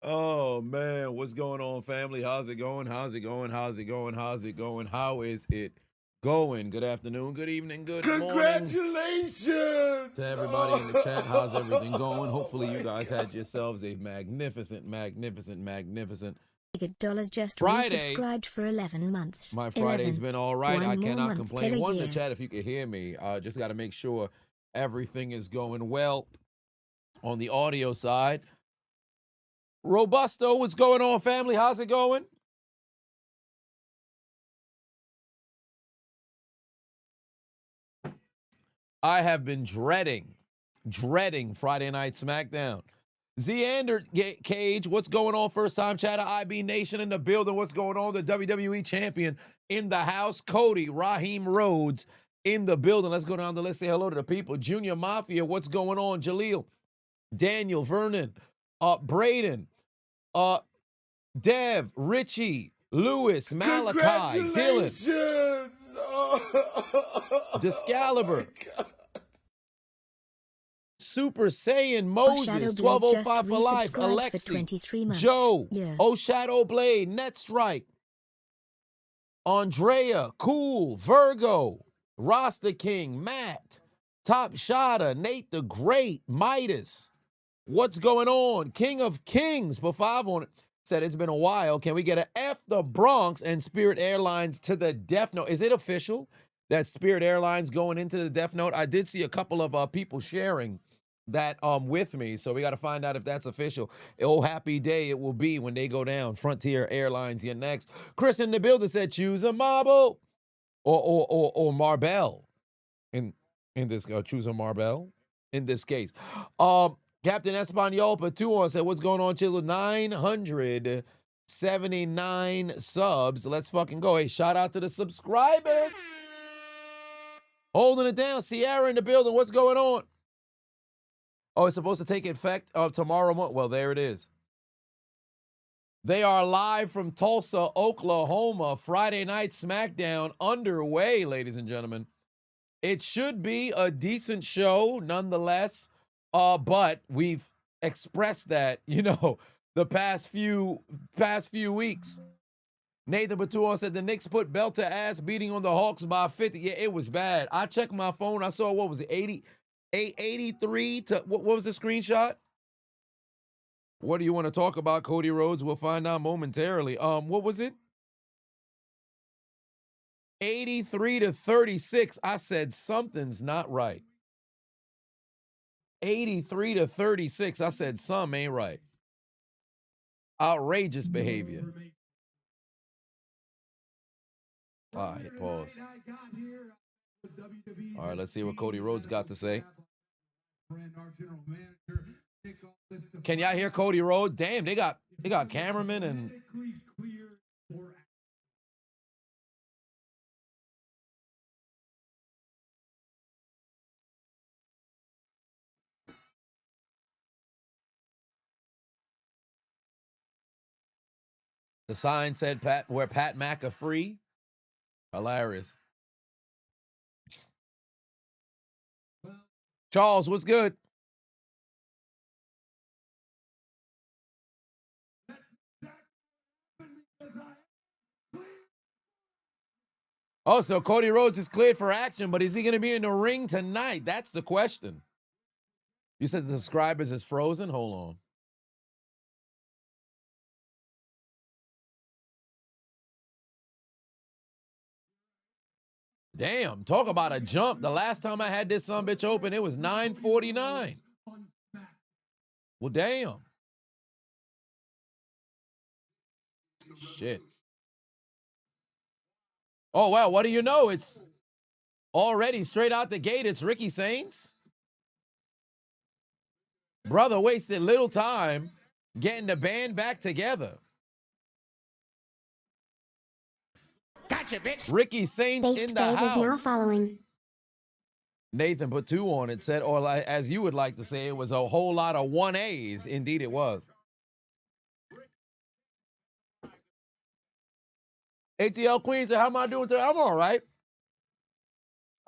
Oh man, what's going on, family? How's it going? How's it going? How's it going? How's it going? How is it going? Good afternoon, good evening, good morning Congratulations to everybody in the chat. How's everything going? Hopefully, you guys had yourselves a magnificent $dollars just Friday. resubscribed for 11 months. My Friday's been all right. I cannot complain. One in the year. chat if you can hear me. Just got to make sure everything is going well on the audio side. Robusto, what's going on, family? How's it going? I have been dreading Friday Night Smackdown. Xander Cage, what's going on? First time chatter, IB Nation in the building. What's going on? The WWE champion in the house. Cody, Raheem Rhodes in the building. Let's go down the list, say hello to the people. Junior Mafia, what's going on? Jaleel, Daniel, Vernon, Braden, Dev, Richie, Lewis, Malachi, Dylan, Discalibur, Super Saiyan, Moses, 1205 for life, Alexi, Joe, Shadow Blade, Netstrike, Andrea, Cool, Virgo, Rasta King, Matt, Top Shotter, Nate the Great, Midas. What's going on? King of Kings, put 5 on it. Said it's been a while. Can we get a F the Bronx and Spirit Airlines to the Death Note? Is it official that Spirit Airlines going into the Death Note? I did see a couple of people sharing that with me, so we got to find out if that's official. Oh, happy day it will be when they go down. Frontier Airlines, you're next. Chris in the building said choose a marble or Marbell. In this, choose a Marbell in this case. Captain Espanol Patuon said, what's going on, Chiseled? 979 subs. Let's fucking go. Hey, shout out to the subscribers. Holding it down. Sierra in the building. What's going on? Oh, it's supposed to take effect tomorrow morning. Well, there it is. They are live from Tulsa, Oklahoma. Friday Night Smackdown underway, ladies and gentlemen. It should be a decent show, nonetheless. But we've expressed that, the past few weeks. Nathan Batuan said the Knicks put belt to ass beating on the Hawks by 50. Yeah, it was bad. I checked my phone. I saw, what was it, 83 to, what was the screenshot? What do you want to talk about, Cody Rhodes? We'll find out momentarily. What was it? 83 to 36. I said something's not right. 83 to 36. I said some ain't right. Outrageous behavior. All right, pause. All right, let's see what Cody Rhodes got to say. Can y'all hear Cody Rhodes? Damn, they got cameramen and the sign said Pat McAfee. Hilarious. Charles, what's good? Oh, so Cody Rhodes is cleared for action, but is he going to be in the ring tonight? That's the question. You said the subscribers is frozen? Hold on. Damn, talk about a jump. The last time I had this sumbitch open, it was 949. Well, damn. Shit. Oh, well, what do you know? It's already straight out the gate. It's Ricky Saints. Brother wasted little time getting the band back together. Gotcha, bitch. Ricky Saints in the house. Is now following. Nathan put 2 on it, said, or as you would like to say, it was a whole lot of 1As. Indeed it was. ATL Queen said, how am I doing today? I'm all right.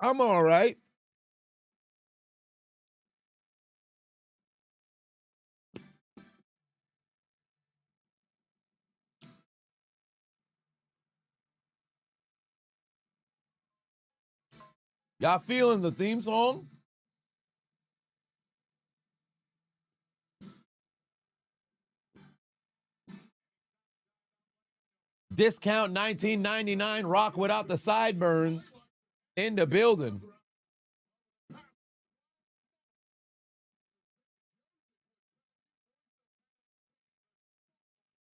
I'm all right. Y'all feeling the theme song? Discount 1999 rock without the sideburns in the building.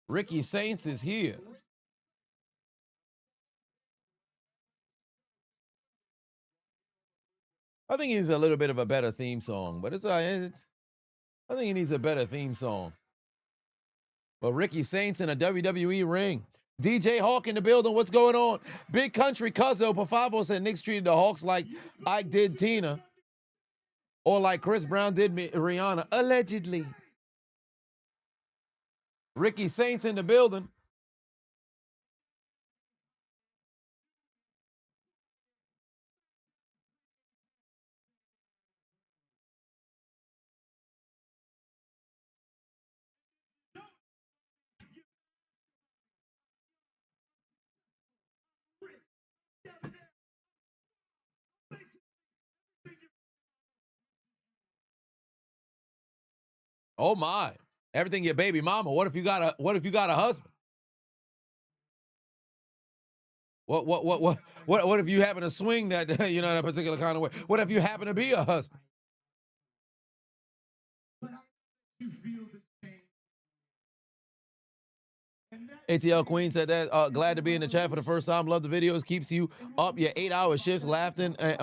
Ricky Saints is here. I think he needs a little bit of a better theme song, but I think he needs a better theme song. But Ricky Saints in a WWE ring. DJ Hawk in the building. What's going on? Big Country Cuzzo Pafavo said Knicks treated the Hawks like Ike did Tina. Or like Chris Brown did Rihanna. Allegedly. Ricky Saints in the building. Oh my. Everything your baby mama. What if you got a husband? What if you happen to swing that, that particular kind of way? What if you happen to be a husband? ATL Queen said that. Glad to be in the chat for the first time. Love the videos. Keeps you up your 8-hour shifts, laughing and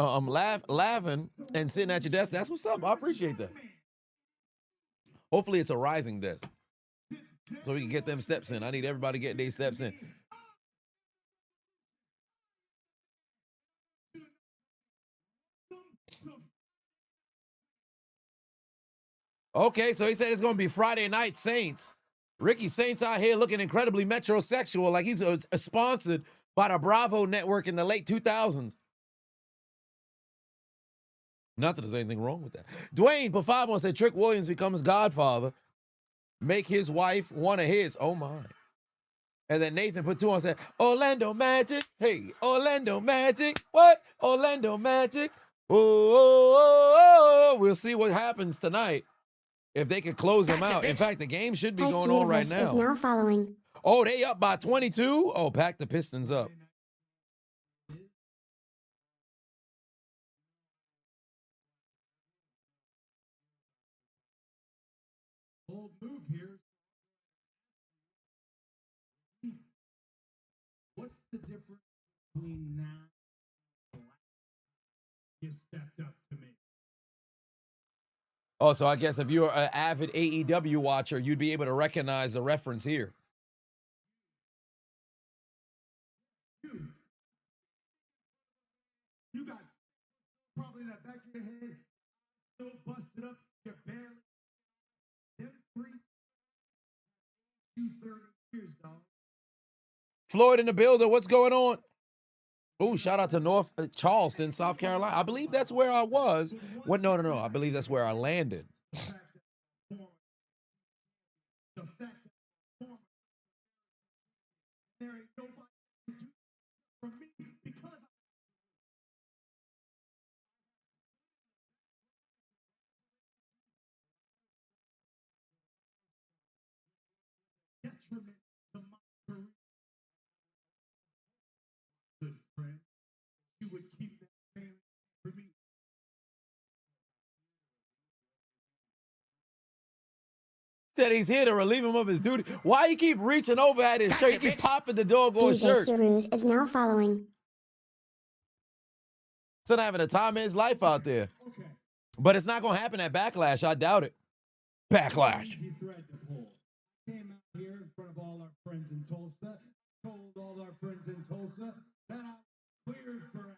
sitting at your desk. That's what's up. I appreciate that. Hopefully it's a rising desk, so we can get them steps in. I need everybody getting their steps in. Okay, so he said it's going to be Friday Night Saints. Ricky Saints out here looking incredibly metrosexual, like he's sponsored by the Bravo network in the late 2000s. Not that there's anything wrong with that. Dwayne Pafavo said Trick Williams becomes Godfather. Make his wife one of his. Oh, my. And then Nathan put 2 on and said, Orlando Magic. Hey, Orlando Magic. What? Orlando Magic. Oh. We'll see what happens tonight. If they could close them out. In fact, the game should be going on right now. Is now following. Oh, they up by 22? Oh, pack the Pistons up. Bold move here. What's the difference between now and you stepped up to me? Oh, so I guess if you're an avid AEW watcher, you'd be able to recognize the reference here. You got probably in the back of your head, so busted up, you're barely. Them 30 years, dog. Floyd in the building. What's going on? Oh, shout out to North Charleston, South Carolina. I believe that's where I was. What? No. I believe that's where I landed. Good friend, you would keep that same for me. Said he's here to relieve him of his duty. Why you keep reaching over at his shirt? You keep popping the doggone DJ shirt. Ceruz is now following. Son having a time of his life out there. Okay. But it's not going to happen at Backlash. I doubt it. Backlash. Easy thread to pull. Came out here in front of all our friends in Tulsa, told all our friends in Tulsa that I'm clear for.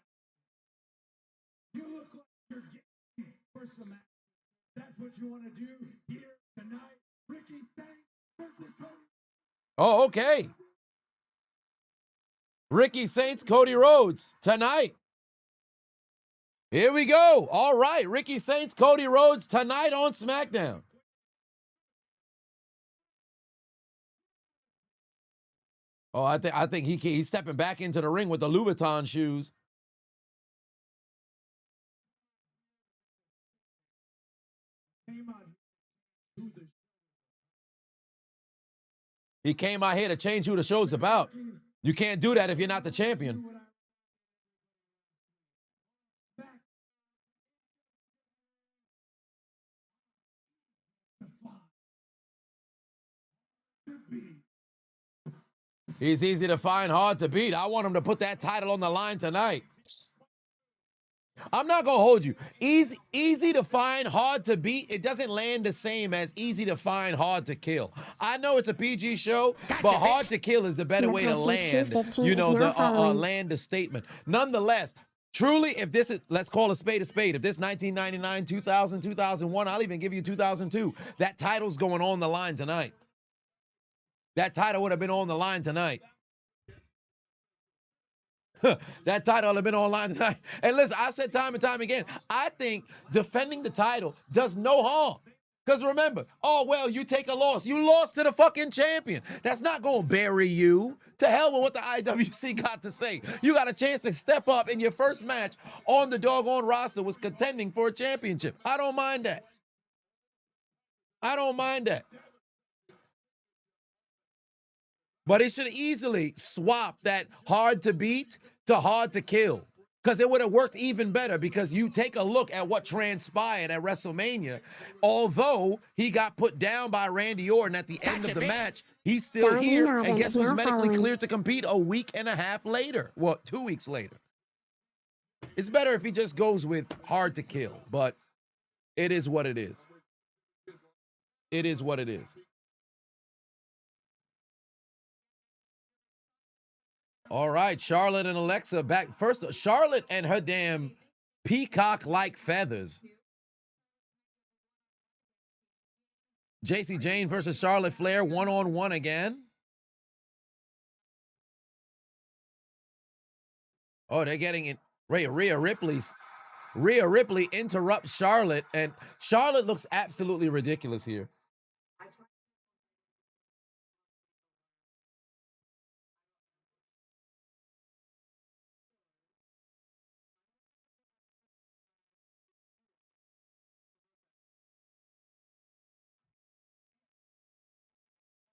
You look like you're getting for some action. That's what you want to do here tonight. Ricky Saints versus Cody. Oh, okay. Ricky Saints, Cody Rhodes tonight. Here we go. All right. Ricky Saints, Cody Rhodes tonight on Smackdown. Oh, I think he's stepping back into the ring with the Louboutin shoes. came out here to the He came out here to change who the show's about. You can't do that if you're not the champion. He's easy to find, hard to beat. I want him to put that title on the line tonight. I'm not going to hold you. Easy to find, hard to beat. It doesn't land the same as easy to find, hard to kill. I know it's a PG show, but hard to kill is the better way to land, you know, land the statement. Nonetheless, truly, if this is, let's call a spade a spade. If this 1999, 2000, 2001, I'll even give you 2002. That title's going on the line tonight. That title would have been on the line tonight. That title would have been online tonight. And listen, I said time and time again, I think defending the title does no harm. Because remember, oh, well, you take a loss. You lost to the fucking champion. That's not going to bury you. To hell with what the IWC got to say. You got a chance to step up in your first match on the doggone roster was contending for a championship. I don't mind that. I don't mind that. But it should easily swap that hard to beat to hard to kill. Because it would have worked even better because you take a look at what transpired at WrestleMania. Although he got put down by Randy Orton at the end of the match, he's still here. And guess who's medically cleared to compete a week and a half later? Well, 2 weeks later. It's better if he just goes with hard to kill. But it is what it is. It is what it is. All right, Charlotte and Alexa back. First, Charlotte and her damn peacock-like feathers. JC Jane versus Charlotte Flair, one-on-one again. Oh, they're getting it. Rhea Ripley interrupts Charlotte, and Charlotte looks absolutely ridiculous here.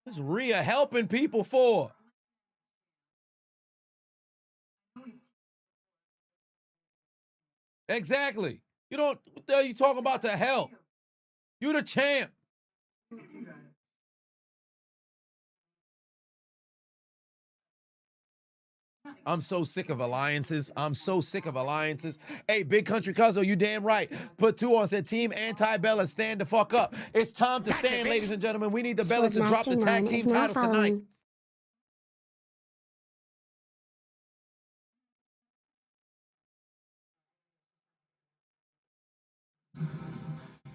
What's Rhea helping people for? Exactly. You don't, what the hell you talking about to help? You the champ. I'm so sick of alliances. I'm so sick of alliances. Hey, Big Country Cuzzo, you damn right. Put two on, said Team Anti-Bella, stand the fuck up. It's time to stand, ladies and gentlemen. We need the Bellas to drop the tag team titles tonight.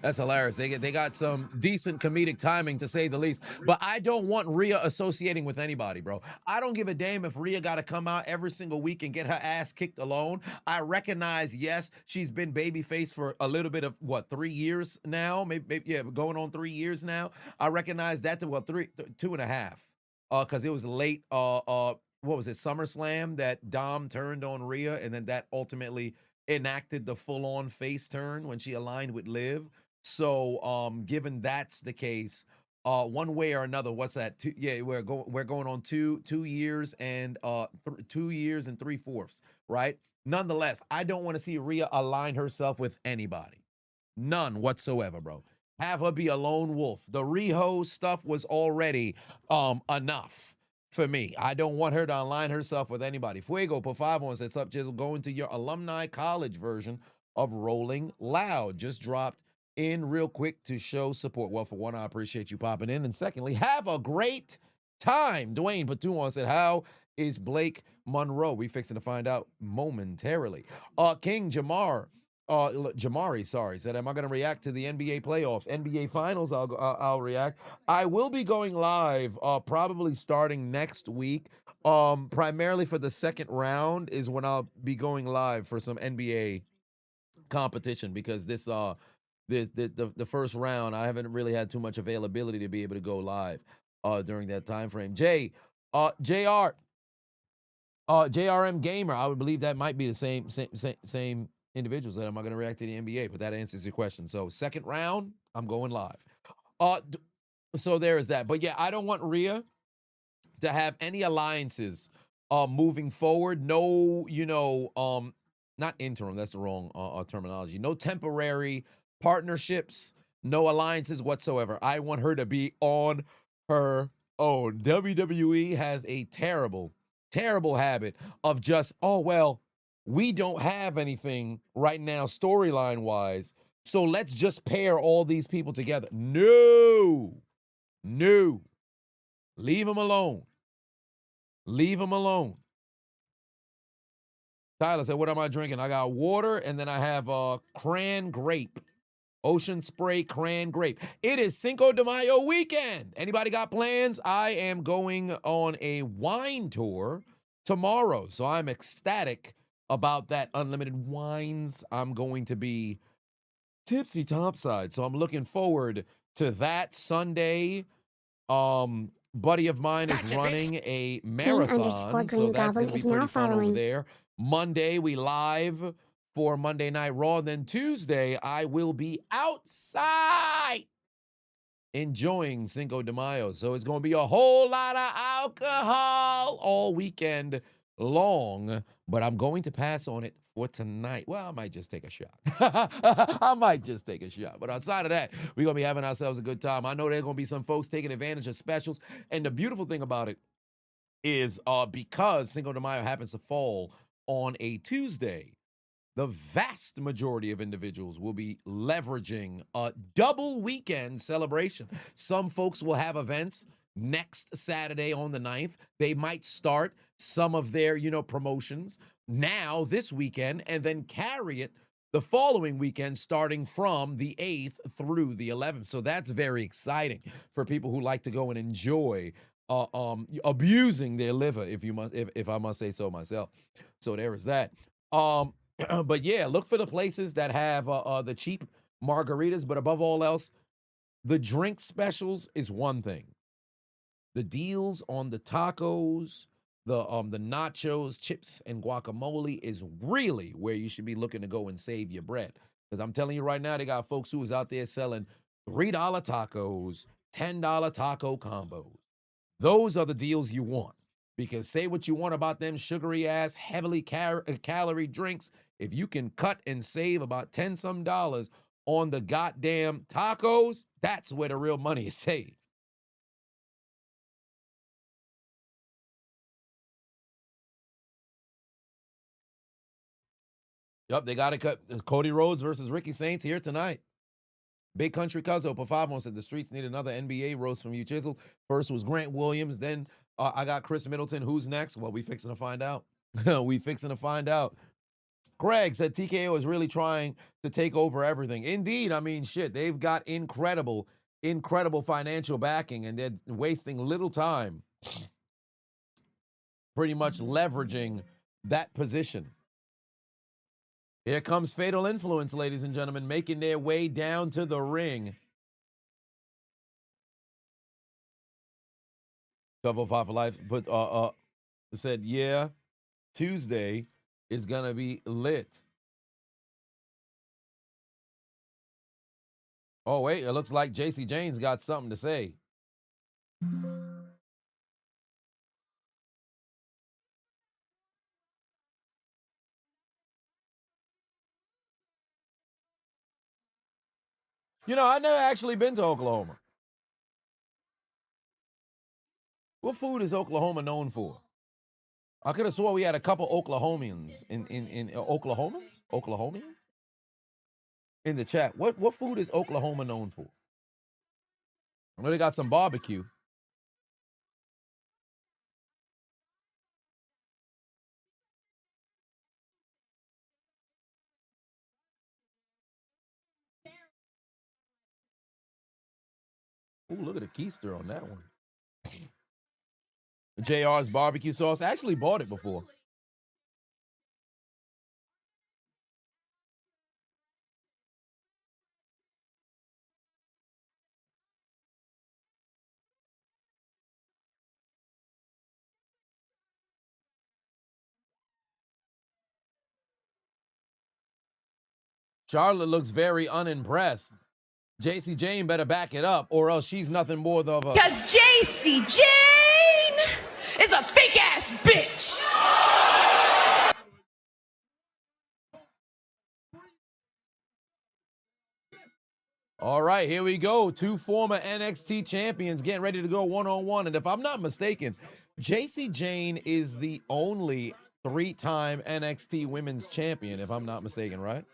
That's hilarious. They got some decent comedic timing, to say the least. But I don't want Rhea associating with anybody, bro. I don't give a damn if Rhea got to come out every single week and get her ass kicked alone. I recognize, yes, she's been babyface for a little bit of, what, 3 years now? Maybe yeah, going on 3 years now. I recognize that to, well, 2.5. Because it was late, what was it, SummerSlam, that Dom turned on Rhea, and then that ultimately enacted the full-on face turn when she aligned with Liv. So, given that's the case, one way or another, what's that? We're going on two years and 2 years and 3/4, right? Nonetheless, I don't want to see Rhea align herself with anybody, none whatsoever, bro. Have her be a lone wolf. The Riho stuff was already enough for me. I don't want her to align herself with anybody. Fuego put 5 on, says up, Chiseled, going to your alumni college version of Rolling Loud. Just dropped in real quick to show support. Well, for one, I appreciate you popping in. And secondly, have a great time. Dwayne put 2 on, said, how is Blake Monroe? We fixing to find out momentarily. King Jamari, sorry, said, am I going to react to the NBA playoffs? NBA finals, I'll react. I will be going live probably starting next week. Primarily for the second round is when I'll be going live for some NBA competition, because this the first round, I haven't really had too much availability to be able to go live during that time frame. JRM Gamer, I would believe that might be the same individuals that am I going to react to the NBA? But that answers your question. So second round, I'm going live. So there is that. But yeah, I don't want Rhea to have any alliances moving forward. No, not interim, that's the wrong terminology. No temporary partnerships, no alliances whatsoever. I want her to be on her own. WWE has a terrible, terrible habit of just, oh, well, we don't have anything right now storyline wise, so let's just pair all these people together. No, leave them alone. Leave them alone. Tyler said, what am I drinking? I got water, and then I have cran grape. Ocean spray cran grape. It is Cinco de Mayo weekend. Anybody got plans? I am going on a wine tour tomorrow, so I'm ecstatic about that. Unlimited wines. I'm going to be tipsy topside, so I'm looking forward to that. Sunday, buddy of mine is running a marathon, so that's going to be pretty fun over there. Monday, we live for Monday Night Raw. Then Tuesday, I will be outside enjoying Cinco de Mayo. So it's going to be a whole lot of alcohol all weekend long, but I'm going to pass on it for tonight. Well, I might just take a shot. I might just take a shot. But outside of that, we're going to be having ourselves a good time. I know there's going to be some folks taking advantage of specials. And the beautiful thing about it is because Cinco de Mayo happens to fall on a Tuesday, the vast majority of individuals will be leveraging a double weekend celebration. Some folks will have events next Saturday on the 9th. They might start some of their, promotions now this weekend and then carry it the following weekend, starting from the 8th through the 11th. So that's very exciting for people who like to go and enjoy abusing their liver, if I must say so myself. So there is that. But yeah, look for the places that have the cheap margaritas, but above all else, the drink specials is one thing. The deals on the tacos, the nachos, chips, and guacamole is really where you should be looking to go and save your bread. Because I'm telling you right now, they got folks who is out there selling $3 tacos, $10 taco combos. Those are the deals you want. Because say what you want about them sugary ass, heavily calorie drinks, if you can cut and save about 10 some dollars on the goddamn tacos, that's where the real money is saved. Yup, they got to cut Cody Rhodes versus Ricky Saints here tonight. Big Country Cuzzo Pafavon said the streets need another NBA roast from you, Chiseled. First was Grant Williams, then I got Chris Middleton. Who's next? Well, we fixing to find out. We fixing to find out. Greg said TKO is really trying to take over everything. Indeed, I mean, shit, they've got incredible financial backing, and they're wasting little time pretty much leveraging that position. Here comes Fatal Influence, ladies and gentlemen, making their way down to the ring. Double Five for Life said, yeah, Tuesday is going to be lit. Oh, wait, it looks like JC James got something to say. I've never actually been to Oklahoma. What food is Oklahoma known for? I could have swore we had a couple Oklahomans in Oklahomans in the chat. What food is Oklahoma known for? I know they got some barbecue. Ooh, look at the keister on that one. JR's barbecue sauce. I actually bought it before. Charlotte looks very unimpressed. JC Jane better back it up, or else she's nothing more than a... Because JC Jane is a fake ass bitch. All right, here we go. Two former NXT champions getting ready to go one-on-one. And if I'm not mistaken, JC Jane is the only 3-time NXT women's champion, if I'm not mistaken, right?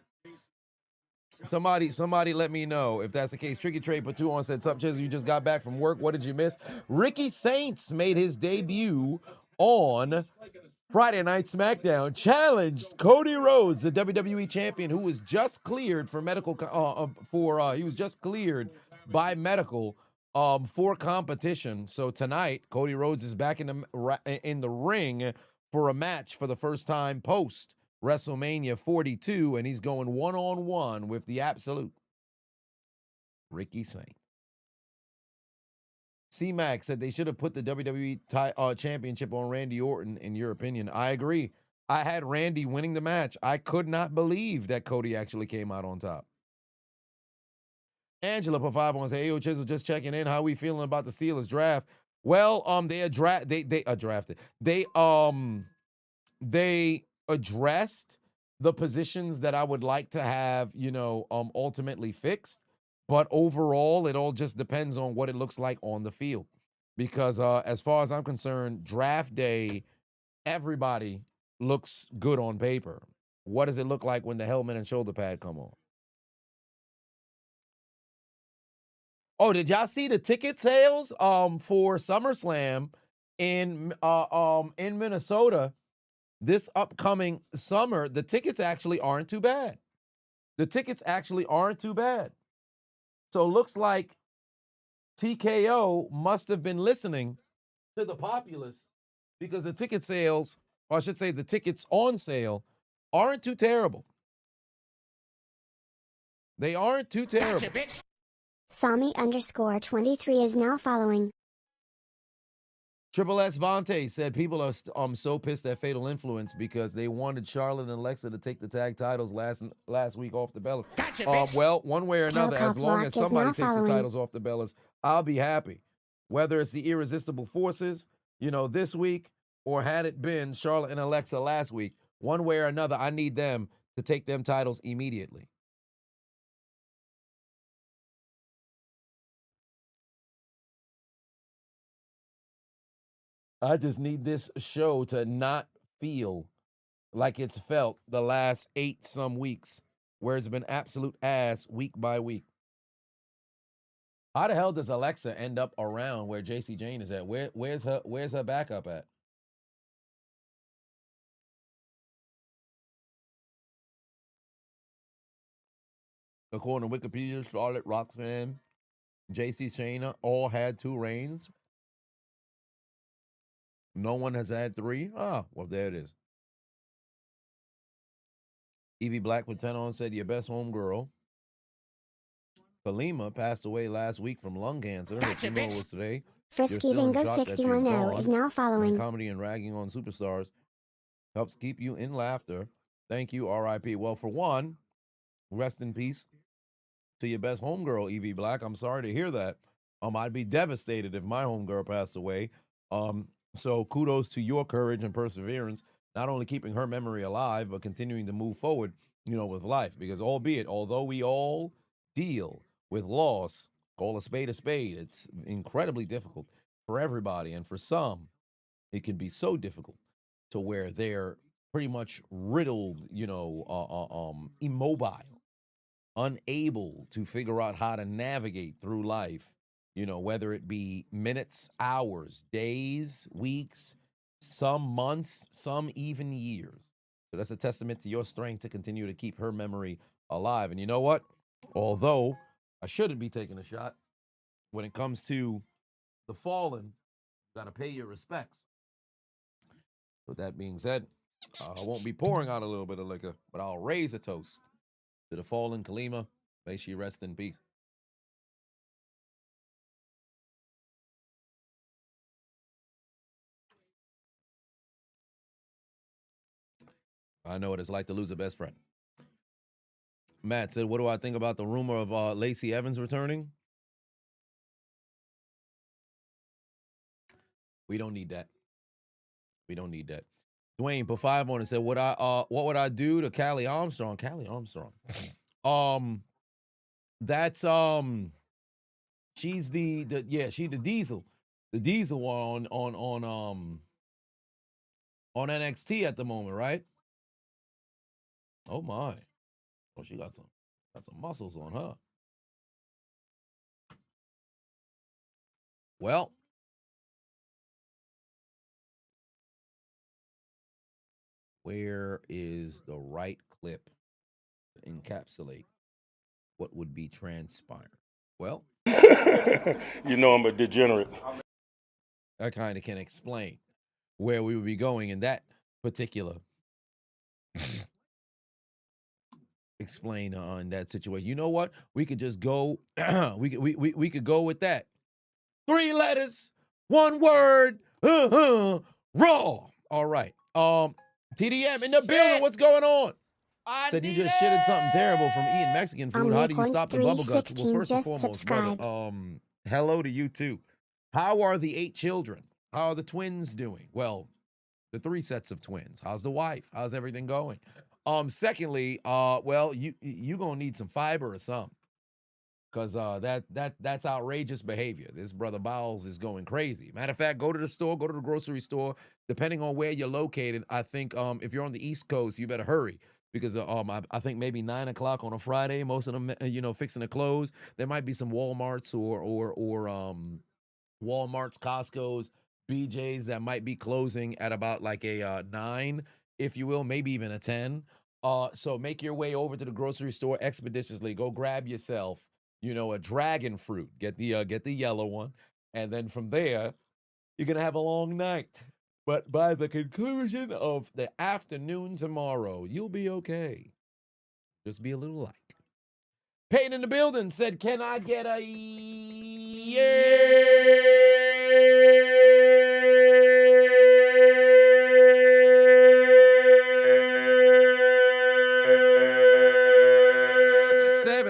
Somebody let me know if that's the case. Tricky Trade put 2 on, said, "Sup, Chisel, you just got back from work. What did you miss?" Ricky Saints made his debut on Friday Night Smackdown, challenged Cody Rhodes, the WWE champion, who was just cleared for medical he was just cleared by medical for competition. So tonight, Cody Rhodes is back in the ring for a match for the first time post WrestleMania 42, and he's going one-on-one with the absolute Ricky Saints. C-Mac said they should have put the WWE championship on Randy Orton, in your opinion. I agree. I had Randy winning the match. I could not believe that Cody actually came out on top. Angela put 5 on, say, "Hey, yo, Chisel, just checking in. How we feeling about the Steelers draft?" Well, they drafted. They addressed the positions that I would like to have, ultimately fixed. But overall, it all just depends on what it looks like on the field. Because as far as I'm concerned, draft day, everybody looks good on paper. What does it look like when the helmet and shoulder pad come on? Oh, did y'all see the ticket sales for SummerSlam in Minnesota this upcoming summer? The tickets actually aren't too bad. So it looks like TKO must have been listening to the populace, because the ticket sales, or I should say the tickets on sale, aren't too terrible. They aren't too terrible. Gotcha, bitch. Sami_23 is now following. Triple S Vontae said people are so pissed at Fatal Influence because they wanted Charlotte and Alexa to take the tag titles last week off the Bellas. Gotcha, bitch. Well, one way or another, as long Rock as is now somebody takes the following. titles off the Bellas, I'll be happy. Whether it's the Irresistible Forces, this week, or had it been Charlotte and Alexa last week, one way or another, I need them to take them titles immediately. I just need this show to not feel like it's felt the last 8-some weeks, where it's been absolute ass week by week. How the hell does Alexa end up around where JC Jane is at? Where's her backup at? According to Wikipedia, Charlotte, Roxanne, JC Shayna all had 2 reigns. No one has had 3. Ah, well, there it is. Evie Black with 10 on said, "Your best homegirl, Kalima, passed away last week from lung cancer. Her Gotcha, funeral bitch. was today. Frisky You're still in Dingo shock that she's 610 is gone. now My following. comedy and ragging on superstars helps keep you in laughter. Thank you, R.I.P." Well, for one, rest in peace to your best homegirl, Evie Black. I'm sorry to hear that. I'd be devastated if my homegirl passed away. So kudos to your courage and perseverance, not only keeping her memory alive, but continuing to move forward, with life. Because although we all deal with loss, call a spade, it's incredibly difficult for everybody. And for some, it can be so difficult to where they're pretty much riddled, immobile, unable to figure out how to navigate through life, whether it be minutes, hours, days, weeks, some months, some even years. So that's a testament to your strength to continue to keep her memory alive. And you know what? Although I shouldn't be taking a shot, when it comes to the fallen, you got to pay your respects. With that being said, I won't be pouring out a little bit of liquor, but I'll raise a toast to the fallen Kalima. May she rest in peace. I know what it's like to lose a best friend. Matt said, what do I think about the rumor of Lacey Evans returning? We don't need that. We don't need that. Dwayne put 5 on and said, what would I do to Callie Armstrong? Callie Armstrong. That's she's the diesel. The diesel on NXT at the moment, right? Oh my. Oh, she got some muscles on her. Well, where is the right clip to encapsulate what would be transpiring? Well, you know I'm a degenerate. I kind of can explain where we would be going in that particular explain on that situation. You know what? We could just go. we could go with that. 3 letters, 1 word. Raw. All right. TDM in the building. What's going on? Said you just shitted something terrible from eating Mexican food. How do you stop the bubble guts? Well, first and foremost, brother, hello to you too. How are the 8 children? How are the twins doing? Well, the 3 sets of twins. How's the wife? How's everything going? Secondly, well, you gonna need some fiber or something, because that's outrageous behavior. This brother Bowles is going crazy. Matter of fact, go to the store, go to the grocery store. Depending on where you're located, I think if you're on the East Coast, you better hurry, because I think maybe 9 o'clock on a Friday, most of them fixing to close. There might be some Walmarts or Walmarts, Costco's, BJ's that might be closing at about like a 9, if you will, maybe even a 10. So make your way over to the grocery store expeditiously. Go grab yourself, a dragon fruit. Get the yellow one, and then from there, you're gonna have a long night. But by the conclusion of the afternoon tomorrow, you'll be okay. Just be a little light. Payne in the building said, "Can I get a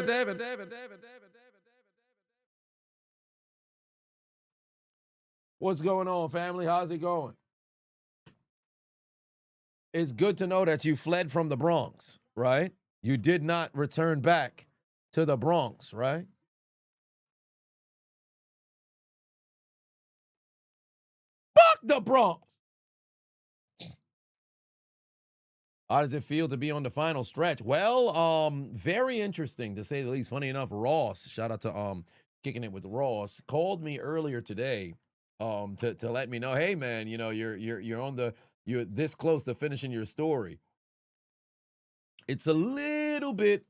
seven. What's going on, family? How's it going? It's good to know that you fled from the Bronx, right? You did not return back to the Bronx, right? Fuck the Bronx! How does it feel to be on the final stretch? Well, very interesting to say the least. Funny enough, Ross, shout out to Kicking It with Ross, called me earlier today to let me know, hey man, you're this close to finishing your story. It's a little bit,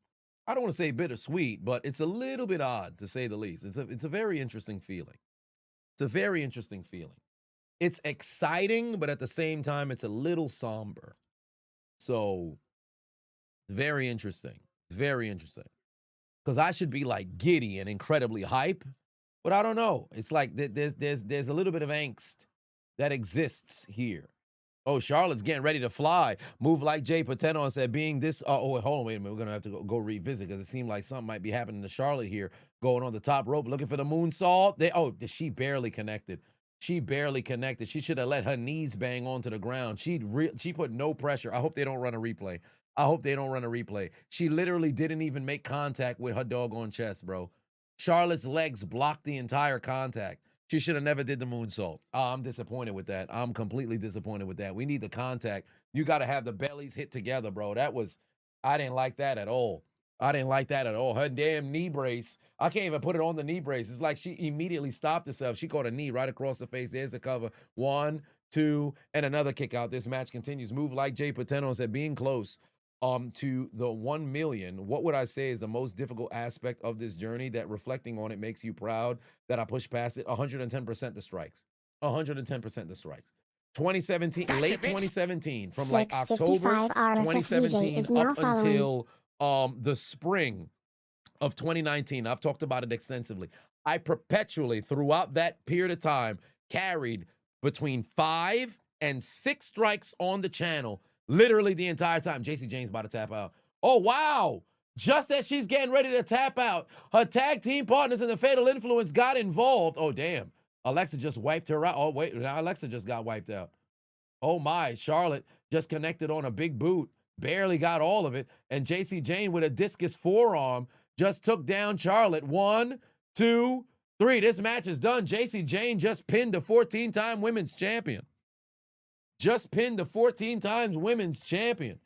I don't want to say bittersweet, but it's a little bit odd, to say the least. It's a very interesting feeling. It's a very interesting feeling. It's exciting, but at the same time, it's a little somber. So, very interesting. Very interesting. Because I should be like giddy and incredibly hype, but I don't know. It's like there's a little bit of angst that exists here. Oh, Charlotte's getting ready to fly. Move like Jay Pateno and said, being this. Hold on, wait a minute. We're gonna have to go revisit, because it seemed like something might be happening to Charlotte here, going on the top rope, looking for the moonsault. She barely connected. She barely connected. She should have let her knees bang onto the ground. She put no pressure. I hope they don't run a replay. She literally didn't even make contact with her doggone chest, bro. Charlotte's legs blocked the entire contact. She should have never did the moonsault. I'm disappointed with that. I'm completely disappointed with that. We need the contact. You got to have the bellies hit together, bro. I didn't like that at all. Her damn knee brace. I can't even put it on the knee brace. It's like she immediately stopped herself. She caught a knee right across the face. There's the cover. 1, 2, and another kick out. This match continues. Move like Jay Pateno said, being close to the 1 million. What would I say is the most difficult aspect of this journey that, reflecting on it, makes you proud that I pushed past it? 110% the strikes. 110% the strikes. 2017, gotcha, late 2017, from like October 2017 up until the spring of 2019. I've talked about it extensively. I perpetually, throughout that period of time, carried between 5 and 6 strikes on the channel, literally the entire time. JC James about to tap out. Oh, wow. Just as she's getting ready to tap out, her tag team partners in the Fatal Influence got involved. Oh, damn. Alexa just wiped her out. Oh, wait. Now Alexa just got wiped out. Oh, my. Charlotte just connected on a big boot. Barely got all of it. And JC Jane with a discus forearm just took down Charlotte. 1, 2, 3. This match is done. JC Jane just pinned the 14-time women's champion. Just pinned the 14 times women's champion.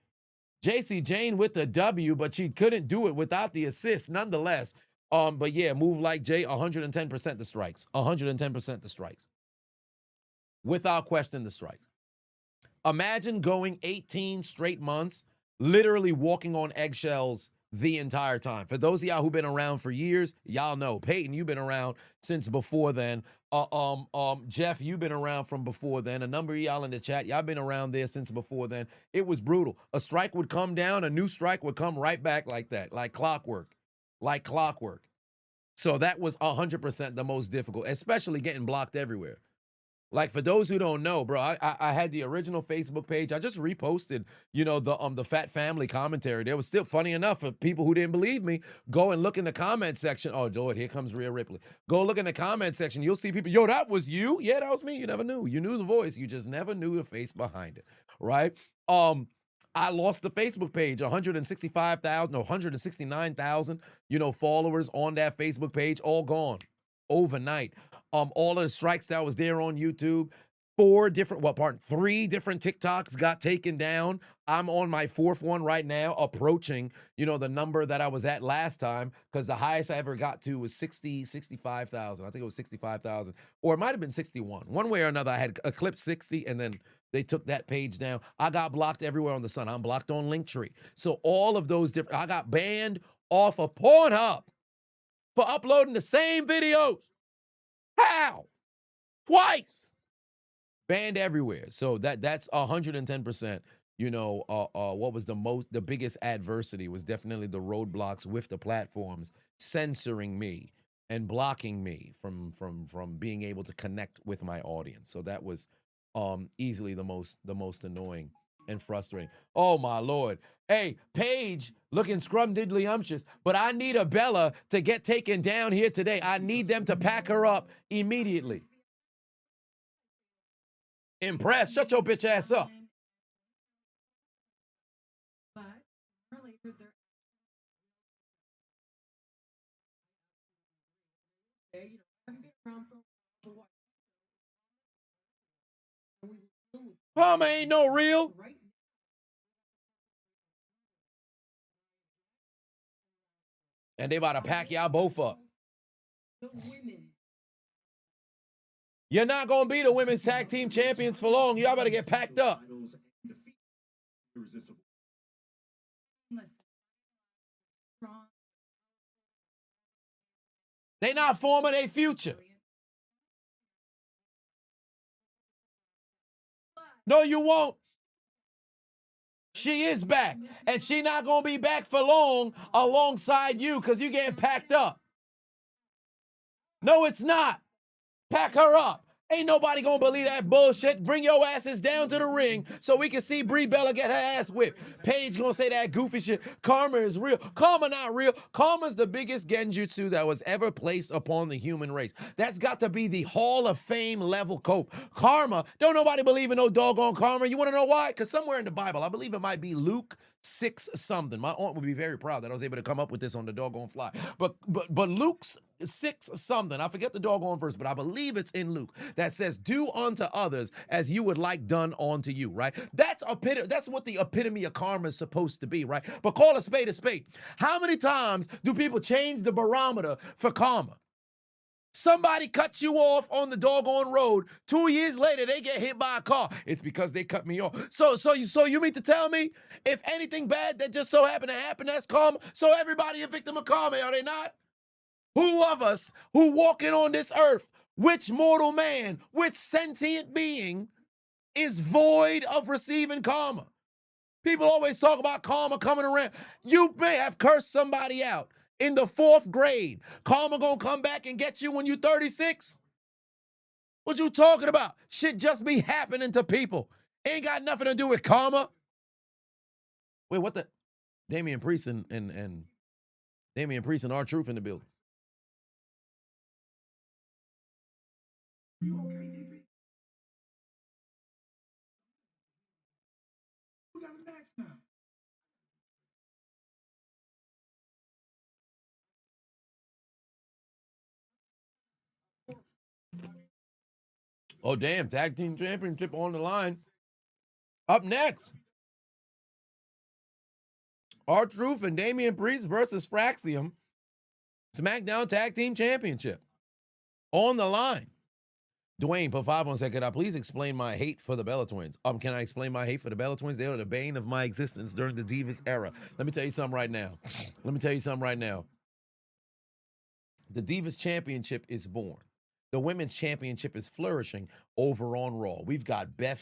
JC Jane with the W, but she couldn't do it without the assist nonetheless. But yeah, move like Jay, 110% the strikes. 110% the strikes. Without question, the strikes. Imagine going 18 straight months, literally walking on eggshells the entire time. For those of y'all who've been around for years, y'all know. Peyton, you've been around since before then. Jeff, you've been around from before then. A number of y'all in the chat, y'all been around there since before then. It was brutal. A strike would come down, a new strike would come right back like that, like clockwork. Like clockwork. So that was 100% the most difficult, especially getting blocked everywhere. Like, for those who don't know, bro, I had the original Facebook page. I just reposted, you know, the Fat Family commentary. There was still, funny enough, for people who didn't believe me, go and look in the comment section. Oh, Lord, here comes Rhea Ripley. Go look in the comment section. You'll see people, yo, that was you? Yeah, that was me. You never knew. You knew the voice. You just never knew the face behind it, right? I lost the Facebook page, 165,000, no, 169,000, you know, followers on that Facebook page, all gone overnight. All of the strikes that was there on YouTube, 3 different TikToks got taken down. I'm on my 4th one right now, approaching, you know, the number that I was at last time, because the highest I ever got to was 65,000. I think it was 65,000, or it might have been 61. One way or another, I had eclipsed 60, and then they took that page down. I got blocked everywhere on the sun. I'm blocked on Linktree. So all of those different, I got banned off of Pornhub for uploading the same videos. How? Twice. Banned everywhere. So that's 110%. You know, what was the biggest adversity was definitely the roadblocks with the platforms censoring me and blocking me from being able to connect with my audience. So that was easily the most annoying and frustrating. Oh my Lord. Hey, Paige looking scrumdiddlyumptious, but I need a Bella to get taken down here today. I need them to pack her up immediately. Impressed. Shut your bitch ass up. Palmer ain't no real. And they about to pack y'all both up. You're not going to be the women's tag team champions for long. Y'all better get packed up. They not forming their future. No, you won't. She is back. And she not going to be back for long alongside you because you getting packed up. No, it's not. Pack her up. Ain't nobody gonna believe that bullshit. Bring your asses down to the ring so we can see Brie Bella get her ass whipped. Paige gonna say that goofy shit. Karma is real. Karma not real. Karma's the biggest genjutsu that was ever placed upon the human race. That's got to be the Hall of Fame level cope. Karma, don't nobody believe in no doggone karma. You wanna know why? Because somewhere in the Bible, I believe it might be Luke 6 something. My aunt would be very proud that I was able to come up with this on the doggone fly. But Luke's 6 something. I forget the doggone verse, but I believe it's in Luke that says, "Do unto others as you would like done unto you," right? That's what the epitome of karma is supposed to be, right? But call a spade a spade. How many times do people change the barometer for karma? Somebody cuts you off on the doggone road. 2 years later, they get hit by a car. It's because they cut me off. So you mean to tell me if anything bad that just so happened to happen, that's karma? So everybody a victim of karma, are they not? Who of us who walking on this earth, which mortal man, which sentient being is void of receiving karma? People always talk about karma coming around. You may have cursed somebody out in the 4th grade. Karma gonna come back and get you when you 36? What you talking about? Shit just be happening to people. Ain't got nothing to do with karma. Wait, what the? Damian Priest and Damian Priest and R-Truth in the building. You okay, DP? We got a match now. Oh, damn. Tag team championship on the line. Up next, R-Truth and Damian Priest versus Fraxium. Smackdown Tag Team Championship. On the line. Dwayne, put 5 on second. Could I please explain my hate for the Bella Twins? Can I explain my hate for the Bella Twins? They were the bane of my existence during the Divas era. Let me tell you something right now. The Divas Championship is born. The Women's Championship is flourishing over on Raw. We've got Beth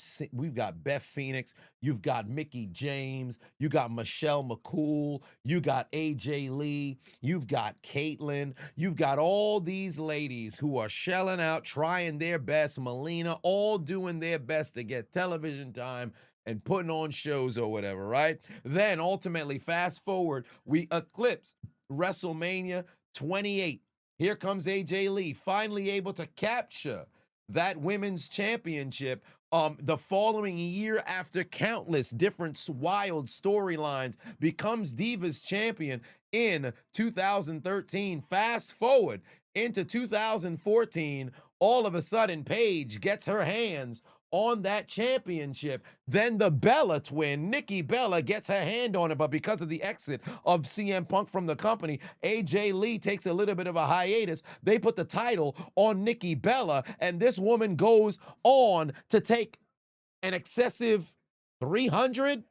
Phoenix. You've got Mickie James. You got Michelle McCool. You got AJ Lee. You've got Caitlyn. You've got all these ladies who are shelling out, trying their best. Melina, all doing their best to get television time and putting on shows or whatever, right? Then ultimately, fast forward, we eclipse WrestleMania 28. Here comes AJ Lee, finally able to capture that women's championship the following year after countless different wild storylines, becomes Divas champion in 2013. Fast forward into 2014, all of a sudden Paige gets her hands on that championship. Then the Bella twin, Nikki Bella, gets her hand on it, but because of the exit of CM Punk from the company, AJ Lee takes a little bit of a hiatus. They put the title on Nikki Bella, and this woman goes on to take an excessive 300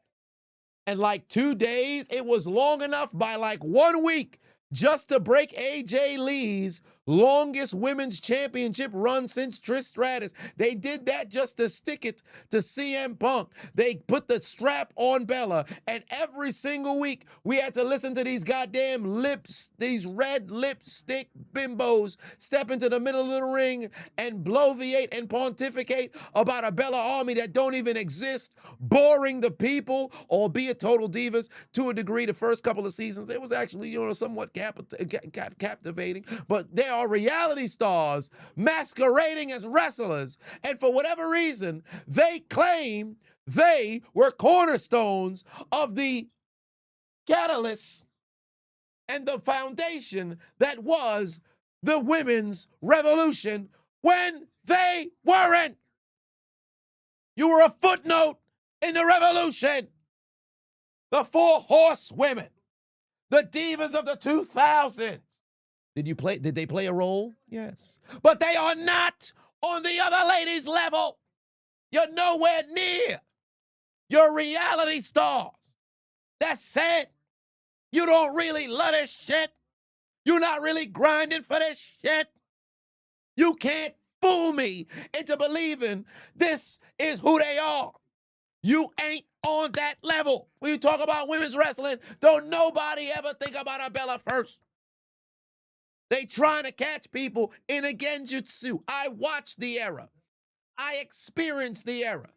and like 2 days. It was long enough by like 1 week just to break AJ Lee's longest women's championship run since Trish Stratus. They did that just to stick it to CM Punk. They put the strap on Bella, and every single week we had to listen to these goddamn these red lipstick bimbos step into the middle of the ring and bloviate and pontificate about a Bella army that don't even exist, boring the people, albeit total divas to a degree. The first couple of seasons, it was actually, somewhat captivating, but they are reality stars masquerading as wrestlers, and for whatever reason, they claim they were cornerstones of the catalyst and the foundation that was the women's revolution when they weren't. You were a footnote in the revolution. The 4 horsewomen, the divas of the 2000s. Did they play a role? Yes. But they are not on the other ladies' level. You're nowhere near. You're reality stars. That's it. You don't really love this shit. You're not really grinding for this shit. You can't fool me into believing this is who they are. You ain't on that level. When you talk about women's wrestling, don't nobody ever think about a Bella first. They trying to catch people in a genjutsu. I watched the era. I experienced the era.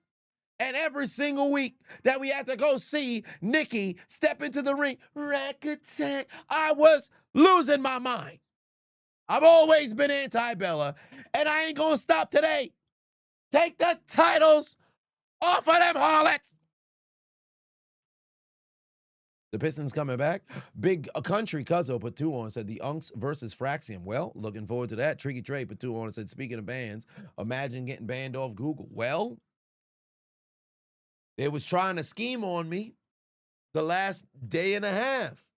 And every single week that we had to go see Nikki step into the ring, rack attack, I was losing my mind. I've always been anti-Bella, and I ain't gonna stop today. Take the titles off of them harlots. The Pistons coming back. Big Country Cuzzo put 2 on, said the Unks versus Fraxium. Well, looking forward to that. Tricky Trey put 2 on and said, speaking of bands, imagine getting banned off Google. Well, they was trying to scheme on me the last day and a half.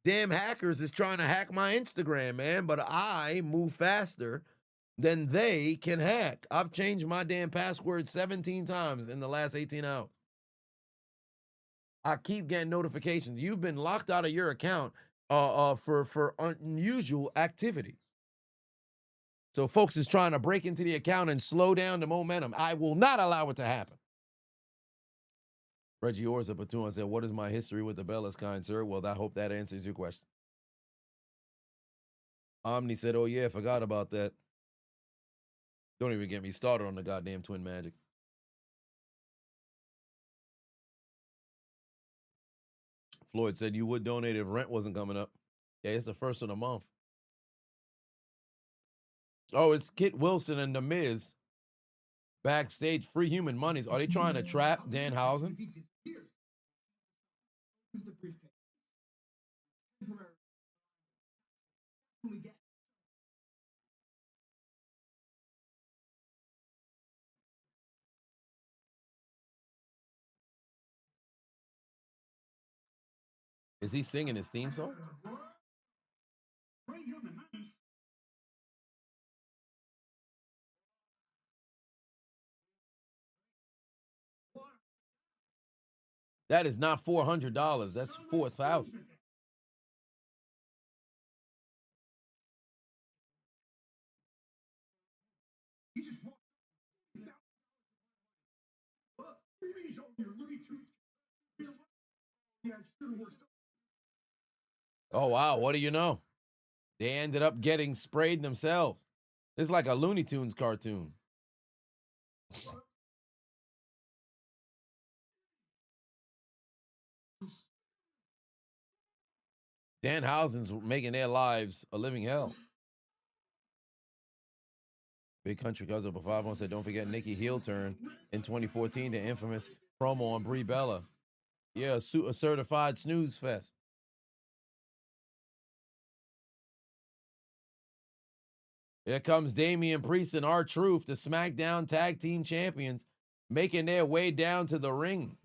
Damn hackers is trying to hack my Instagram, man, but I move faster than they can hack. I've changed my damn password 17 times in the last 18 hours. I keep getting notifications. You've been locked out of your account for unusual activity. So folks is trying to break into the account and slow down the momentum. I will not allow it to happen. Reggie Orza put 2 and said, what is my history with the Bellas, kind sir? Well, I hope that answers your question. Omni said, oh yeah, forgot about that. Don't even get me started on the goddamn Twin Magic. Floyd said you would donate if rent wasn't coming up. Yeah, it's the first of the month. Oh, it's Kit Wilson and The Miz backstage. Free human monies. Are they trying to trap Danhausen? Is he singing his theme song? That is not $400. That's $4,000. Oh wow! What do you know? They ended up getting sprayed themselves. It's like a Looney Tunes cartoon. Danhausen's making their lives a living hell. Big Country Cousin up a 5-1 said, don't forget Nikki heel turn in 2014, the infamous promo on Brie Bella. Yeah, a certified snooze fest. Here comes Damian Priest and R-Truth, the SmackDown Tag Team Champions, making their way down to the ring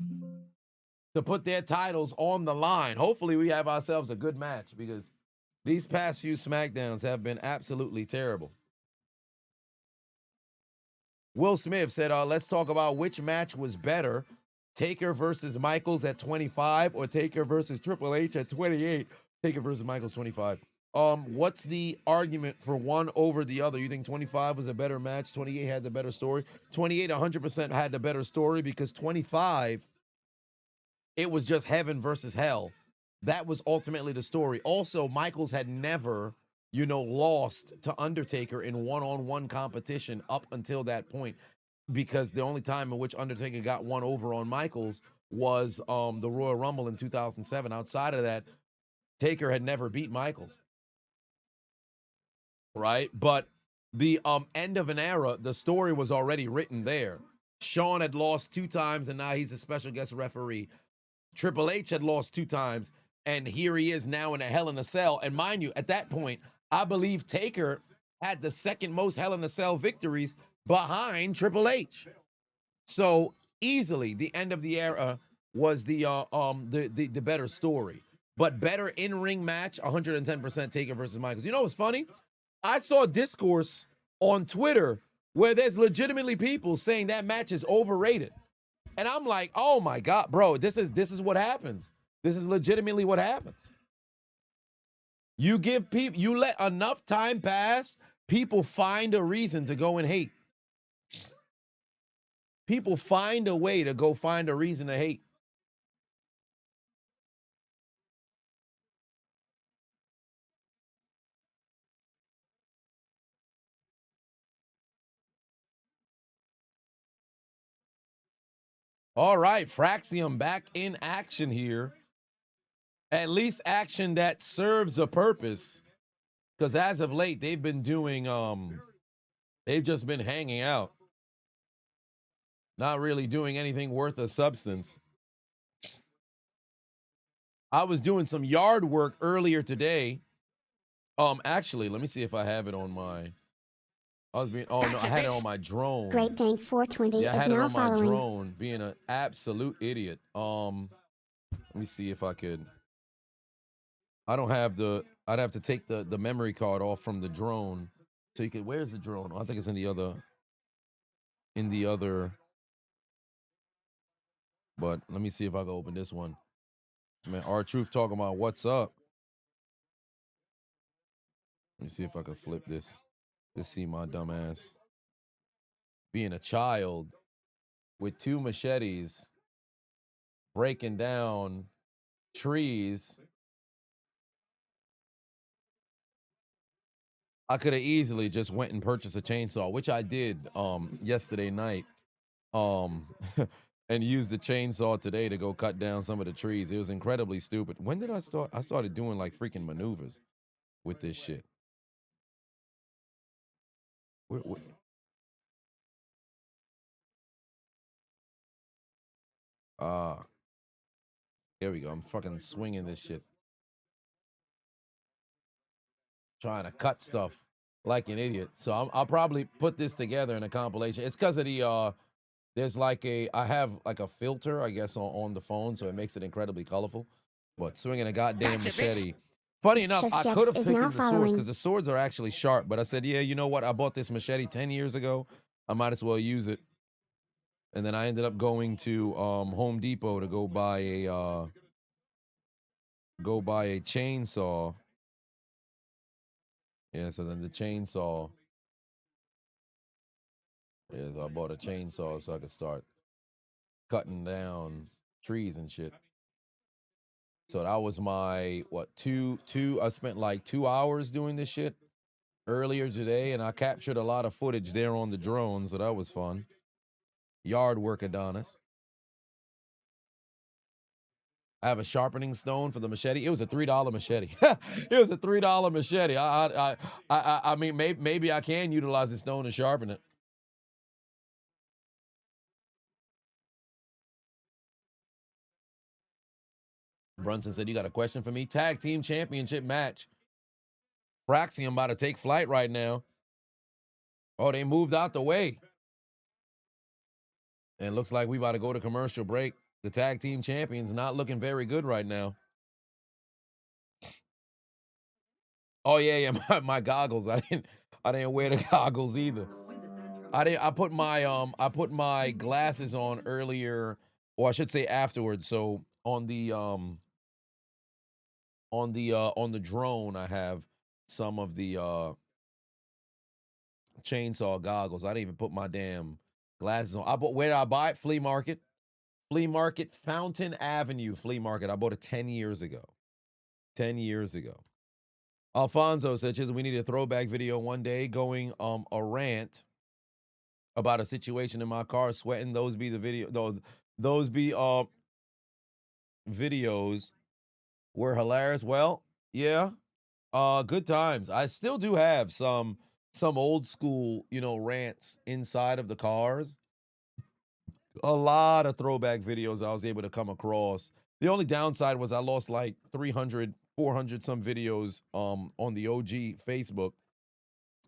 to put their titles on the line. Hopefully we have ourselves a good match because these past few SmackDowns have been absolutely terrible. Will Smith said, let's talk about which match was better, Taker versus Michaels at 25 or Taker versus Triple H at 28. Taker versus Michaels 25. What's the argument for one over the other? You think 25 was a better match? 28 had the better story? 28 100% had the better story because 25, it was just heaven versus hell. That was ultimately the story. Also, Michaels had never, lost to Undertaker in one-on-one competition up until that point, because the only time in which Undertaker got one over on Michaels was the Royal Rumble in 2007. Outside of that, Taker had never beat Michaels. Right? But the end of an era, the story was already written there. Shawn had lost 2 times, and now he's a special guest referee. Triple H had lost 2 times, and here he is now in a Hell in a Cell. And mind you, at that point, I believe Taker had the second most Hell in a Cell victories behind Triple H. So easily, the end of the era was the better story. But better in-ring match, 110% Taker versus Michaels. You know what's funny? I saw discourse on Twitter where there's legitimately people saying that match is overrated. And I'm like, oh my God, bro, this is what happens. This is legitimately what happens. You give people, you let enough time pass, people find a reason to go and hate. People find a way to go find a reason to hate. All right, Fraxium back in action here. At least action that serves a purpose. Because as of late, they've been doing, they've just been hanging out. Not really doing anything worth of substance. I was doing some yard work earlier today. Actually, let me see if I have it on my, I had it on my drone. Great Dank 420 Yeah, I is had it now on my following. drone, being an absolute idiot. Let me see if I could. I don't have I'd have to take the memory card off from the drone. So you could, where's the drone? I think it's in the other, but let me see if I can open this one. Man, R-Truth talking about what's up. Let me see if I can flip this to see my dumb ass being a child with 2 machetes breaking down trees. I could have easily just went and purchased a chainsaw, which I did yesterday night. and used the chainsaw today to go cut down some of the trees. It was incredibly stupid. When did I start? I started doing like freaking maneuvers with this shit. Where- here we go. I'm fucking swinging this shit. Trying to cut stuff like an idiot. So I'll probably put this together in a compilation. It's because of the there's like I have like a filter, I guess, on the phone, so it makes it incredibly colorful. But swinging a goddamn machete. Funny enough, I could have taken the swords because the swords are actually sharp. But I said, yeah, you know what? I bought this machete 10 years ago. I might as well use it. And then I ended up going to Home Depot to go buy a chainsaw. Yeah, so then the chainsaw. Yeah, so I bought a chainsaw so I could start cutting down trees and shit. So that was my two I spent like 2 hours doing this shit earlier today, and I captured a lot of footage there on the drone, so that was fun. Yard work, Adonis. I have a sharpening stone for the machete. It was a $3 machete. It was a $3 machete. I mean, maybe I can utilize the stone to sharpen it. Brunson said, you got a question for me? Tag team championship match. Fraxium about to take flight right now. Oh, they moved out the way. And it looks like we about to go to commercial break. The tag team champions not looking very good right now. Oh yeah, my goggles. I didn't wear the goggles either. I put my glasses on earlier, or I should say afterwards. So on the drone, I have some of the chainsaw goggles. I didn't even put my damn glasses on. Where did I buy it? Flea market. Flea market, Fountain Avenue flea market. I bought it 10 years ago. 10 years ago. Alfonso said, we need a throwback video one day going a rant about a situation in my car, sweating. Those be the video. Those be videos were hilarious. Well, yeah. Good times. I still do have some old school, rants inside of the cars. A lot of throwback videos I was able to come across. The only downside was I lost like 300, 400 some videos on the OG Facebook,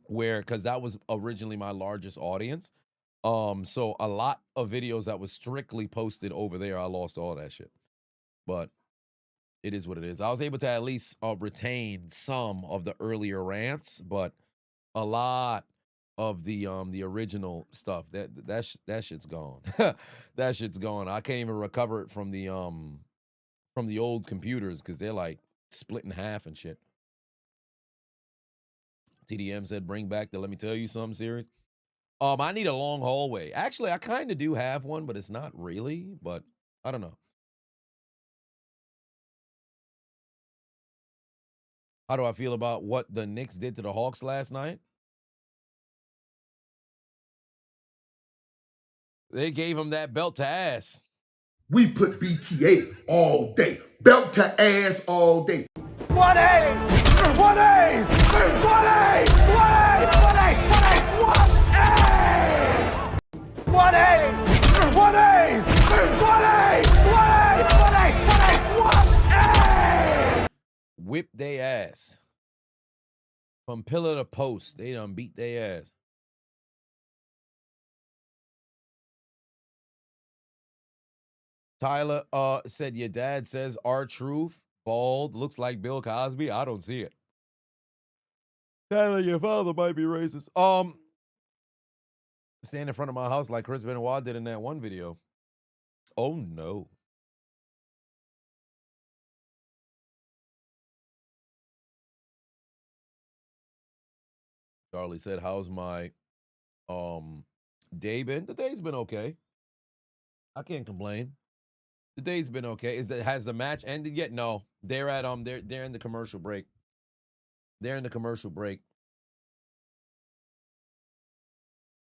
because that was originally my largest audience. So a lot of videos that was strictly posted over there, I lost all that shit. But it is what it is. I was able to at least retain some of the earlier rants, but a lot of the original stuff that shit's gone. That shit's gone. I can't even recover it from the old computers because they're like split in half and shit. TDM said, bring back the Let Me Tell You Something series. I need a long hallway. Actually, I kind of do have one, but it's not really. But I don't know. How do I feel about what the Knicks did to the Hawks last night? They gave him that belt to ass. We put BTA all day. Belt to ass all day. 1A! 1A! 1A! 1A! 1A! 1A! 1A! 1A! 1A! 1A! Whip they ass. From pillar to post, they done beat they ass. Tyler said, your dad says R-Truth, bald, looks like Bill Cosby. I don't see it. Tyler, your father might be racist. Stand in front of my house like Chris Benoit did in that one video. Oh, no. Charlie said, how's my day been? The day's been okay. I can't complain. The day's been okay. Has the match ended yet? No. They're at they're in the commercial break. They're in the commercial break.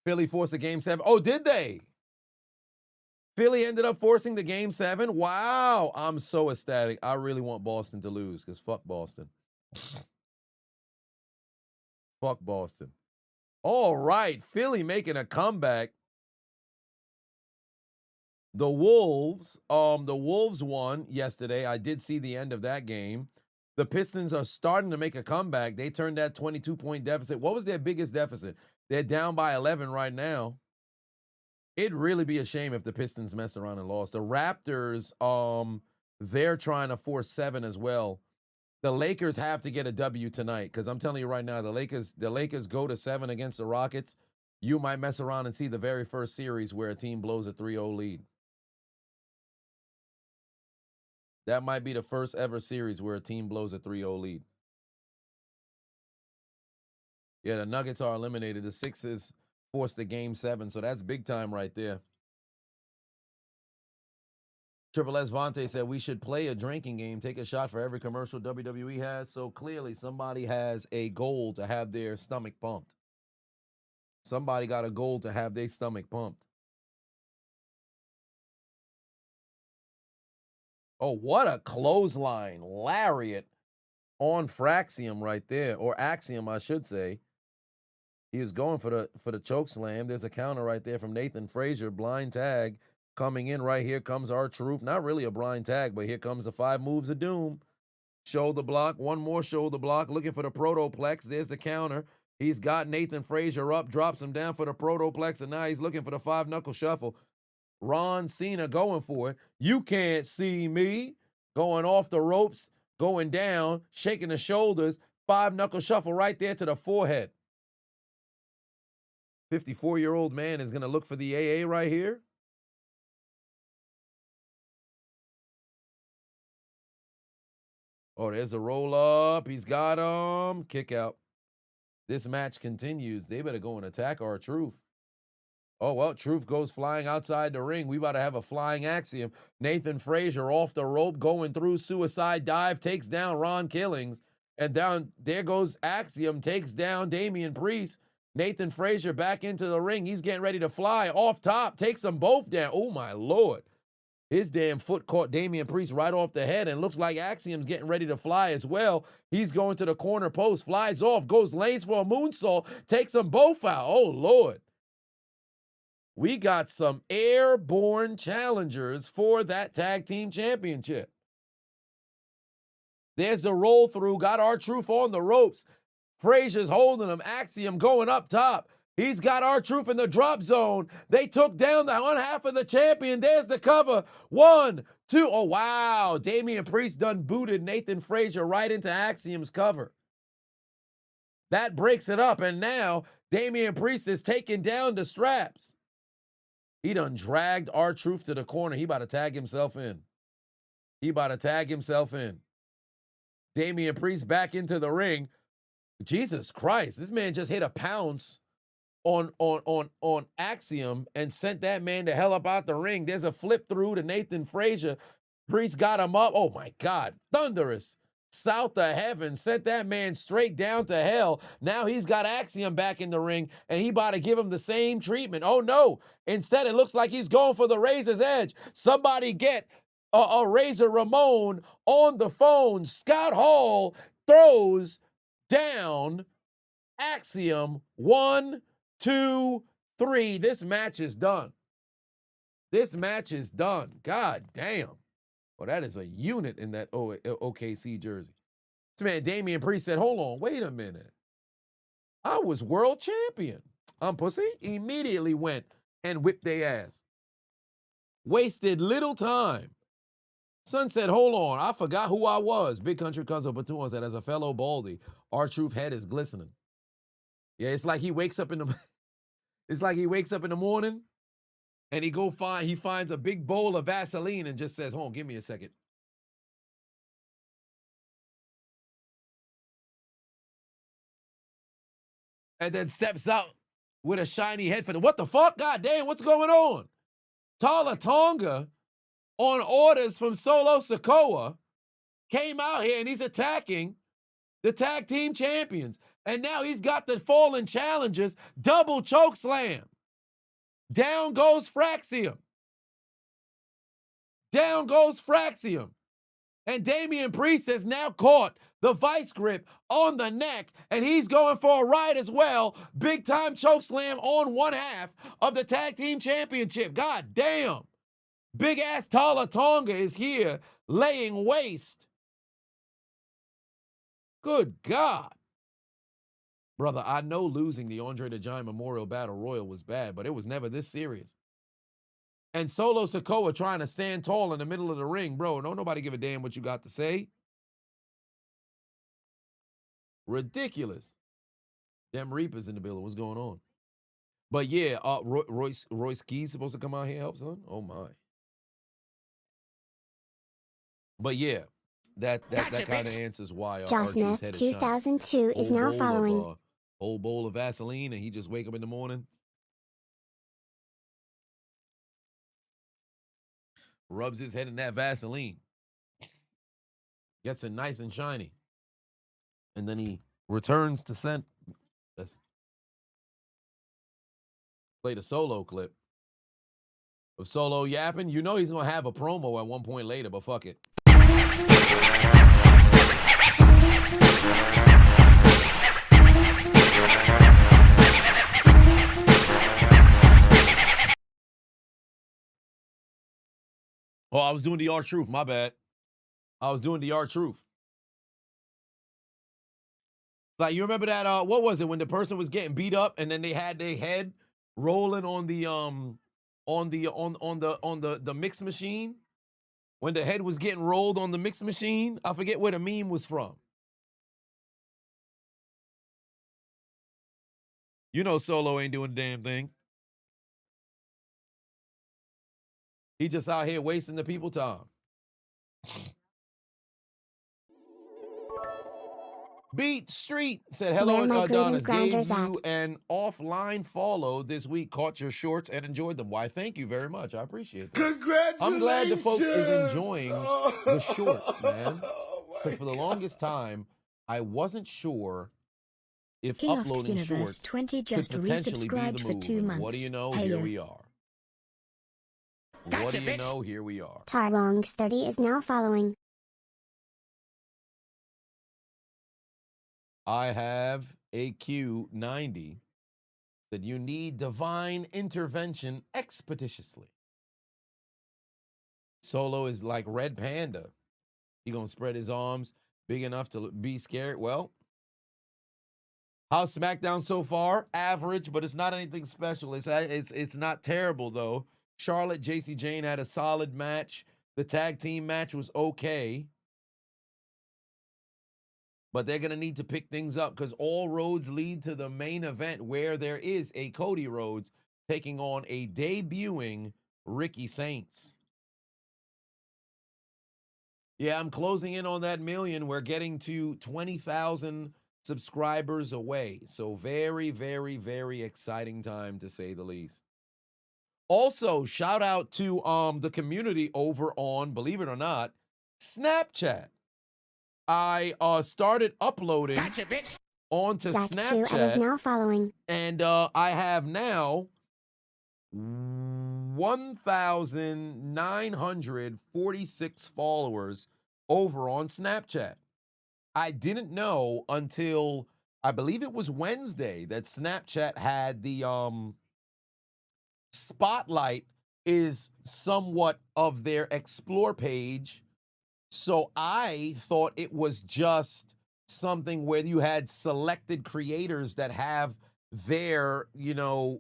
Philly forced a game 7. Oh, did they? Philly ended up forcing the game 7. Wow. I'm so ecstatic. I really want Boston to lose because fuck Boston. Fuck Boston. All right. Philly making a comeback. The Wolves won yesterday. I did see the end of that game. The Pistons are starting to make a comeback. They turned that 22-point deficit. What was their biggest deficit? They're down by 11 right now. It'd really be a shame if the Pistons messed around and lost. The Raptors, they're trying to force 7 as well. The Lakers have to get a W tonight because I'm telling you right now, the Lakers go to 7 against the Rockets. You might mess around and see the very first series where a team blows a 3-0 lead. That might be the first ever series where a team blows a 3-0 lead. Yeah, the Nuggets are eliminated. The Sixers forced a game 7, so that's big time right there. Triple S Vontae said we should play a drinking game, take a shot for every commercial WWE has. So clearly somebody has a goal to have their stomach pumped. Somebody got a goal to have their stomach pumped. Oh, what a clothesline. Lariat on Fraxium right there, or Axiom, I should say. He was going for the choke slam. There's a counter right there from Nathan Frazier. Blind tag coming in right here comes R-Truth. Not really a blind tag, but here comes the 5 moves of doom. Shoulder block, one more shoulder block, looking for the protoplex. There's the counter. He's got Nathan Frazier up, drops him down for the protoplex, and now he's looking for the 5-knuckle shuffle. Ron Cena going for it. You can't see me. Going off the ropes, going down, shaking the shoulders. 5-knuckle shuffle right there to the forehead. 54-year-old man is going to look for the AA right here. Oh, there's a roll up. He's got him. Kick out. This match continues. They better go and attack R-Truth. Oh, well, Truth goes flying outside the ring. We about to have a flying Axiom. Nathan Frazier off the rope, going through, suicide dive, takes down Ron Killings. And down there goes Axiom, takes down Damian Priest. Nathan Frazier back into the ring. He's getting ready to fly off top, takes them both down. Oh, my Lord. His damn foot caught Damian Priest right off the head, and looks like Axiom's getting ready to fly as well. He's going to the corner post, flies off, goes lanes for a moonsault, takes them both out. Oh, Lord. We got some airborne challengers for that tag team championship. There's the roll through, got R-Truth on the ropes. Frazier's holding him, Axiom going up top. He's got R-Truth in the drop zone. They took down the one half of the champion. There's the cover. 1, 2. Oh, wow. Damian Priest done booted Nathan Frazier right into Axiom's cover. That breaks it up, and now Damian Priest is taking down the straps. He done dragged R-Truth to the corner. He about to tag himself in. Damian Priest back into the ring. Jesus Christ, this man just hit a pounce on Axiom and sent that man the hell up out the ring. There's a flip through to Nathan Frazier. Priest got him up. Oh my God, thunderous. South of heaven, sent that man straight down to hell. Now he's got Axiom back in the ring, and he about to give him the same treatment. Oh no, instead it looks like he's going for the Razor's Edge. Somebody get a Razor Ramon on the phone. Scott Hall throws down Axiom. 1, 2, 3. This match is done. God damn. Well, that is a unit in that OKC jersey. This man, Damian Priest, said, hold on, wait a minute. I was world champion. I'm pussy. Immediately went and whipped their ass. Wasted little time. Son said, hold on, I forgot who I was. Big Country Cousin Batum said, as a fellow Baldy, R-Truth head is glistening. Yeah, it's like he wakes up in the morning, and he finds a big bowl of Vaseline and just says, hold on, give me a second. And then steps out with a shiny head for the, what the fuck? God damn, what's going on? Tala Tonga, on orders from Solo Sikoa, came out here and he's attacking the tag team champions. And now he's got the fallen challengers, double choke slam. Down goes Fraxium. Down goes Fraxium. And Damian Priest has now caught the vice grip on the neck, and he's going for a ride as well. Big time choke slam on one half of the tag team championship. God damn. Big ass Tala Tonga is here laying waste. Good God. Brother, I know losing the Andre the Giant Memorial Battle Royal was bad, but it was never this serious. And Solo Sikoa trying to stand tall in the middle of the ring. Bro, don't nobody give a damn what you got to say. Ridiculous. Them Reapers in the building. What's going on? But yeah, Royce Key's supposed to come out here and help, son? Oh, my. But yeah, that kind of answers why Archie's head is shining. 2002 is now following. Whole bowl of Vaseline, and he just wake up in the morning. Rubs his head in that Vaseline. Gets it nice and shiny. And then he returns to scent. Let's play the Solo clip of Solo yapping. You know he's going to have a promo at one point later, but fuck it. Oh, I was doing the R-Truth. My bad. I was doing the R-Truth. Like, you remember that, what was it, when the person was getting beat up and then they had their head rolling on the mix machine? When the head was getting rolled on the mix machine? I forget where the meme was from. You know Solo ain't doing a damn thing. He just out here wasting the people time. Beat Street said, hello, Adonis. Gave you an offline follow this week. Caught your shorts and enjoyed them. Why, thank you very much. I appreciate that. Congratulations. I'm glad the folks is enjoying the shorts, man. Because for the longest time, I wasn't sure if uploading shorts 20 just could potentially be resubscribed the for move. 2 months. What do you know? Here we are. What do you know? Here we are. Tarbongs 30 is now following. I have a Q90 that you need divine intervention expeditiously. Solo is like Red Panda. He gonna spread his arms big enough to be scared. Well, how's Smackdown so far? Average, but it's not anything special. It's not terrible though. Charlotte, JC Jane had a solid match. The tag team match was okay. But they're going to need to pick things up because all roads lead to the main event where there is a Cody Rhodes taking on a debuting Ricky Saints. Yeah, I'm closing in on that million. We're getting to 20,000 subscribers away. So very, very, very exciting time to say the least. Also, shout out to the community over on, believe it or not, Snapchat. I started uploading onto Snapchat. Is now following. And I have now 1,946 followers over on Snapchat. I didn't know until, I believe it was Wednesday, that Snapchat had the spotlight is somewhat of their explore page. So I thought it was just something where you had selected creators that have their,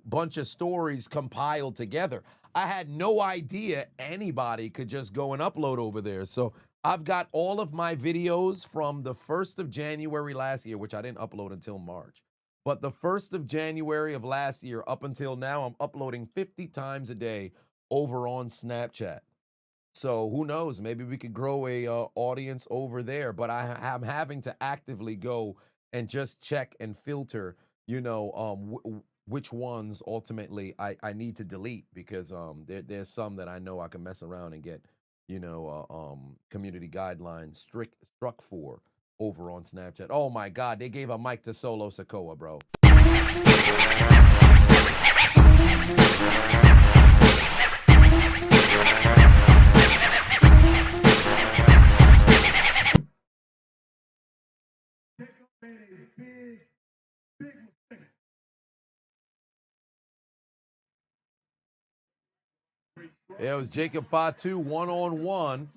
bunch of stories compiled together. I had no idea anybody could just go and upload over there. So I've got all of my videos from the 1st of January last year, which I didn't upload until March. But the 1st of January of last year up until now, I'm uploading 50 times a day over on Snapchat. So who knows? Maybe we could grow a audience over there. But I'm having to actively go and just check and filter, which ones ultimately I need to delete because there's some that I know I can mess around and get, community guidelines struck for over on Snapchat. Oh my God, they gave a mic to Solo Sikoa, bro. made a big, big mistake. It was Jacob Fatu one-on-one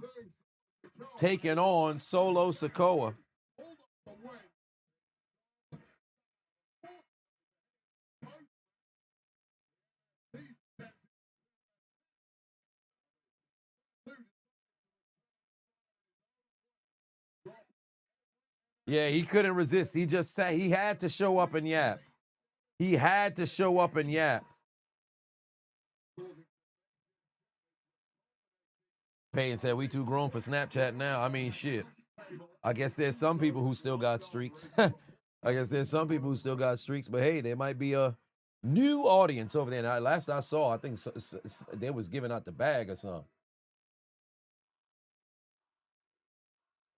taking on Solo Sikoa. Yeah, he couldn't resist. He just sat. He had to show up and yap. He had to show up and yap. Payne said, we too grown for Snapchat now. I mean, shit. I guess there's some people who still got streaks. I guess there's some people who still got streaks, but hey, there might be a new audience over there. Now, last I saw, I think they was giving out the bag or something.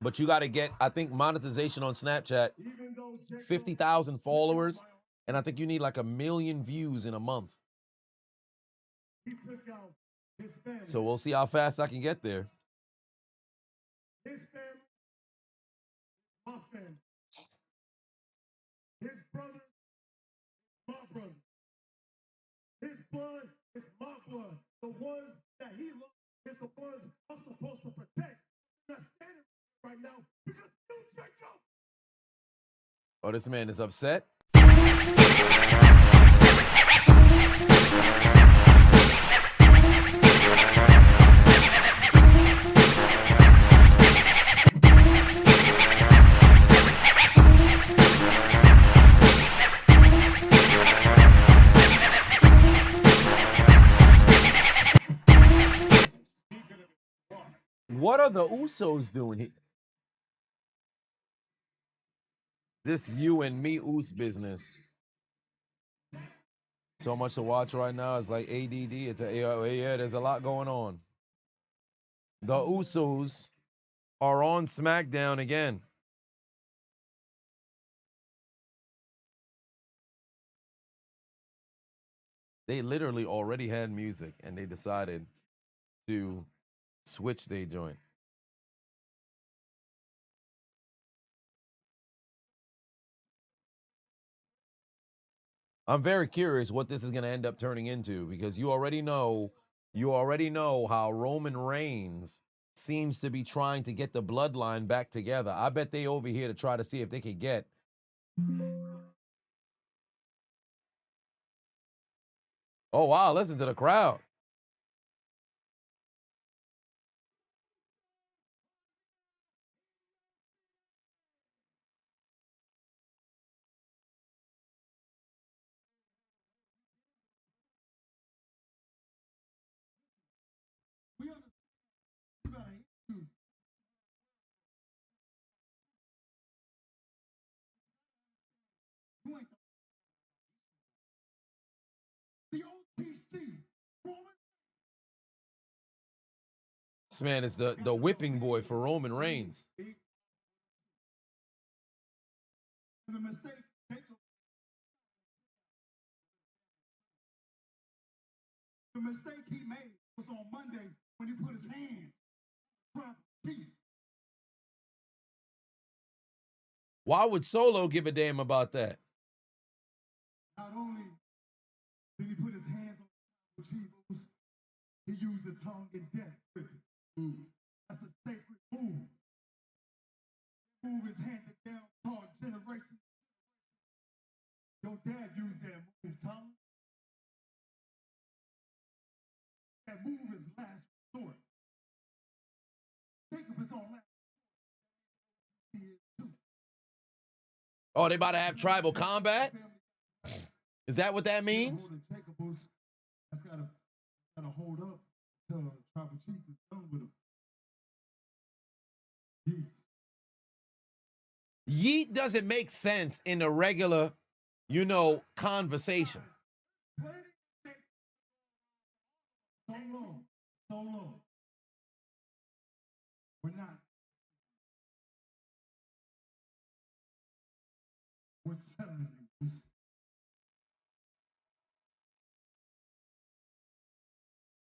But you got to get, I think, monetization on Snapchat, 50,000 followers, and I think you need like 1 million views in a month. So we'll see how fast I can get there. His family, my family. His brother, my brother. His blood is my blood. The ones that he loves is the ones I'm supposed to protect. I'm not standing right now because you Jacob. Oh, this man is upset. What are the Usos doing here? This you and me Us business. So much to watch right now. It's like ADD. It's yeah, there's a lot going on. The Usos are on Smackdown again. They literally already had music and they decided to switch their joint. I'm very curious what this is going to end up turning into because you already know how Roman Reigns seems to be trying to get the bloodline back together. I bet they over here to try to see if they can get. Oh, wow, listen to the crowd. We understand you got an issue. You ain't the OTC. This man is the whipping boy for Roman Reigns. The mistake, the mistake he made was on Monday when he put his hands on teeth. Why would Solo give a damn about that? Not only did he put his hands on the Chiseled, he used the tongue in death with it. That's a sacred move. Move is handed down taught generation. Your dad used that move, Tom. That move is last resort. Jacob is on last resort. Oh, they about to have tribal combat? Is that what that means? That's gotta hold up till tribal chief is done with him. Yeet doesn't make sense in a regular, conversation. So long. We're not. We're settling it.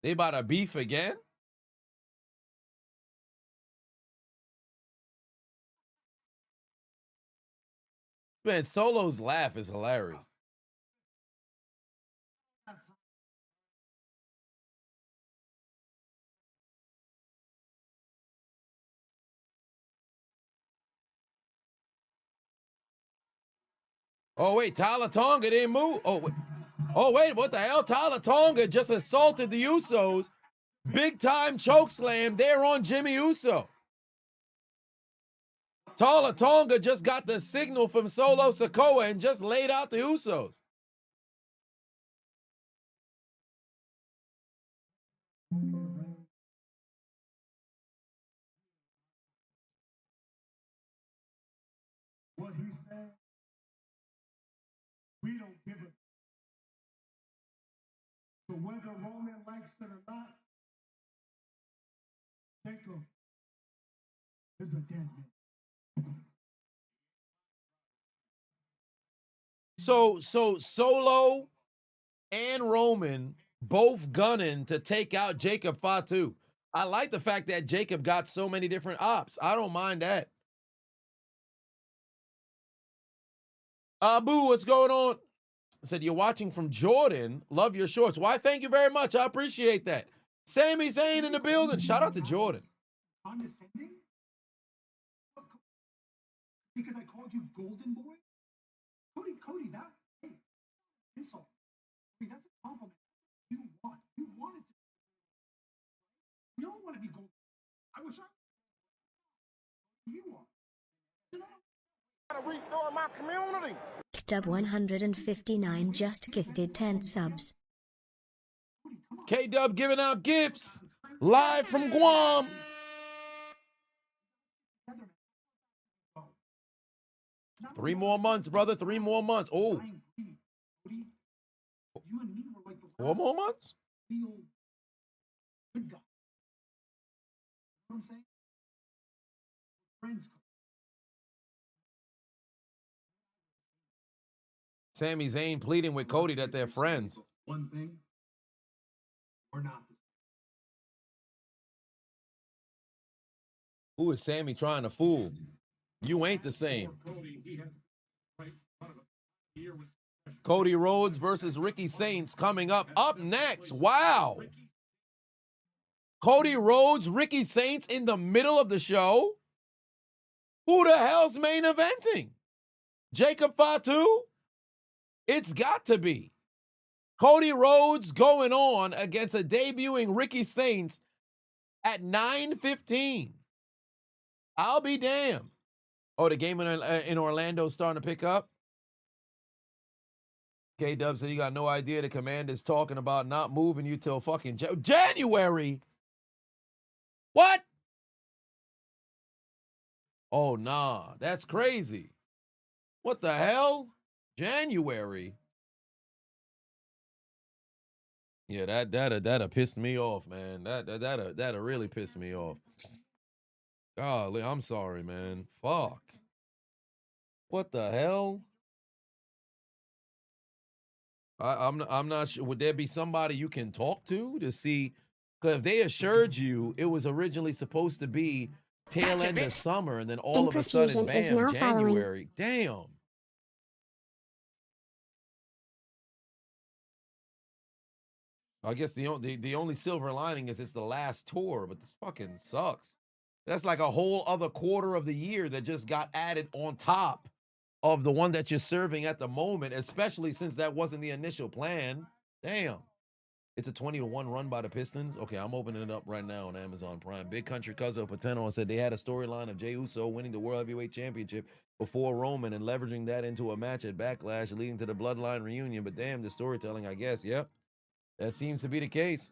They about to beef again? Man, Solo's laugh is hilarious. Oh, wait, Tyler Tonga didn't move. Oh, wait, what the hell? Tyler Tonga just assaulted the Usos. Big time choke slam. They're on Jimmy Uso. Tyler Tonga just got the signal from Solo Sikoa and just laid out the Usos. What he said, we don't give it. So whether Roman likes it or not, Jacob is a dead man. So Solo and Roman both gunning to take out Jacob Fatu. I like the fact that Jacob got so many different ops. I don't mind that. Abu, what's going on? I said, you're watching from Jordan. Love your shorts. Why, thank you very much. I appreciate that. Sami Zayn in the building. Shout out to Jordan. Condescending? Because I called you Golden Boy? Cody, that hey, insult. I mean, that's a compliment. You want it to. We all want to be golden. I wish you are. To restore my community. Dub 159 just gifted 10 subs. K-Dub giving out gifts live from Guam. Three more months, brother. 3 more months. Oh, 4 more months? Good guy. You know what I'm saying? Friends. Sami Zayn pleading with Cody that they're friends. One thing, we're not the Who is Sammy trying to fool? You ain't the same. Cody Rhodes versus Ricky Saints coming up. Up next. Wow. Cody Rhodes, Ricky Saints in the middle of the show? Who the hell's main eventing? Jacob Fatu? It's got to be. Cody Rhodes going on against a debuting Ricky Saints at 9:15. I'll be damned. Oh, the game in Orlando starting to pick up? K-Dub said you got no idea the commander's talking about not moving you till fucking January. What? Oh, nah. That's crazy. What the hell? January? Yeah, that'll pissed me off, man. That'll really piss me off. Golly, I'm sorry, man. Fuck. What the hell? I'm not sure. Would there be somebody you can talk to see? Because if they assured you it was originally supposed to be tail end of summer, and then all of a sudden, bam, January. Damn. I guess the only silver lining is it's the last tour, but this fucking sucks. That's like a whole other quarter of the year that just got added on top of the one that you're serving at the moment, especially since that wasn't the initial plan. Damn. It's a 20-1 run by the Pistons. Okay, I'm opening it up right now on Amazon Prime. Big Country Cuzzo Pateno said they had a storyline of Jey Uso winning the World Heavyweight Championship before Roman and leveraging that into a match at Backlash, leading to the Bloodline reunion. But damn, the storytelling, I guess. Yep. That seems to be the case.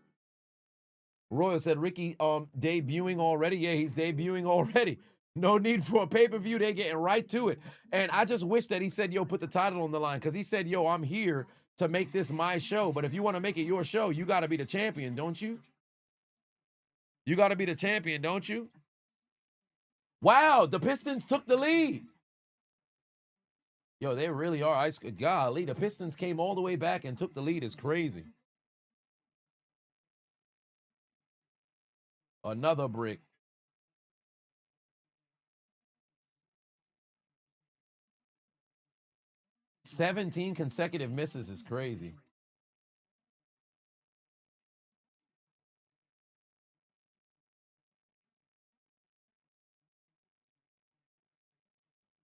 Royal said Ricky debuting already. Yeah, he's debuting already. No need for a pay-per-view. They're getting right to it. And I just wish that he said, yo, put the title on the line. Because he said, yo, I'm here to make this my show. But if you want to make it your show, you got to be the champion, don't you? You got to be the champion, don't you? Wow, the Pistons took the lead. Yo, they really are ice. Golly, the Pistons came all the way back and took the lead. Is crazy. Another brick. 17 consecutive misses is crazy.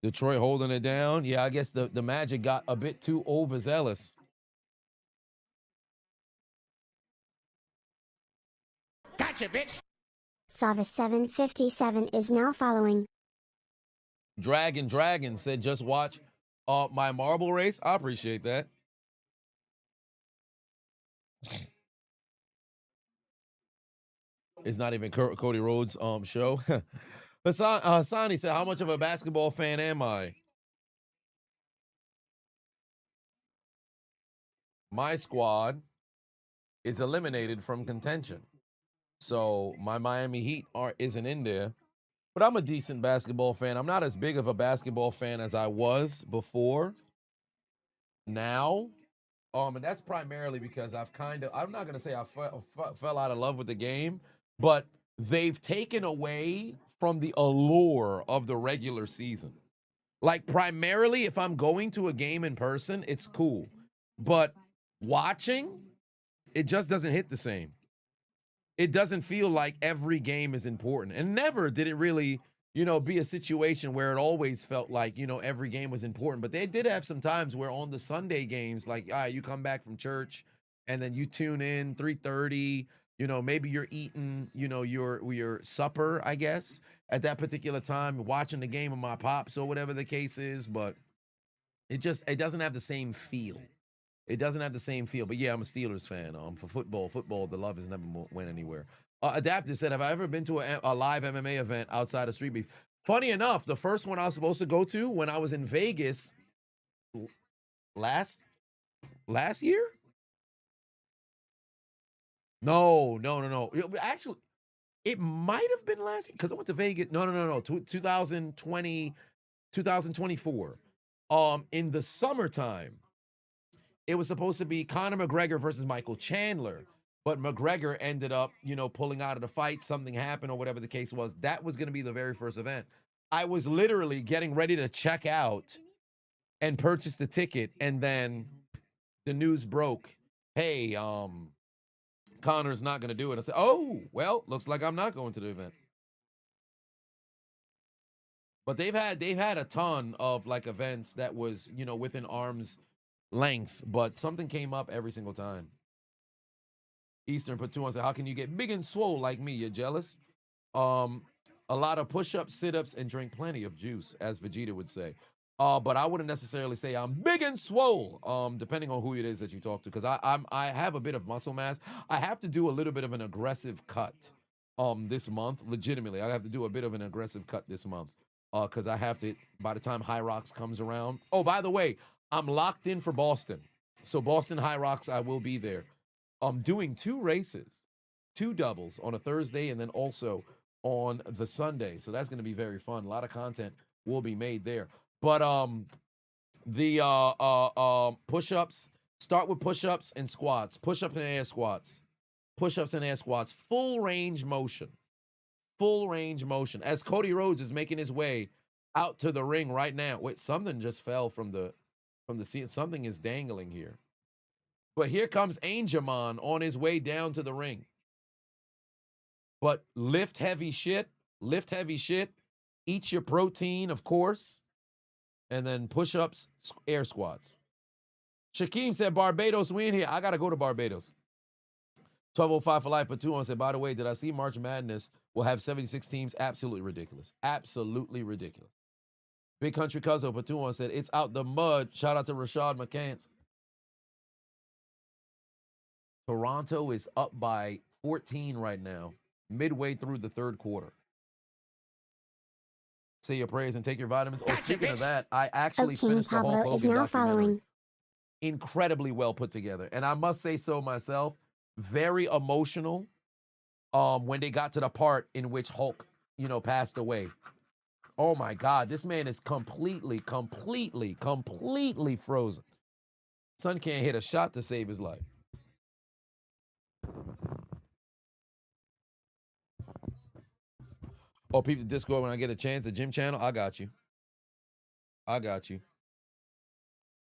Detroit holding it down. Yeah, I guess the Magic got a bit too overzealous. Gotcha, bitch. Sava 757 is now following. Dragon said, just watch my marble race. I appreciate that. It's not even Cody Rhodes' show. Hassani said, how much of a basketball fan am I? My squad is eliminated from contention. So my Miami Heat isn't in there. But I'm a decent basketball fan. I'm not as big of a basketball fan as I was before. Now, and that's primarily because I'm not going to say I fell out of love with the game, but they've taken away from the allure of the regular season. Like, primarily, if I'm going to a game in person, it's cool. But watching, it just doesn't hit the same. It doesn't feel like every game is important. And never did it really, be a situation where it always felt like, every game was important. But they did have some times where on the Sunday games, like, all right, you come back from church and then you tune in 3:30, maybe you're eating, your supper, I guess, at that particular time, watching the game with my pops or whatever the case is. But it doesn't have the same feel. It doesn't have the same feel. But yeah, I'm a Steelers fan. For football, the love has never went anywhere. Adaptive said, have I ever been to a live MMA event outside of Street Beef? Funny enough, the first one I was supposed to go to when I was in Vegas last year? No. Actually, it might have been last year because I went to Vegas. No. 2024. In the summertime. It was supposed to be Conor McGregor versus Michael Chandler, but McGregor ended up, pulling out of the fight. Something happened or whatever the case was. That was going to be the very first event. I was literally getting ready to check out and purchase the ticket, and then the news broke. Hey, Conor's not going to do it. I said, oh, well, looks like I'm not going to the event. But they've had a ton of like events that was, within arm's length, but something came up every single time. Eastern put 2 on, said, how can you get big and swole like me? You're jealous? A lot of push-ups, sit-ups, and drink plenty of juice, as Vegeta would say. But I wouldn't necessarily say I'm big and swole, depending on who it is that you talk to, because I have a bit of muscle mass. I have to do a little bit of an aggressive cut this month. Legitimately, I have to do a bit of an aggressive cut this month because I have to, by the time High Rocks comes around. Oh, by the way, I'm locked in for Boston. So Boston High Rocks, I will be there. I'm doing 2 races, 2 doubles on a Thursday and then also on the Sunday. So that's going to be very fun. A lot of content will be made there. But the push-ups, start with push-ups and squats. Push-ups and air squats. Push-ups and air squats. Full range motion. Full range motion. As Cody Rhodes is making his way out to the ring right now. Wait, something just fell from the seat. Something is dangling here. But here comes Angelman on his way down to the ring. But lift heavy shit. Eat your protein, of course. And then push-ups, air squats. Shaquem said, Barbados win here. I got to go to Barbados. 1205 for life, but 2 on said, by the way, did I see March Madness will have 76 teams? Absolutely ridiculous. Absolutely ridiculous. Big Country Cuzzo, but 2 on said, it's out the mud. Shout out to Rashad McCants. Toronto is up by 14 right now, midway through the 3rd quarter. Say your prayers and take your vitamins. Speaking of that, I actually finished the Hulk Hogan documentary. Following. Incredibly well put together. And I must say so myself, very emotional when they got to the part in which Hulk, passed away. Oh my God, this man is completely frozen. Son can't hit a shot to save his life. Oh, people Discord, when I get a chance, the gym channel, I got you.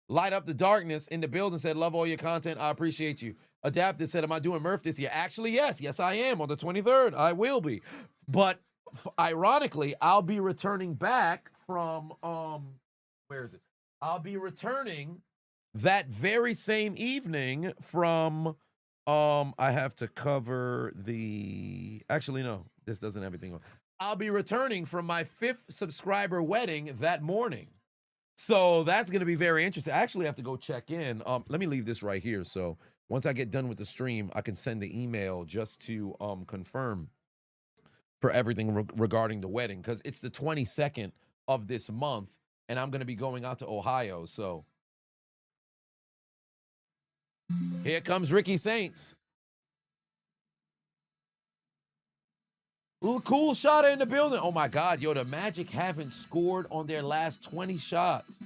Light Up the Darkness in the building said, love all your content. I appreciate you. Adapted said, am I doing Murph this year? Actually, yes. Yes, I am. On the 23rd, I will be. But ironically, I'll be returning back from, where is it? I'll be returning that very same evening from, I have to cover the, actually, no, this doesn't have everything on. I'll be returning from my 5th subscriber wedding that morning. So that's going to be very interesting. I actually have to go check in. Let me leave this right here. So once I get done with the stream, I can send the email just to confirm for everything regarding the wedding, because it's the 22nd of this month, and I'm going to be going out to Ohio. So here comes Ricky Saints. Ooh, cool shot in the building. Oh my God, yo, the Magic haven't scored on their last 20 shots.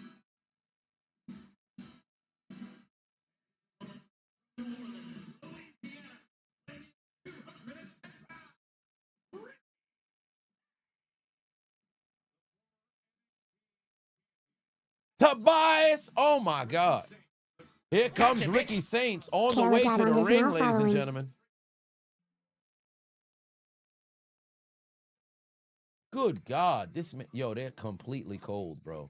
Tobias, oh my God. Here comes Ricky Saints on the way to the ring, ladies and gentlemen. Good God, this man, yo, they're completely cold, bro.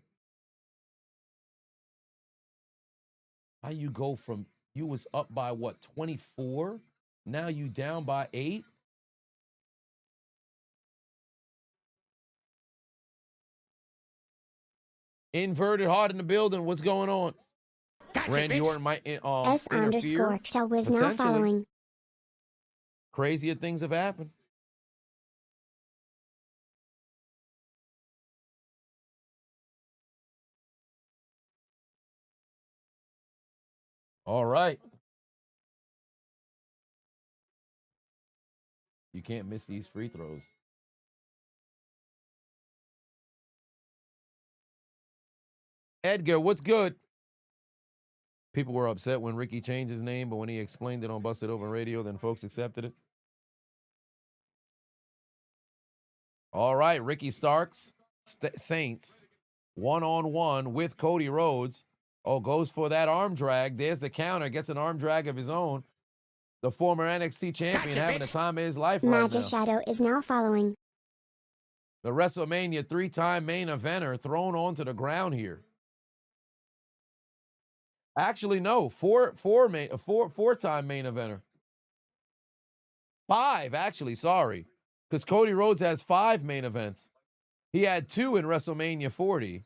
How you go from, you was up by what, 24? Now you down by 8? Inverted heart in the building. What's going on? Gotcha, Randy Orton might interfere. S_show was now following. Crazier things have happened. All right. You can't miss these free throws. Edgar, what's good? People were upset when Ricky changed his name, but when he explained it on Busted Open Radio, then folks accepted it. All right, Ricky Starks, Saints, one-on-one with Cody Rhodes. Oh, goes for that arm drag. There's the counter, gets an arm drag of his own. The former NXT champion having the time of his life right now. Magic Shadow is now following. The WrestleMania 3-time main eventer thrown onto the ground here. Actually, no, four-time main eventer. 5, actually, sorry. Because Cody Rhodes has 5 main events. He had 2 in WrestleMania 40.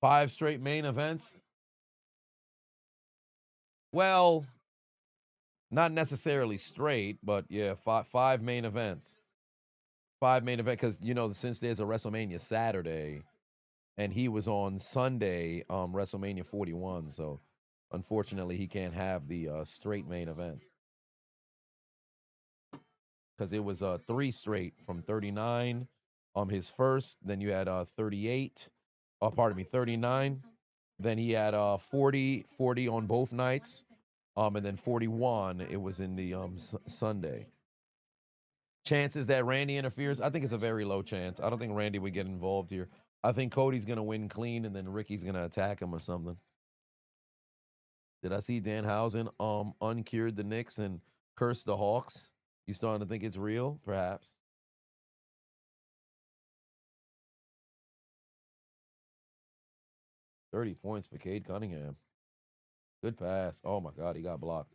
Five straight main events. Well, not necessarily straight, but yeah, five main events. 5 main events, because, you know, since there's a WrestleMania Saturday, and he was on Sunday, WrestleMania 41, so unfortunately he can't have the straight main events. Because it was 3 straight from 39, his first, then you had 38, 39, then he had 40 on both nights, and then 41, it was in the Sunday. Chances that Randy interferes, I think it's a very low chance. I don't think Randy would get involved here. I think Cody's going to win clean, and then Ricky's going to attack him or something. Did I see Danhausen uncured the Knicks and cursed the Hawks? You starting to think it's real? Perhaps. $30 points for Cade Cunningham. Good pass. Oh, my God, he got blocked.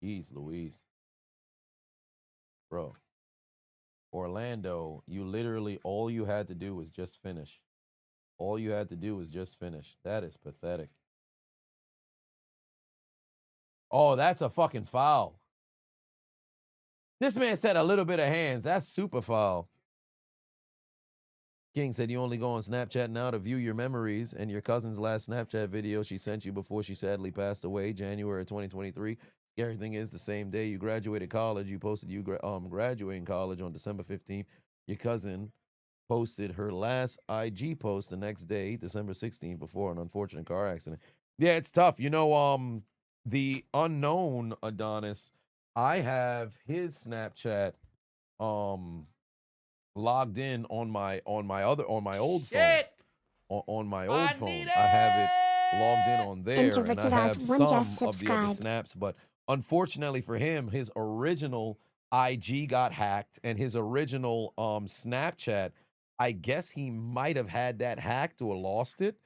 Jeez Louise. Bro. Orlando, you literally, all you had to do was just finish. All you had to do was just finish. That is pathetic. Oh, that's a fucking foul. This man said a little bit of hands. That's super foul. King said you only go on Snapchat now to view your memories, and your cousin's last Snapchat video she sent you before she sadly passed away, January 2023. Scary thing is, the same day you graduated college, you posted you graduating college on December 15th. Your cousin posted her last IG post the next day, December 16th, before an unfortunate car accident. Yeah, it's tough. You know, the unknown Adonis, I have his Snapchat logged in on my old phone. On my old phone. I have it logged in on there, and I have some of the other snaps, but unfortunately for him, his original IG got hacked, and his original Snapchat, I guess he might have had that hacked or lost it.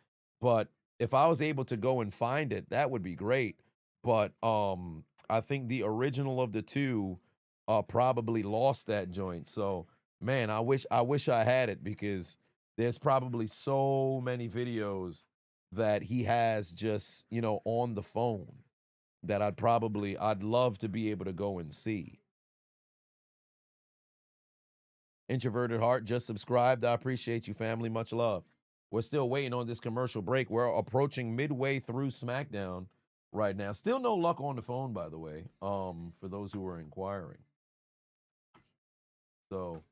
But if I was able to go and find it, that would be great. But I think the original of the two probably lost that joint. So man, I wish I had it, because there's probably so many videos that he has just, you know, on the phone that I'd love to be able to go and see. Introverted Heart just subscribed. I appreciate you, family. Much love. We're still waiting on this commercial break. We're approaching midway through Smackdown right now. Still no luck on the phone, by the way, for those who are inquiring. So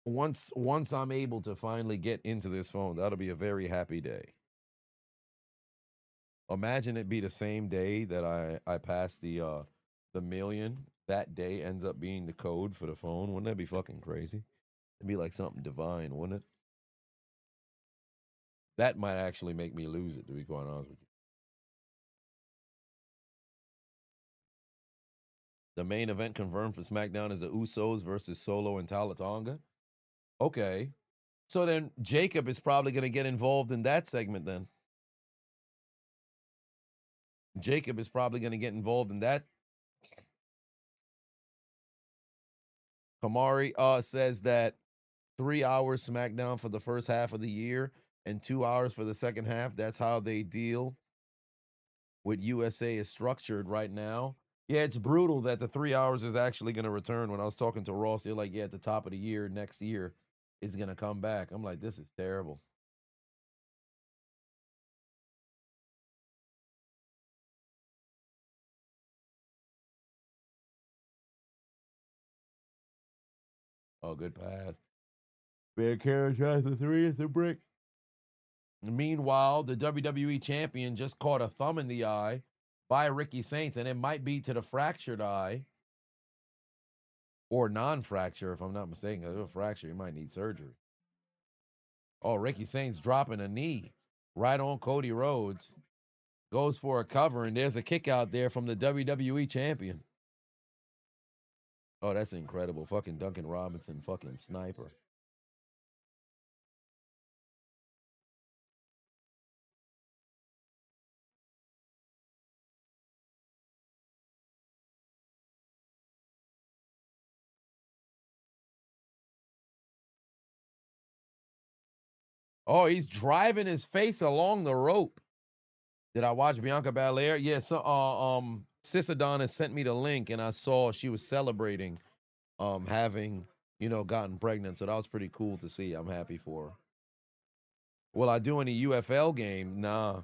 once I'm able to finally get into this phone, that'll be a very happy day. Imagine it be the same day that I passed the million. That day ends up being the code for the phone. Wouldn't that be fucking crazy? It'd be like something divine, wouldn't it? That might actually make me lose it, to be quite honest with you. The main event confirmed for SmackDown is the Usos versus Solo and Talatonga. Okay. So then Jacob is probably going to get involved in that segment then. Jacob is probably going to get involved in that. Kamari says that 3 hours SmackDown for the first half of the year and 2 hours for the second half. That's how they deal with USA is structured right now. Yeah, it's brutal that the 3 hours is actually going to return. When I was talking to Ross, they're like, yeah, at the top of the year, next year, it's going to come back. I'm like, this is terrible. Oh, good pass. Bear Carriage has the three. It's a brick. Meanwhile, the WWE champion just caught a thumb in the eye by Ricky Saints, and it might be to the fractured eye. Or non-fracture, if I'm not mistaken. If it's a fracture, you might need surgery. Oh, Ricky Saints dropping a knee right on Cody Rhodes. Goes for a cover, and there's a kick out there from the WWE champion. Oh, that's incredible. Fucking Duncan Robinson, fucking sniper. Oh, he's driving his face along the rope. Did I watch Bianca Belair? Yes. So, Sis Adonis sent me the link, and I saw she was celebrating having, you know, gotten pregnant. So that was pretty cool to see. I'm happy for her. Will I do any UFL game? Nah,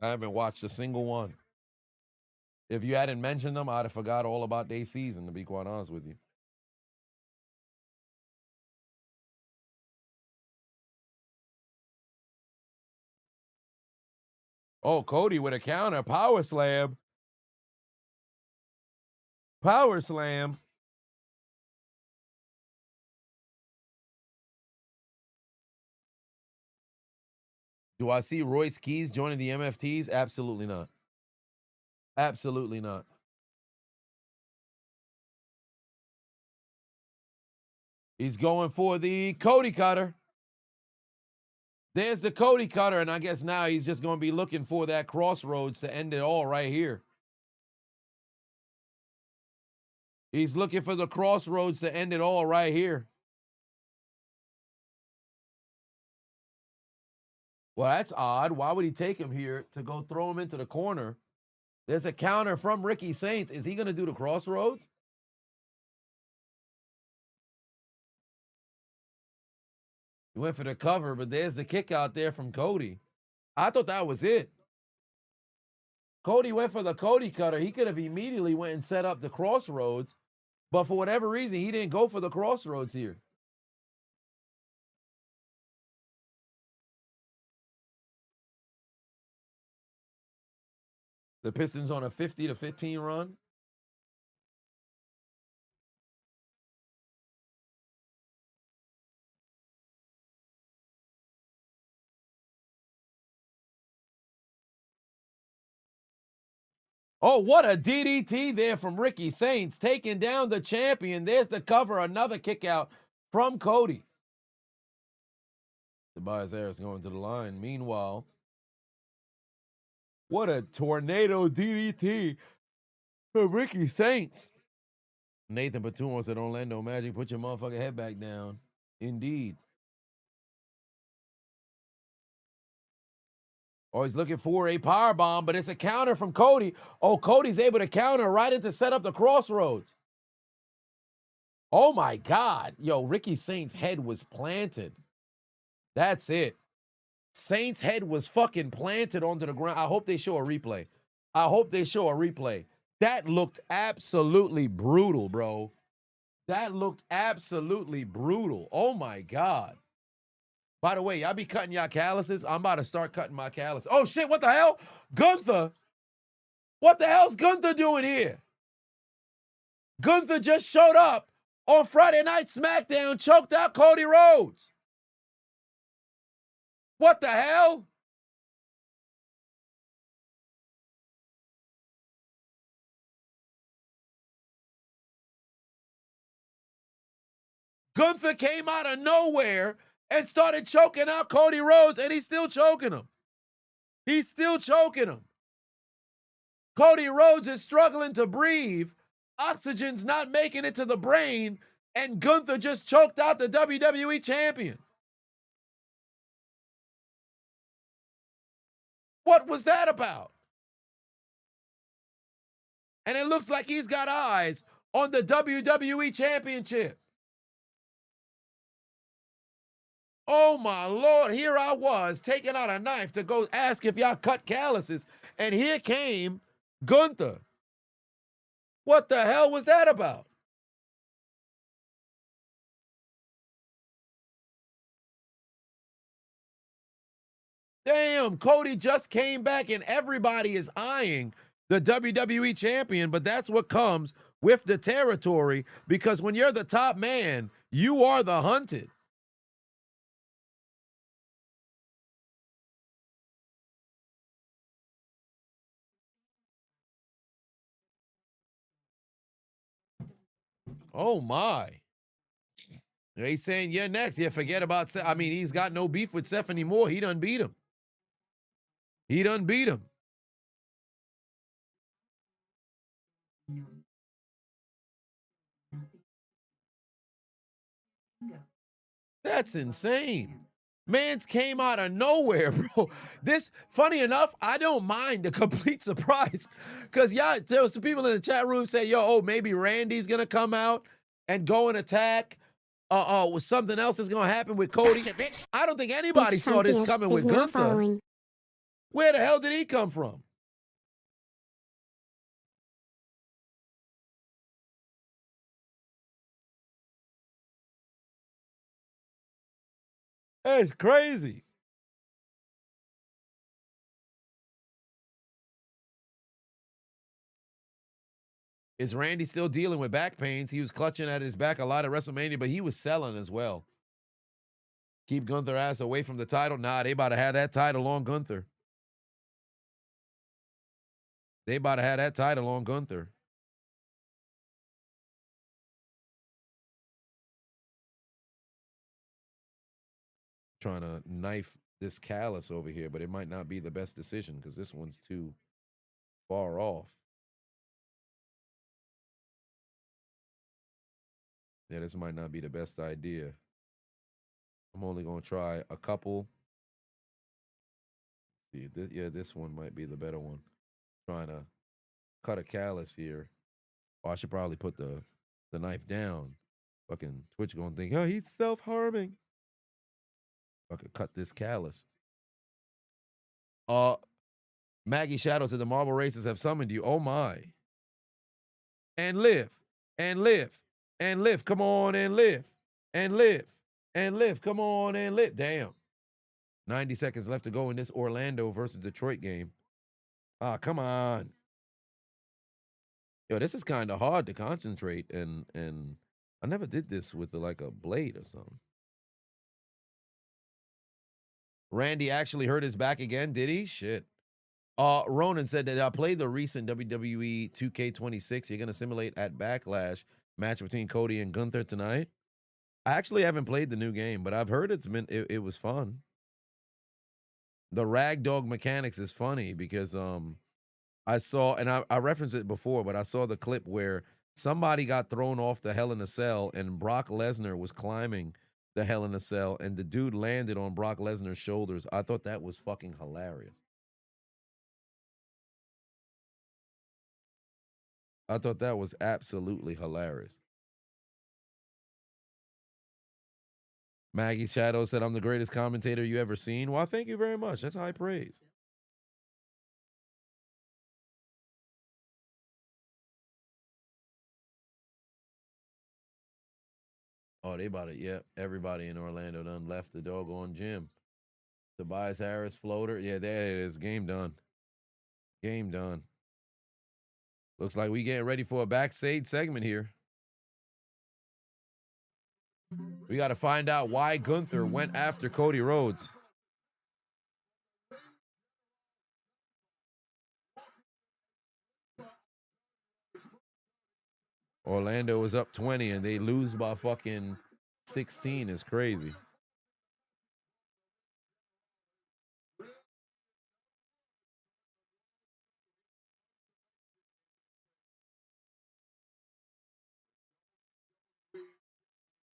I haven't watched a single one. If you hadn't mentioned them, I'd have forgot all about their season, to be quite honest with you. Oh, Cody with a counter. Power slam. Power slam. Do I see Royce Keys joining the MFTs? Absolutely not. Absolutely not. He's going for the Cody cutter. There's the Cody cutter, and I guess now he's just going to be looking for that crossroads to end it all right here. He's looking for the crossroads to end it all right here. Well, that's odd. Why would he take him here to go throw him into the corner? There's a counter from Ricky Saints. Is he going to do the crossroads? He went for the cover, but there's the kick out there from Cody. I thought that was it. Cody went for the Cody cutter. He could have immediately went and set up the crossroads, But for whatever reason, he didn't go for the crossroads here. The Pistons on a 50-15 run. Oh, what a DDT there from Ricky Saints, taking down the champion. There's the cover, another kick out from Cody. Tobias Harris going to the line. Meanwhile, what a tornado DDT from Ricky Saints. Nathan Batum said, Orlando Magic, put your motherfucking head back down. Indeed. Oh, he's looking for a power bomb, but it's a counter from Cody. Oh, Cody's able to counter right into set up the crossroads. Oh, my God. Yo, Ricky Saints' head was planted. That's it. Saints' head was fucking planted onto the ground. I hope they show a replay. I hope they show a replay. That looked absolutely brutal, bro. That looked absolutely brutal. Oh, my God. By the way, y'all be cutting y'all calluses. I'm about to start cutting my calluses. Oh, shit, what the hell? Gunther? What the hell's Gunther doing here? Gunther just showed up on Friday Night Smackdown, choked out Cody Rhodes. What the hell? Gunther came out of nowhere and started choking out Cody Rhodes, and he's still choking him. He's still choking him. Cody Rhodes is struggling to breathe. Oxygen's not making it to the brain, and Gunther just choked out the WWE champion. What was that about? And it looks like he's got eyes on the WWE championship. Oh, my Lord. Here I was taking out a knife to go ask if y'all cut calluses. And here came Gunther. What the hell was that about? Damn, Cody just came back and everybody is eyeing the WWE champion, but that's what comes with the territory, because when you're the top man, you are the hunted. Oh, my. He's saying, yeah, next. Yeah, forget about Seth. I mean, he's got no beef with Seth anymore. He done beat him. He done beat him. That's insane. Mans came out of nowhere, bro. This, funny enough, I don't mind the complete surprise. Because, yeah, there was some people in the chat room say, yo, oh, maybe Randy's going to come out and go and attack. With something else that's going to happen with Cody. Gotcha, I don't think anybody saw this coming with Gunther. Where the hell did he come from? That's crazy. Is Randy still dealing with back pains? He was clutching at his back a lot at WrestleMania, but he was selling as well. Keep Gunther ass away from the title. Nah, they about to have that title on Gunther. They about to have that title on Gunther. Trying to knife this callus over here, but it might not be the best decision because this one's too far off. Yeah, this might not be the best idea. I'm only going to try a couple. See, this one might be the better one. Trying to cut a callus here. Oh, I should probably put the knife down. Fucking Twitch going to think, oh, he's self-harming. Fucking cut this callus. Maggie Shadow said the marble races have summoned you. Oh, my. And live. And live. and lift. Come on and lift. And lift. And lift. Come on and lift. Damn. 90 seconds left to go in this Orlando versus Detroit game. Ah, come on. Yo, this is kind of hard to concentrate, and I never did this with like a blade or something. Randy actually hurt his back again, did he? Shit. Ronan said that I played the recent WWE 2K26. You're gonna simulate at Backlash match between Cody and Gunther tonight. I actually haven't played the new game, but I've heard it was fun. The ragdog mechanics is funny because I saw, and I referenced it before, but I saw the clip where somebody got thrown off the Hell in a Cell and Brock Lesnar was climbing the Hell in a Cell and the dude landed on Brock Lesnar's shoulders. I thought that was fucking hilarious. I thought that was absolutely hilarious. Maggie Shadow said, I'm the greatest commentator you ever seen. Well, thank you very much. That's high praise. Oh, they about it. Yep. Everybody in Orlando done left the doggone gym. Tobias Harris, floater. Yeah, there it is. Game done. Game done. Looks like we getting ready for a backstage segment here. We got to find out why Gunther went after Cody Rhodes. Orlando is up 20 and they lose by fucking 16 is crazy.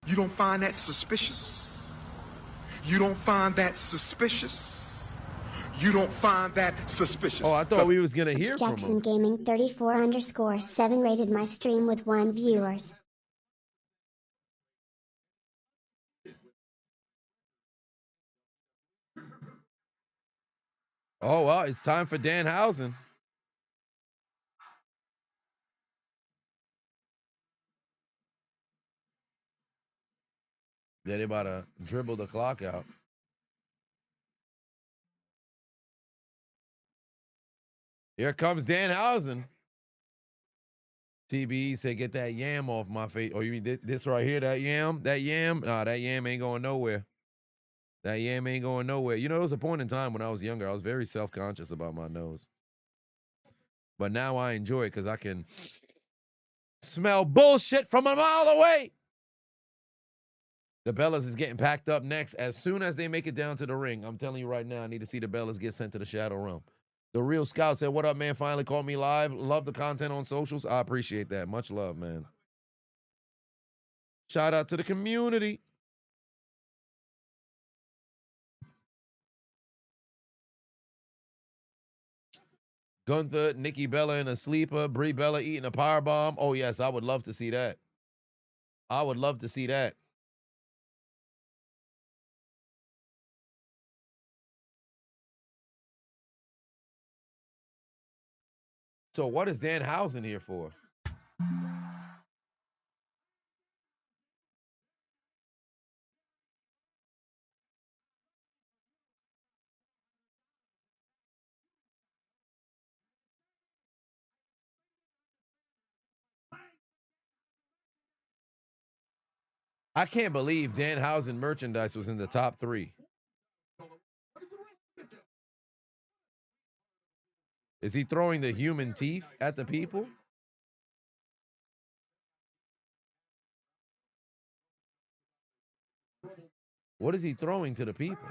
You don't find that suspicious? You don't find that suspicious? You don't find that suspicious? Oh, I thought we was going to hear from Jackson him. Gaming 34_7 rated my stream with 1 viewers. Oh, well, it's time for Danhausen. Yeah, they about to dribble the clock out. Here comes Danhausen. TBE said, get that yam off my face. Oh, you mean this right here, that yam? That yam? Nah, that yam ain't going nowhere. That yam ain't going nowhere. You know, there was a point in time when I was younger, I was very self-conscious about my nose. But now I enjoy it because I can smell bullshit from a mile away. The Bellas is getting packed up next as soon as they make it down to the ring. I'm telling you right now, I need to see the Bellas get sent to the Shadow Realm. The Real Scout said, what up, man? Finally called me live. Love the content on socials. I appreciate that. Much love, man. Shout out to the community. Gunther, Nikki Bella in a sleeper, Brie Bella eating a powerbomb. Oh, yes, I would love to see that. I would love to see that. So what is Danhausen here for? I can't believe Danhausen merchandise was in the top 3. Is he throwing the human teeth at the people? What is he throwing to the people?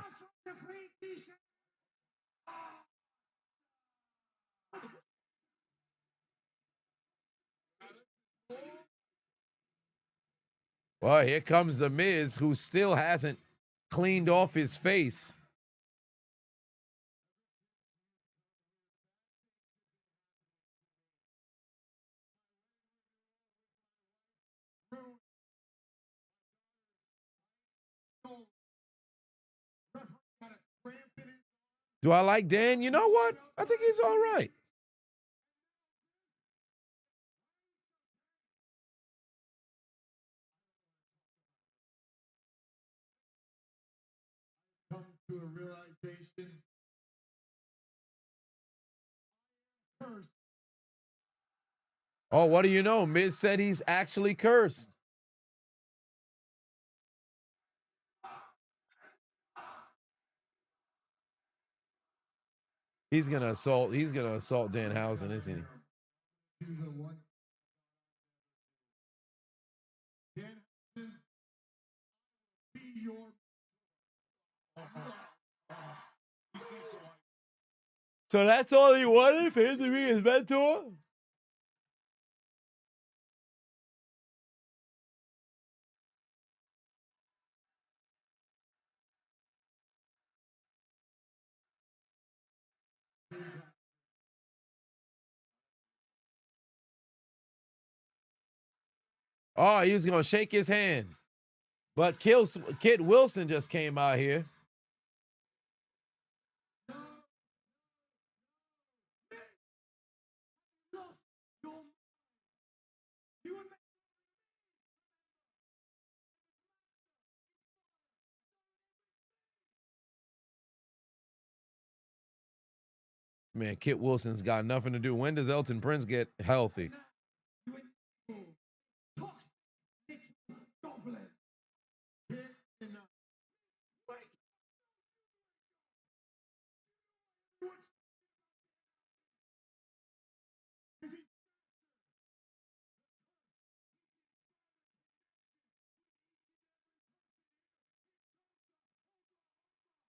Well, here comes the Miz, who still hasn't cleaned off his face. Do I like Dan? You know what? I think he's all right. to a realization. First, Oh, what do you know? Miz said he's actually cursed. He's gonna assault Danhausen, isn't he? to the one. Dan Hudson, be your. So that's all he wanted for him to be his mentor? Oh, he was gonna shake his hand. But Kid Wilson just came out here. Man, Kit Wilson's got nothing to do. When does Elton Prince get healthy?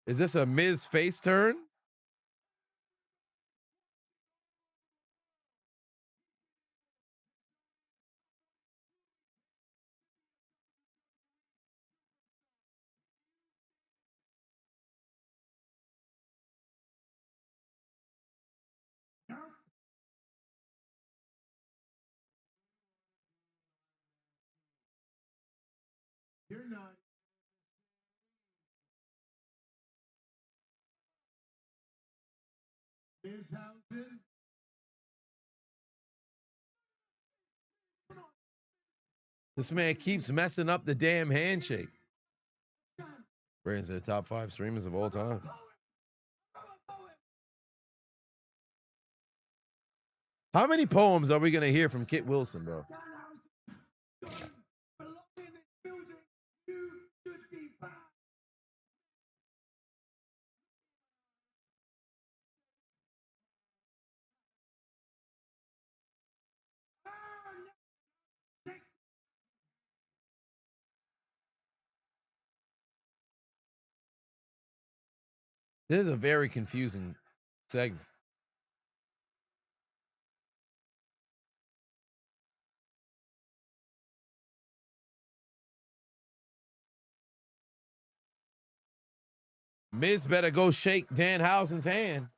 Is this a Miz face turn? You're not. Ms. Housen. This man keeps messing up the damn handshake. Brandon's the top 5 streamers of all time. How many poems are we gonna hear from Kit Wilson, bro? This is a very confusing segment. Miz better go shake Danhausen's hand.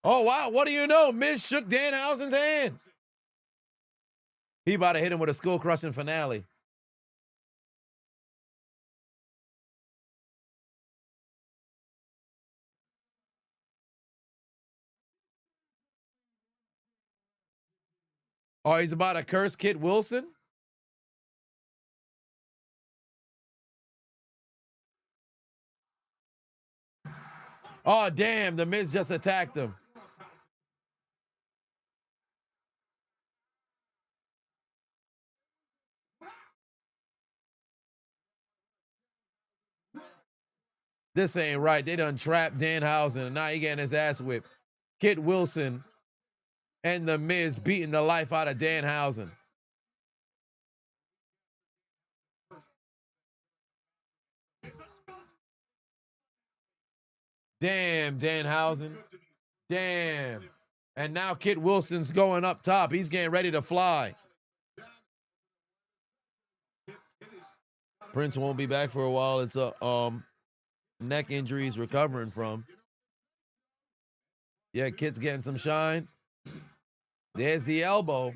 Oh, wow. What do you know? Miz shook Danhausen's hand. He about to hit him with a skull-crushing finale. Oh, he's about to curse Kit Wilson? Oh, damn. The Miz just attacked him. This ain't right. They done trapped Danhausen, and now he getting his ass whipped. Kit Wilson and the Miz beating the life out of Danhausen. Damn, Danhausen. Damn. And now Kit Wilson's going up top. He's getting ready to fly. Prince won't be back for a while. It's a neck injury he's recovering from. Yeah, Kit's getting some shine. There's the elbow.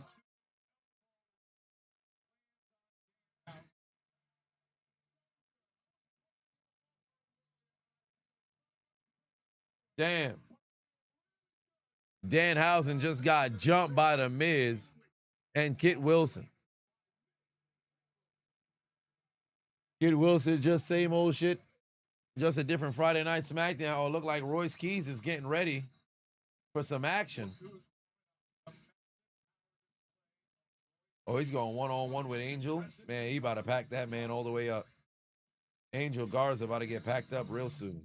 Damn. Danhausen just got jumped by The Miz and Kit Wilson. Kit Wilson, just same old shit. Just a different Friday Night Smackdown. Oh, look like Royce Keys is getting ready for some action. Oh, he's going one-on-one with Angel. Man, he about to pack that man all the way up. Angel Garza about to get packed up real soon.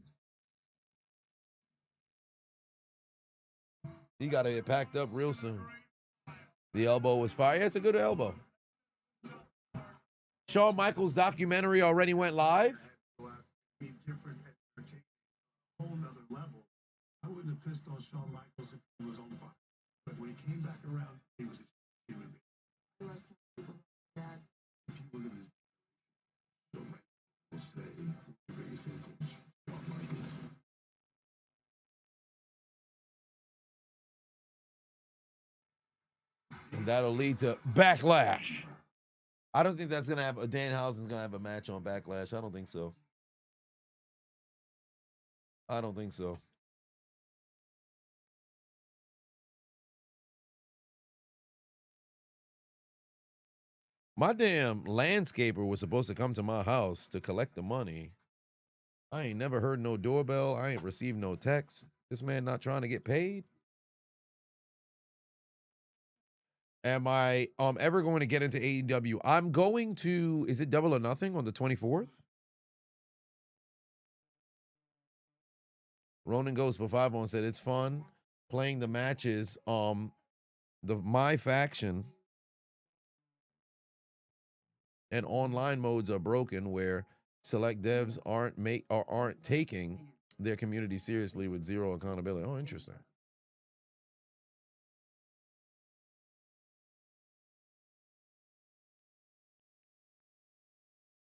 He got to get packed up real soon. The elbow was fire. Yeah, it's a good elbow. Shawn Michaels documentary already went live. Whole nother level. I wouldn't have pissed on Shawn Michaels if he was on fire. But when he came back around, he was a human being. If you look at his Shawn Michaels say the biggest influence Shawn Michaels. And that'll lead to Backlash. I don't think that's going to have Danhausen's going to have a match on Backlash. I don't think so. I don't think so. My damn landscaper was supposed to come to my house to collect the money. I ain't never heard no doorbell. I ain't received no text. This man not trying to get paid. Am I ever going to get into AEW? I'm going to, is it Double or Nothing on the 24th? Ronan Ghost for 5 said it's fun playing the matches. My faction and online modes are broken where select devs aren't taking their community seriously with zero accountability. Oh, interesting.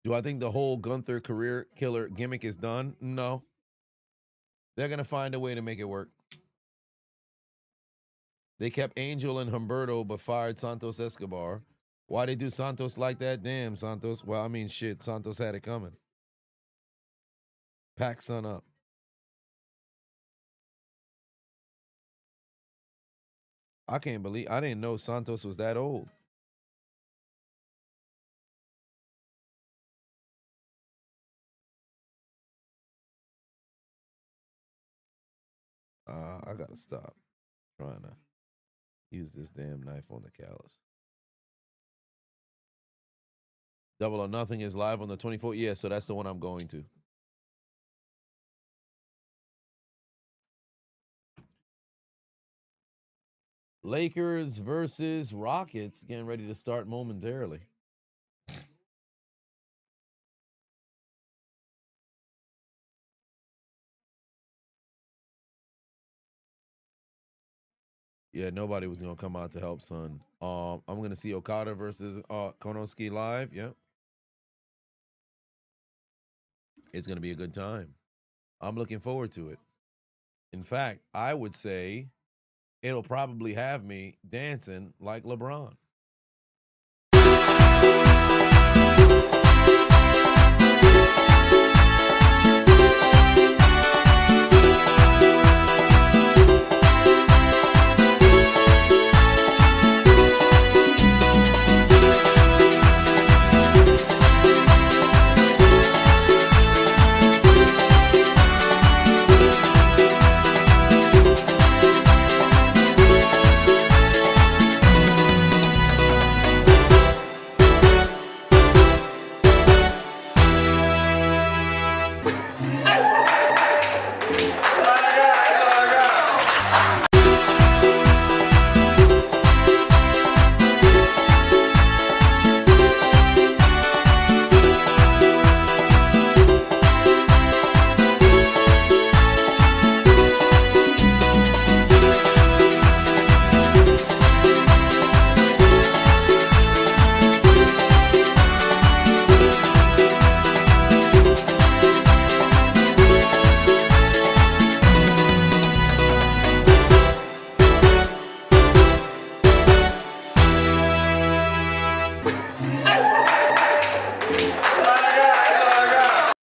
Do I think the whole Gunther career killer gimmick is done? No. They're going to find a way to make it work. They kept Angel and Humberto but fired Santos Escobar. Why they do Santos like that? Damn, Santos. Well, I mean, shit, Santos had it coming. Pack son up. I can't believe, I didn't know Santos was that old. I gotta stop trying to use this damn knife on the callus. Double or Nothing is live on the 24th. Yeah, so that's the one I'm going to. Lakers versus Rockets getting ready to start momentarily. Yeah, nobody was gonna come out to help, son. I'm gonna see Okada versus Konosuke live. Yep. It's gonna be a good time. I'm looking forward to it. In fact, I would say it'll probably have me dancing like LeBron.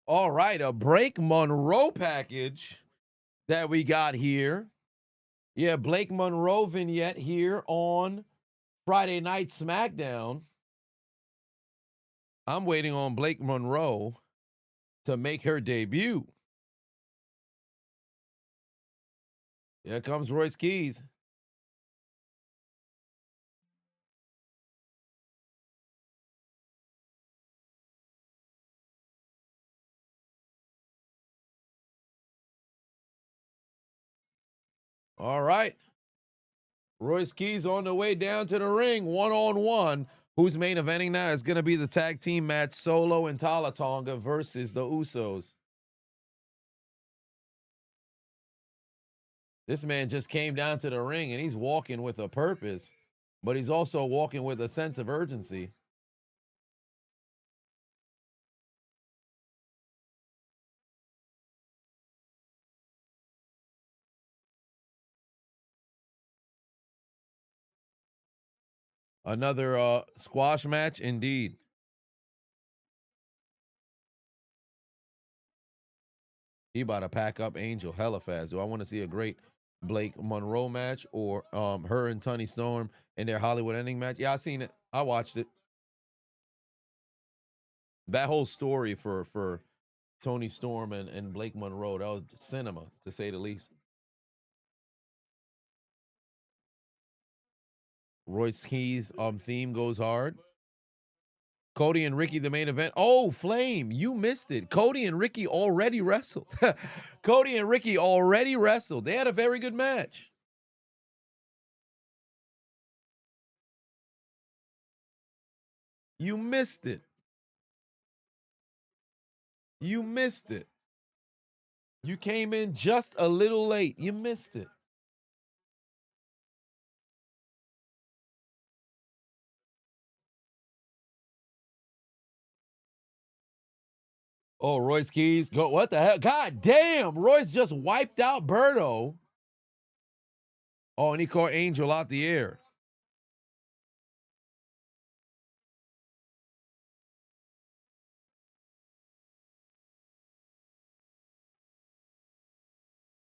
All right, a Break Monroe package that we got here. Yeah, Blake Monroe vignette here on Friday Night Smackdown. I'm waiting on Blake Monroe to make her debut. Here comes Royce Keys. All right. Royce Keys on the way down to the ring, one-on-one. Who's main eventing now is going to be the tag team match, Solo and Tala Tonga versus the Usos. This man just came down to the ring, and he's walking with a purpose, but he's also walking with a sense of urgency. Another squash match, indeed. He about to pack up Angel hella fast. Do I want to see a great Blake Monroe match or her and Toni Storm in their Hollywood ending match? Yeah, I seen it. I watched it. That whole story for Toni Storm and Blake Monroe, that was cinema, to say the least. Royce Keys theme goes hard. Cody and Ricky, the main event. Oh, Flame, you missed it. Cody and Ricky already wrestled. Cody and Ricky already wrestled. They had a very good match. You missed it. You missed it. You came in just a little late. You missed it. Oh, Royce Keys. Go, what the hell? God damn. Royce just wiped out Berto. Oh, and he caught Angel out the air.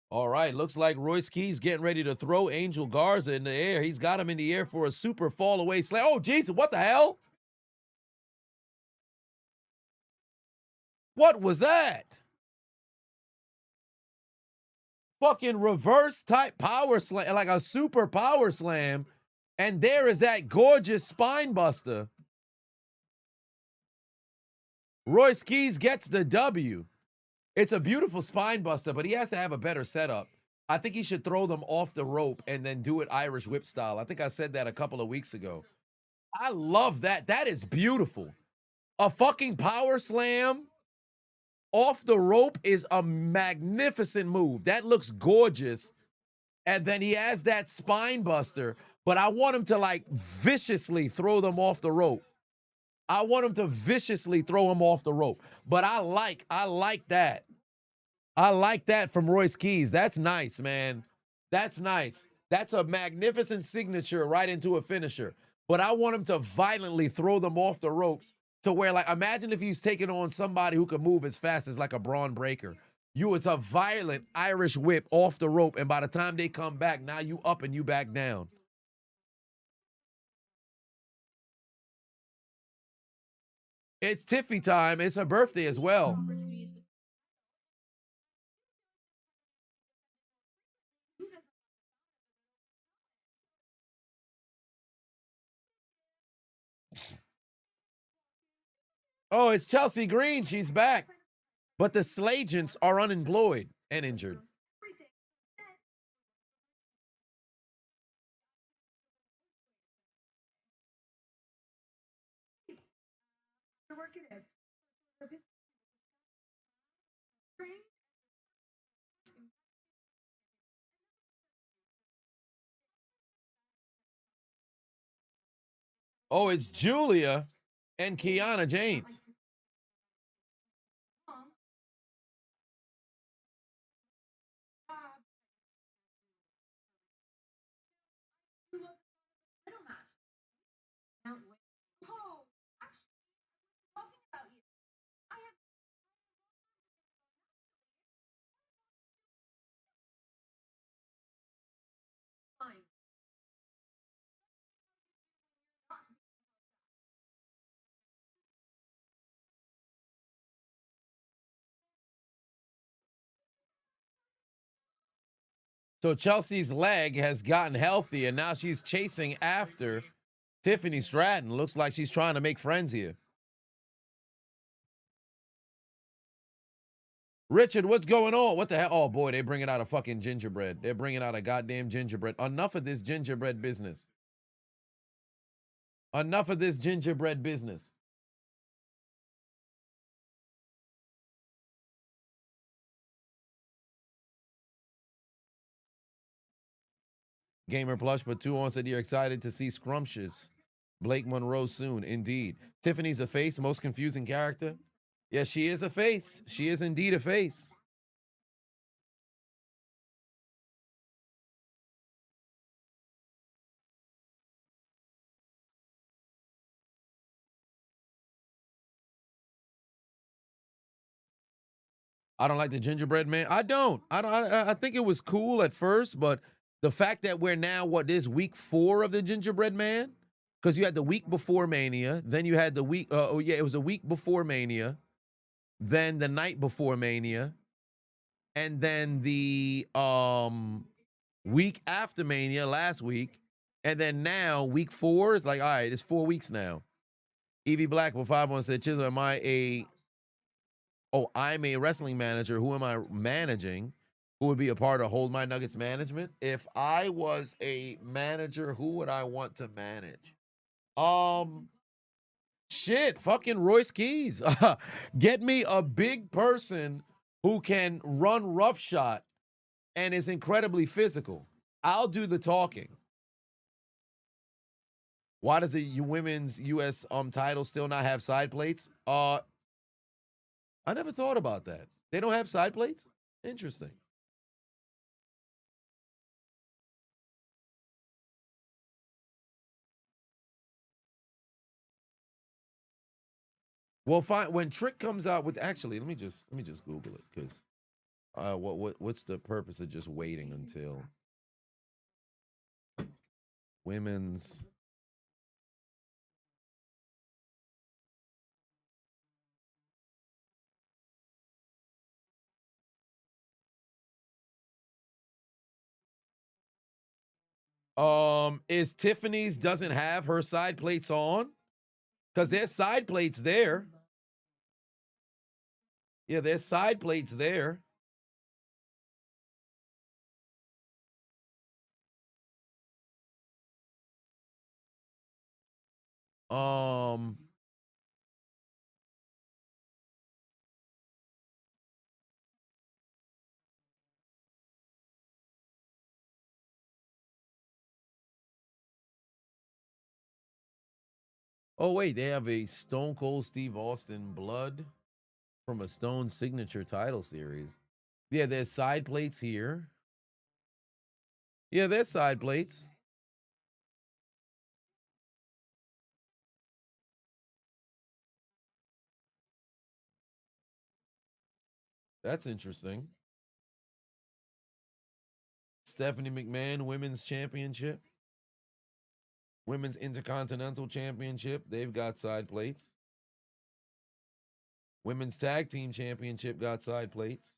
All right, looks like Royce Keys getting ready to throw Angel Garza in the air. He's got him in the air for a super fall away slam. Oh, Jesus, what the hell? What was that? Fucking reverse type power slam, like a super power slam. And there is that gorgeous spine buster. Royce Keys gets the W. It's a beautiful spine buster, but he has to have a better setup. I think he should throw them off the rope and then do it Irish whip style. I think I said that a couple of weeks ago. I love that. That is beautiful. A fucking power slam off the rope is a magnificent move. That looks gorgeous. And then he has that spine buster, but I want him to like viciously throw them off the rope. I want him to viciously throw him off the rope. But I like that. I like that from Royce Keys. That's nice, man. That's nice. That's a magnificent signature right into a finisher. But I want him to violently throw them off the ropes to where, like, imagine if he's taking on somebody who can move as fast as like a Braun Breaker. It's a violent Irish whip off the rope, and by the time they come back, now you up and you back down. It's Tiffy time. It's her birthday as well. Oh, it's Chelsea Green. She's back. But the Slagents are unemployed and injured. Oh, it's Julia and Kiana James. So Chelsea's leg has gotten healthy, and now she's chasing after Tiffany Stratton. Looks like she's trying to make friends here. Richard, what's going on? What the hell? Oh, boy, they're bringing out a fucking gingerbread. They're bringing out a goddamn gingerbread. Enough of this gingerbread business. Enough of this gingerbread business. Gamer Plush, but 2 on said you're excited to see Scrumptious Blake Monroe soon. Indeed. Tiffany's a face, most confusing character. Yes, she is a face. She is indeed a face. I don't like the gingerbread man. I don't. I think it was cool at first, but the fact that we're now, this week 4 of the gingerbread man? Because you had the week before Mania, then you had the week, it was the week before Mania, then the night before Mania, and then the week after Mania last week, and then now week 4 is like, all right, it's 4 weeks now. Evie Black with 5-1 said, Chisel, I'm a wrestling manager. Who am I managing? Who would be a part of Hold My Nuggets management? If I was a manager, who would I want to manage? Shit, fucking Royce Keys. Get me a big person who can run roughshod and is incredibly physical. I'll do the talking. Why does the women's U.S. title still not have side plates? I never thought about that. They don't have side plates? Interesting. Well, fine. When Trick comes out with, actually, let me just Google it, because what's the purpose of just waiting until women's? Is Tiffany's doesn't have her side plates on? Because there's side plates there. Yeah, there's side plates there. Oh, wait, they have a Stone Cold Steve Austin blood from a Stone signature title series. Yeah, there's side plates here. Yeah, there's side plates. That's interesting. Stephanie McMahon Women's Championship. Women's Intercontinental Championship. They've got side plates. Women's Tag Team Championship got side plates.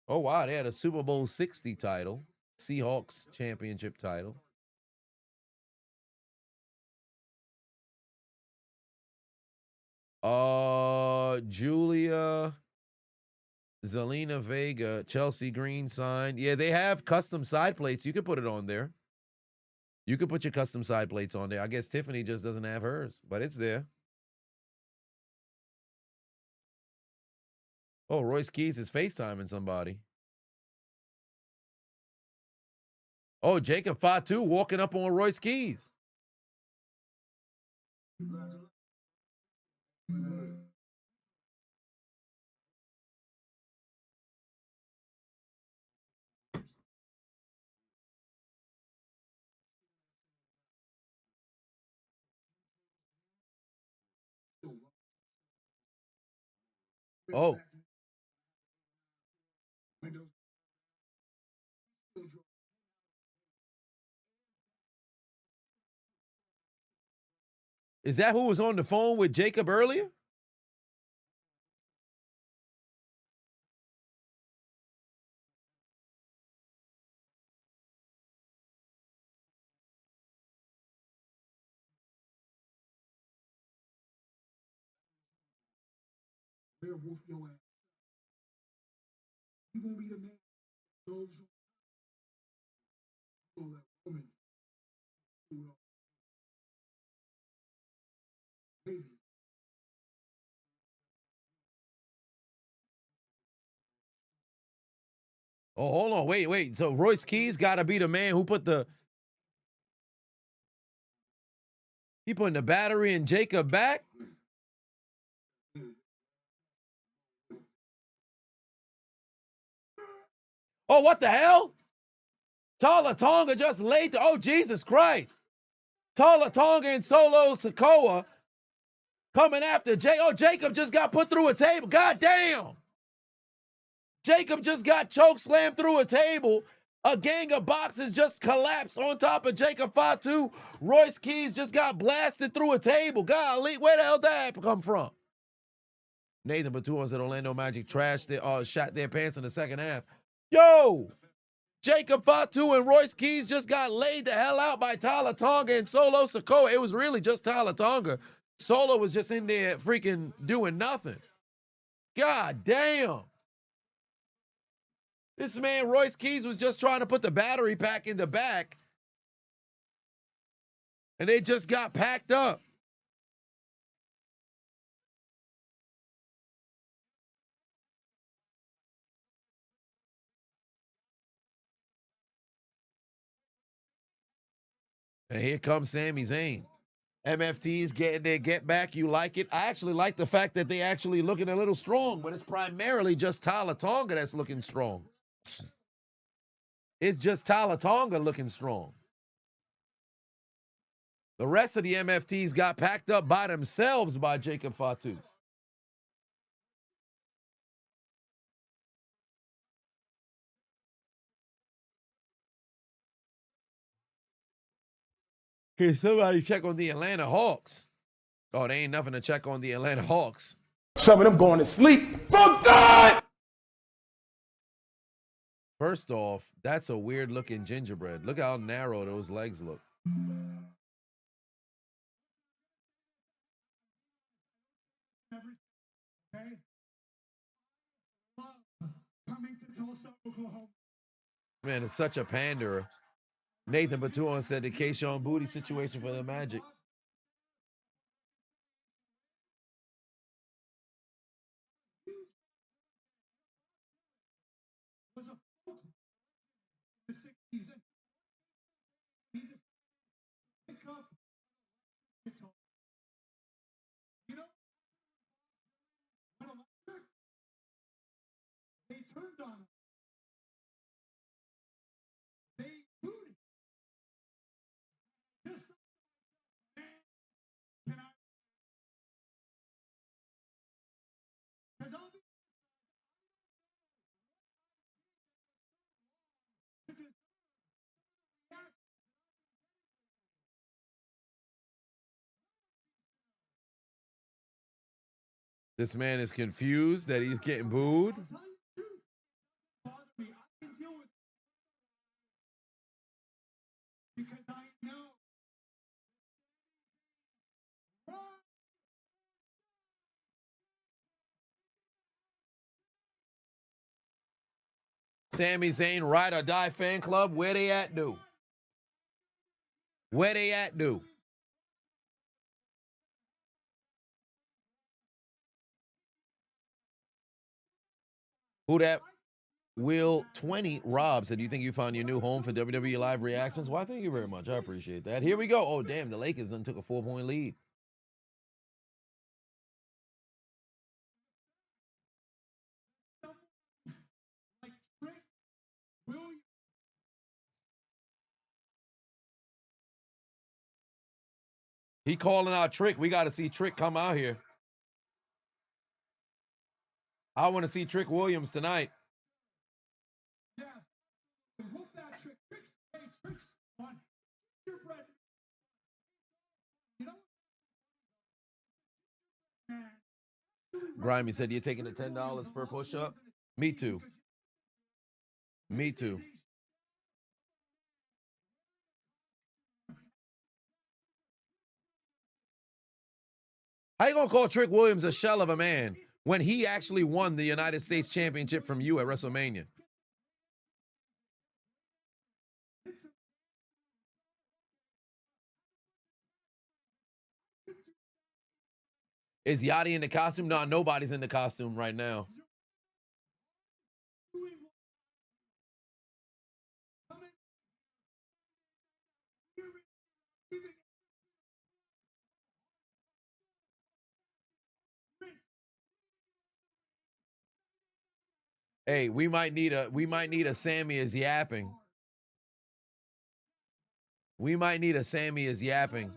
Oh, wow. They had a Super Bowl 60 title. Seahawks Championship title. Julia Zelina Vega, Chelsea Green signed. Yeah, they have custom side plates. You can put it on there. You can put your custom side plates on there. I guess Tiffany just doesn't have hers, but it's there. Oh, Royce Keys is FaceTiming somebody. Oh, Jacob Fatu walking up on Royce Keys. Oh. Is that who was on the phone with Jacob earlier? Werewolf your ass. You gonna be the man that goes on that woman. Lady. Oh, hold on. Wait. So Royce Keys got to be the man who put the... He putting the battery in Jacob back? Oh, what the hell? Tala Tonga just laid to... Oh, Jesus Christ. Tala Tonga and Solo Sikoa coming after Jay. Oh, Jacob just got put through a table. God damn. Jacob just got choke slammed through a table. A gang of boxers just collapsed on top of Jacob Fatu. Royce Keys just got blasted through a table. Golly, where the hell did that come from? Nathan Batua said Orlando Magic shot their pants in the second half. Yo! Jacob Fatu and Royce Keys just got laid the hell out by Tala Tonga and Solo Sikoa. It was really just Tala Tonga. Solo was just in there freaking doing nothing. God damn. This man, Royce Keys, was just trying to put the battery pack in the back. And they just got packed up. And here comes Sami Zayn. MFT's getting their get back. You like it? I actually like the fact that they actually looking a little strong, but it's primarily just Tala Tonga that's looking strong. It's just Tala Tonga looking strong. The rest of the MFTs got packed up by themselves by Jacob Fatu. Can somebody check on the Atlanta Hawks? Oh, they ain't nothing to check on the Atlanta Hawks. Some of them going to sleep for God. First off, that's a weird looking gingerbread. Look how narrow those legs look. Okay? Coming to Tulsa, Oklahoma. Man, it's such a panderer. Nathan Batuan said the Keyshawn Booty situation for the Magic. Was a folk in the 60s. And he just pick up guitar. You know, when electric, they turned on him. They booted. Just man, can I? Because I'll be. This man is confused that he's getting booed. I'll tell you the truth. Bother me. I can deal with it. Because I know. Sami Zayn Ride or Die fan club. Where they at, dude? Where they at, dude? Who that? Will 20 Rob said, do you think you found your new home for WWE Live reactions? Well, thank you very much. I appreciate that. Here we go. Oh, damn. The Lakers then took a 4-point lead. Like Trick Williams. He calling out Trick. We got to see Trick come out here. I want to see Trick Williams tonight. Yes. Whoop that Trick. Trick's fun. Your bread. You know what? Man. Grimy said, you're taking the $10 per push-up? Me too. Me too. How you gonna call Trick Williams a shell of a man when he actually won the United States Championship from you at WrestleMania. Is Yachty in the costume? No, nobody's in the costume right now. Hey, we might need a Sammy is yapping. We might need a Sammy is yapping.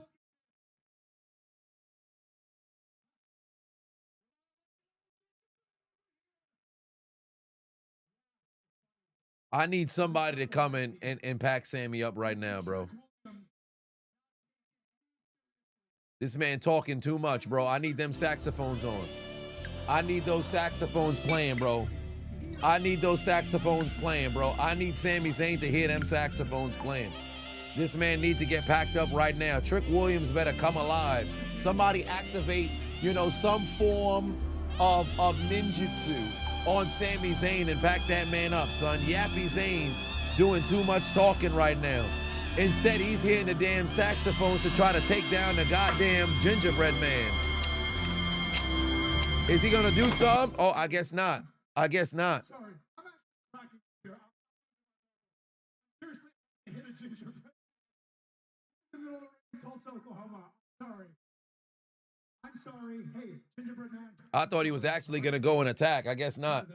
I need somebody to come in and pack Sammy up right now, bro. This man talking too much, bro. I need them saxophones on. I need those saxophones playing, bro. I need those saxophones playing, bro. I need Sami Zayn to hear them saxophones playing. This man needs to get packed up right now. Trick Williams better come alive. Somebody activate, you know, some form of ninjutsu on Sami Zayn and pack that man up, son. Yappy Zayn doing too much talking right now. Instead, he's hitting the damn saxophones to try to take down the goddamn gingerbread man. Is he gonna do something? Oh, I guess not. I guess not. Sorry, I'm not talking here. Seriously, I hit a gingerbread in the middle of the rain in Tulsa, Oklahoma. I'm sorry. Hey, gingerbread man. I thought he was actually gonna go and attack. I guess not.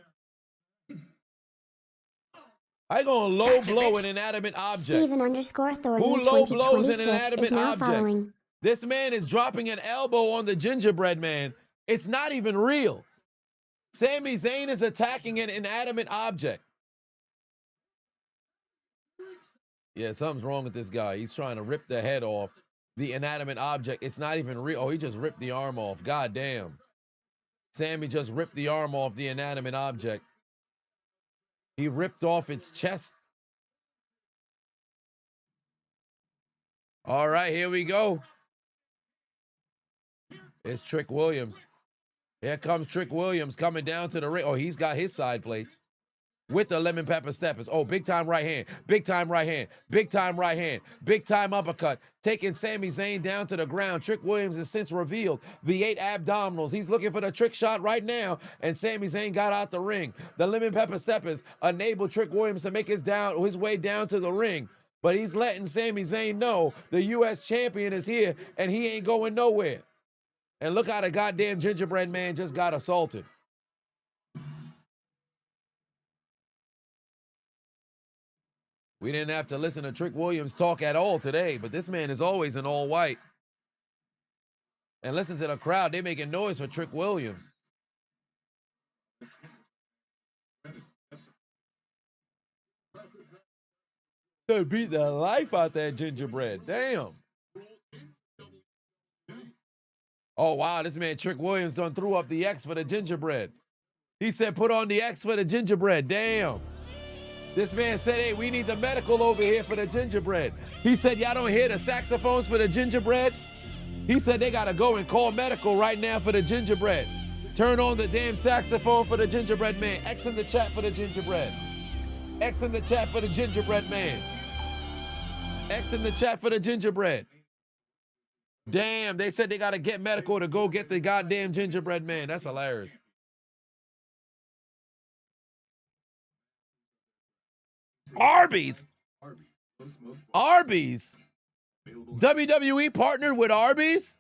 I gonna low blow an inanimate object. Steven _ Thornton Who low blows an 2026 inanimate is now object? following. This man is dropping an elbow on the gingerbread man. It's not even real. Sami Zayn is attacking an inanimate object. Yeah, something's wrong with this guy. He's trying to rip the head off the inanimate object. It's not even real. Oh, he just ripped the arm off. God damn. Sami just ripped the arm off the inanimate object. He ripped off its chest. All right, here we go. It's Trick Williams. Here comes Trick Williams coming down to the ring. Oh, he's got his side plates with the lemon pepper steppers. Oh, big time right hand, big time right hand, big time right hand, big time uppercut, taking Sami Zayn down to the ground. Trick Williams has since revealed the 8 abdominals. He's looking for the trick shot right now, and Sami Zayn got out the ring. The lemon pepper steppers enabled Trick Williams to make his way down to the ring, but he's letting Sami Zayn know the U.S. champion is here, and he ain't going nowhere. And look how the goddamn gingerbread man just got assaulted. We didn't have to listen to Trick Williams talk at all today, but this man is always in all white. And listen to the crowd. They're making noise for Trick Williams. They beat the life out that gingerbread. Damn. Oh, wow, this man Trick Williams done threw up the X for the gingerbread. He said, put on the X for the gingerbread. Damn. This man said, hey, we need the medical over here for the gingerbread. He said, y'all don't hear the saxophones for the gingerbread? He said they got to go and call medical right now for the gingerbread. Turn on the damn saxophone for the gingerbread man. X in the chat for the gingerbread. X in the chat for the gingerbread man. X in the chat for the gingerbread. Damn, they said they got to get medical to go get the goddamn gingerbread man. That's hilarious. Arby's. Arby's. WWE partnered with Arby's?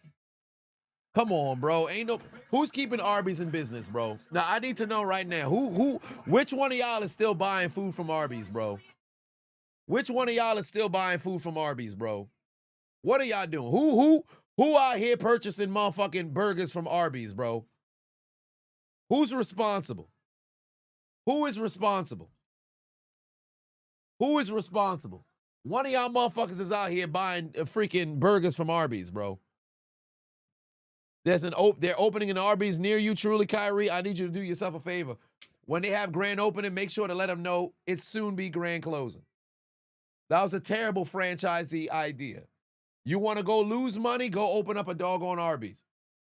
Come on, bro. Ain't no who's keeping Arby's in business, bro? Now I need to know right now. Which one of y'all is still buying food from Arby's, bro? Which one of y'all is still buying food from Arby's, bro? What are y'all doing? Who out here purchasing motherfucking burgers from Arby's, bro? Who's responsible? Who is responsible? Who is responsible? One of y'all motherfuckers is out here buying freaking burgers from Arby's, bro. They're opening an Arby's near you, truly, Kyrie. I need you to do yourself a favor. When they have grand opening, make sure to let them know it's soon be grand closing. That was a terrible franchisee idea. You want to go lose money? Go open up a doggone Arby's.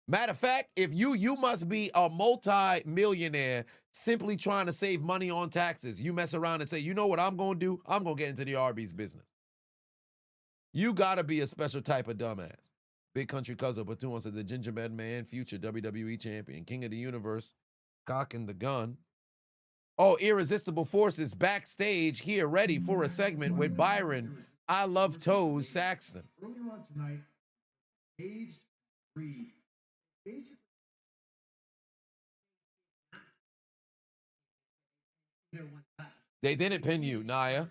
Matter of fact, if you must be a multi-millionaire simply trying to save money on taxes. You mess around and say, you know what I'm going to do? I'm going to get into the Arby's business. You got to be a special type of dumbass. Big Country Cousin, but 2 said the Gingerbread Man, future WWE champion, king of the universe, cocking the gun. Oh, Irresistible Forces backstage here, ready for a segment with Byron. I love toes, Saxton. Earlier on tonight, Page Reed basically They didn't pin you, Naya.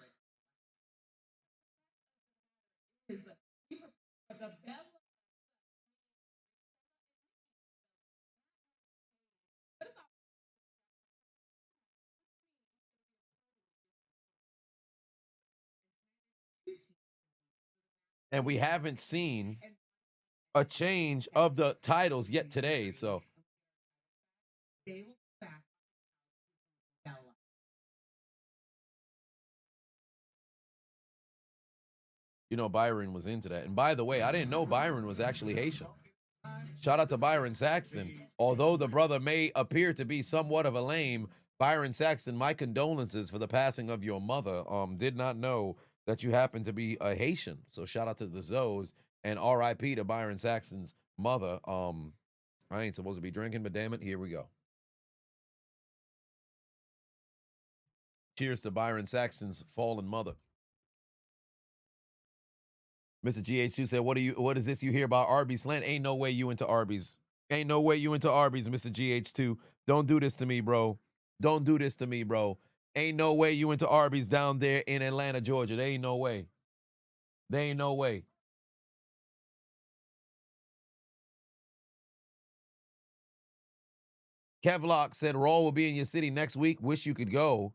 And we haven't seen a change of the titles yet today, so. You know, Byron was into that. And by the way, I didn't know Byron was actually Haitian. Shout out to Byron Saxton. Although the brother may appear to be somewhat of a lame, Byron Saxton, my condolences for the passing of your mother. Did not know that you happen to be a Haitian. So shout out to the Zoes and RIP to Byron Saxton's mother. I ain't supposed to be drinking, but damn it, here we go. Cheers to Byron Saxton's fallen mother. Mr. GH2 said, what is this you hear about Arby's slant? Ain't no way you into Arby's. Ain't no way you into Arby's, Mr. GH2. Don't do this to me, bro. Don't do this to me, bro. Ain't no way you into Arby's down there in Atlanta, Georgia. There ain't no way. There ain't no way. Kevlock said, Raw will be in your city next week. Wish you could go.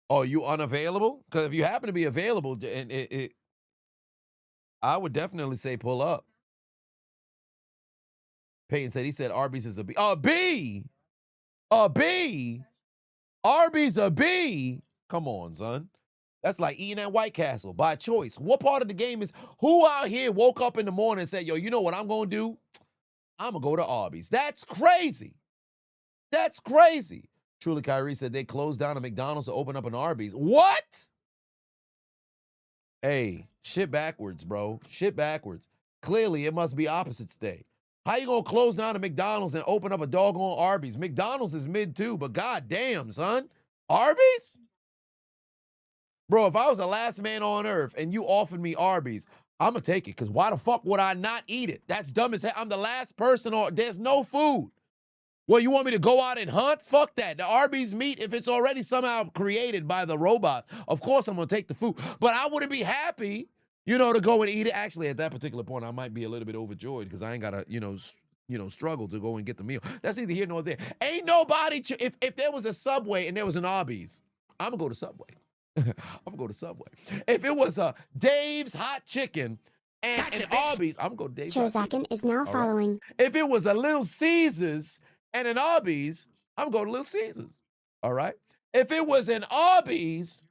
Oh, you unavailable? Because if you happen to be available, and I would definitely say pull up. Peyton said, he said Arby's is a B. A B! A B! Arby's a B! Come on, son. That's like eating at White Castle by choice. What part of the game is, who out here woke up in the morning and said, yo, you know what I'm going to do? I'm going to go to Arby's. That's crazy. That's crazy. Truly Kyrie said they closed down a McDonald's to open up an Arby's. What? Hey, shit backwards, bro. Shit backwards. Clearly, it must be opposites day. How you gonna close down a McDonald's and open up a doggone Arby's? McDonald's is mid too, but goddamn, son. Arby's? Bro, if I was the last man on earth and you offered me Arby's, I'm gonna take it, because why the fuck would I not eat it? That's dumb as hell. I'm the last person on, there's no food. Well, you want me to go out and hunt? Fuck that. The Arby's meat, if it's already somehow created by the robots, of course I'm going to take the food. But I wouldn't be happy, you know, to go and eat it. Actually, at that particular point, I might be a little bit overjoyed because I ain't got to, you know, struggle to go and get the meal. That's neither here nor there. Ain't nobody, if there was a Subway and there was an Arby's, I'm going to go to Subway. I'm going to go to Subway. If it was a Dave's Hot Chicken and an Arby's, I'm going to go to Dave's Hot Chicken. Chozakin is now following. If it was a Little Caesars and an Arby's, I'm going to Little Caesars. All right? If it was an Arby's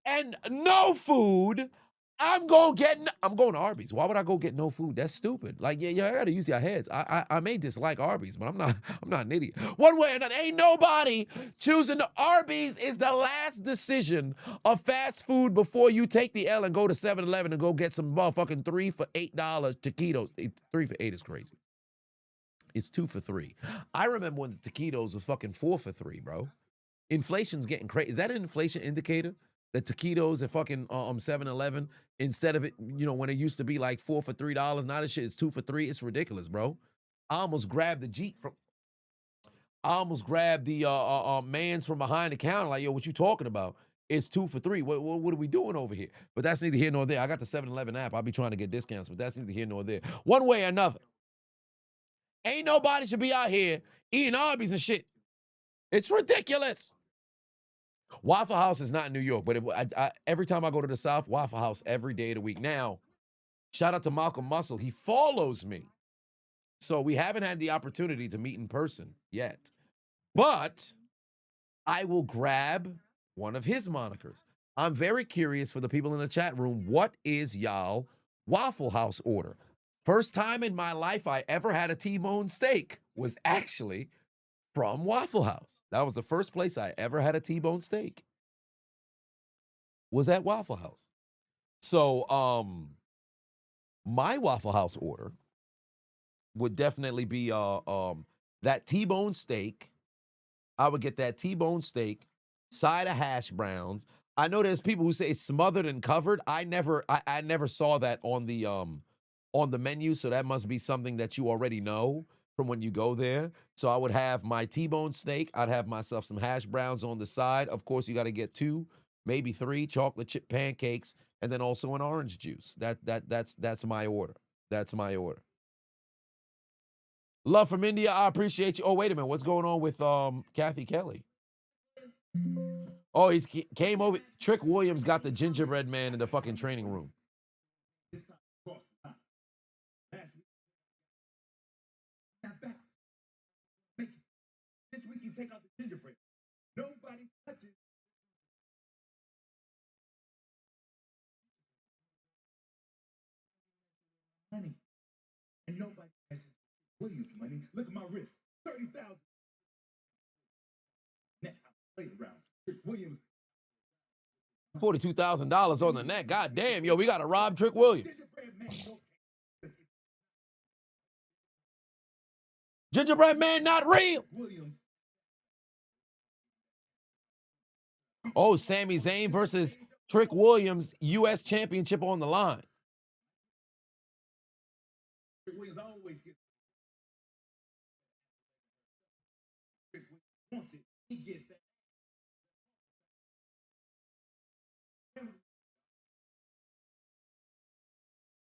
and no food, I'm going to Arby's. Why would I go get no food? That's stupid. Like, yeah, I got to use your heads. I may dislike Arby's, but I'm not an idiot. One way or another, ain't nobody choosing Arby's is the last decision of fast food before you take the L and go to 7-Eleven and go get some motherfucking 3 for $8 taquitos. 3 for $8 is crazy. It's 2 for $3. I remember when the taquitos was fucking 4 for $3, bro. Inflation's getting crazy. Is that an inflation indicator? The taquitos at fucking 7-Eleven, instead of it, you know, when it used to be like 4 for $3, now this shit is 2 for $3. It's ridiculous, bro. I almost grabbed the Jeep from. I almost grabbed the mans from behind the counter. Like, yo, what you talking about? It's 2 for $3. What are we doing over here? But that's neither here nor there. I got the 7-Eleven app. I'll be trying to get discounts, but that's neither here nor there. One way or another. Ain't nobody should be out here eating Arby's and shit. It's ridiculous. Waffle House is not in New York, but every time I go to the South, Waffle House every day of the week. Now, shout out to Malcolm Muscle. He follows me. So we haven't had the opportunity to meet in person yet. But I will grab one of his monikers. I'm very curious for the people in the chat room. What is y'all Waffle House order? First time in my life I ever had a T-bone steak was actually from Waffle House. That was the first place I ever had a T-bone steak. Was at Waffle House. So, my Waffle House order would definitely be that T-bone steak. I would get that T-bone steak, side of hash browns. I know there's people who say smothered and covered. I never saw that on the menu, so that must be something that you already know from when you go there. So I would have my T-bone steak. I'd have myself some hash browns on the side. Of course, you got to get 2, maybe 3 chocolate chip pancakes, and then also an orange juice. That's my order. That's my order. Love from India. I appreciate you. Oh, wait a minute. What's going on with Kathy Kelly? Oh, he came over. Trick Williams got the gingerbread man in the fucking training room. This week you take out the gingerbread. Nobody touches. Money. And nobody has Williams money. Look at my wrist. 30,000. Now I played around. Williams. $42,000 on the net. God damn, yo, we got to rob Trick Williams. Gingerbread man not real. Oh, Sami Zayn versus Trick Williams, U.S. Championship on the line. Trick Williams always gets. Trick Williams wants it. He gets that.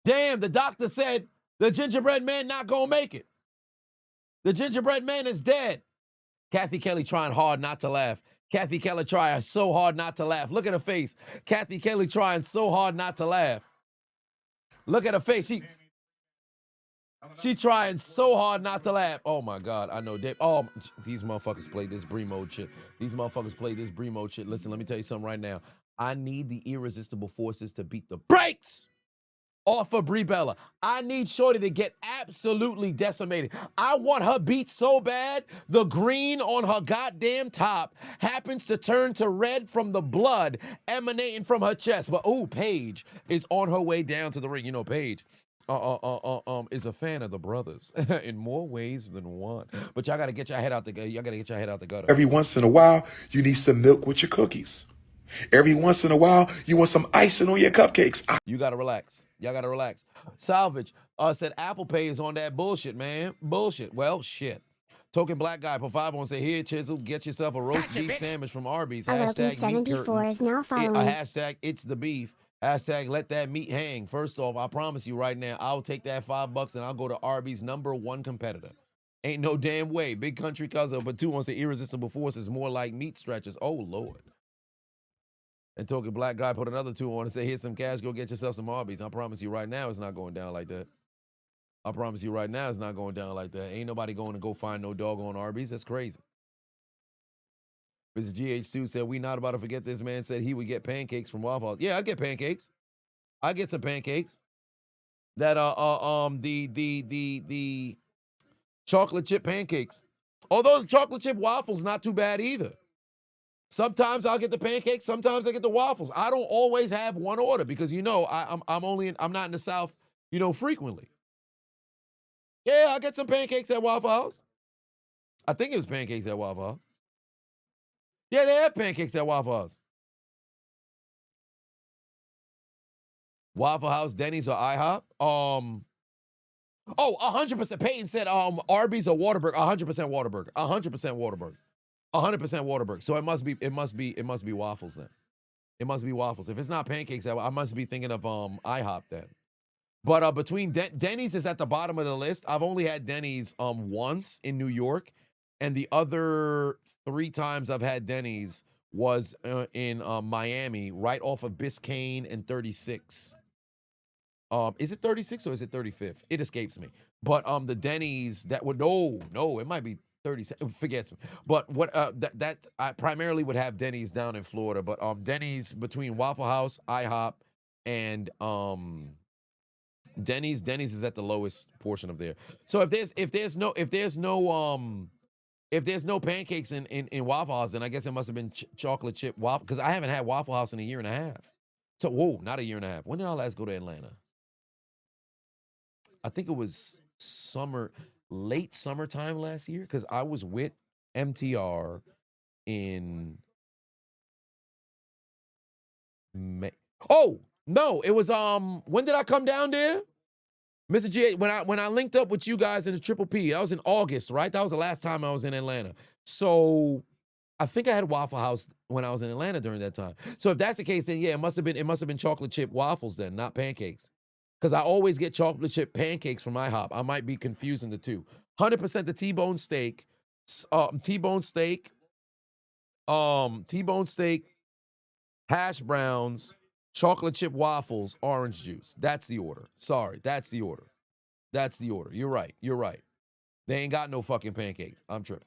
Damn, the doctor said the gingerbread man not gonna make it. The gingerbread man is dead. Kathy Kelly trying hard not to laugh. Kathy Kelly trying so hard not to laugh. Look at her face. Kathy Kelly trying so hard not to laugh. Look at her face. She trying so hard not to laugh. Oh my God, I know. Oh, these motherfuckers play this Bremo shit. These motherfuckers play this Bremo shit. Listen, let me tell you something right now. I need the irresistible forces to beat the brakes off of Brie Bella. I need Shorty to get absolutely decimated. I want her beat so bad, the green on her goddamn top happens to turn to red from the blood emanating from her chest. But oh, Paige is on her way down to the ring. You know, Paige is a fan of the brothers in more ways than one. But y'all gotta get your head out the gutter. Every once in a while, you need some milk with your cookies. Every once in a while, you want some icing on your cupcakes. You gotta relax. Y'all gotta relax. Salvage said Apple Pay is on that bullshit, man. Bullshit. Well, shit. Token black guy for 5 on say, here, Chiseled, get yourself a roast beef sandwich from Arby's. Hashtag meat 74 is now following. Hashtag it's the beef. Hashtag let that meat hang. First off, I promise you right now, I'll take that $5 and I'll go to Arby's #1 competitor. Ain't no damn way. Big country cousin, but 2 wants the irresistible force is more like meat stretchers. Oh, Lord. And Token black guy put another 2 on and say, here's some cash, go get yourself some Arby's. I promise you right now it's not going down like that. I promise you right now it's not going down like that. Ain't nobody going to go find no doggone Arby's. That's crazy. Mr. GH2 said, we not about to forget this man said he would get pancakes from Waffle House. Yeah, I'd get pancakes. I'd get some pancakes. That the chocolate chip pancakes. Although the chocolate chip waffles not too bad either. Sometimes I'll get the pancakes, sometimes I get the waffles. I don't always have one order because you know I'm not in the South, you know, frequently. Yeah, I'll get some pancakes at Waffle House. I think it was pancakes at Waffle House. Yeah, they have pancakes at Waffle House. Waffle House, Denny's, or IHOP. 100%. Peyton said Arby's or Whataburger. 100% Whataburger. 100% Whataburger. 100% Whataburger. So it must be waffles then. It must be waffles. If it's not pancakes, I must be thinking of IHOP then. But between Denny's is at the bottom of the list. I've only had Denny's once in New York, and the other 3 times I've had Denny's was in Miami, right off of Biscayne and 36. Is it 36 or is it 35th? It escapes me. But the Denny's that would no, it might be 37. Forgets me. But what that I primarily would have Denny's down in Florida. But Denny's between Waffle House, IHOP, and Denny's is at the lowest portion of there. So if there's no pancakes in Waffle House, then I guess it must have been chocolate chip waffle, because I haven't had Waffle House in a year and a half. So whoa, not a year and a half. When did I last go to Atlanta? I think it was late summertime last year, because I was with MTR in May. Oh no, it was when did I come down there? Mr. G, when I linked up with you guys in the Triple P, that was in August, right? That was the last time I was in Atlanta. So I think I had Waffle House when I was in Atlanta during that time. So if that's the case, then yeah, it must have been chocolate chip waffles then, not pancakes. Because I always get chocolate chip pancakes from IHOP. I might be confusing the two. 100% the T-bone steak, T-bone steak, hash browns, chocolate chip waffles, orange juice. That's the order. Sorry, that's the order. That's the order. You're right. They ain't got no fucking pancakes. I'm tripping.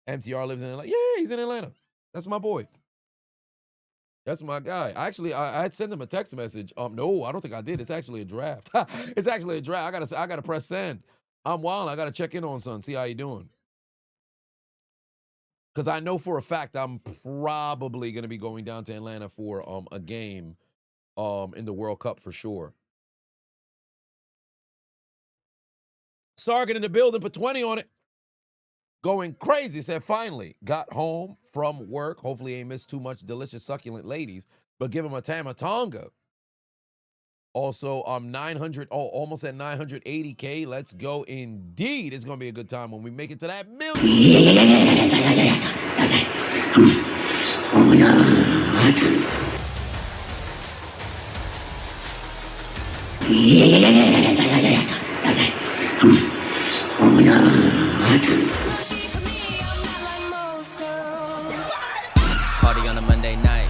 MTR lives in Atlanta. Yeah, he's in Atlanta. That's my boy. That's my guy. Actually, I had sent him a text message. No, I don't think I did. It's actually a draft. It's actually a draft. I gotta press send. I'm wild. I gotta check in on son. See how you doing. Because I know for a fact I'm probably gonna be going down to Atlanta for a game in the World Cup for sure. Sargent in the building, put 20 on it. Going crazy. Said finally got home from work. Hopefully ain't missed too much delicious succulent ladies, but give him a Tamatonga. Also, 900, almost at 980K. Let's go indeed. It's gonna be a good time when we make it to that million. Party on a Monday night.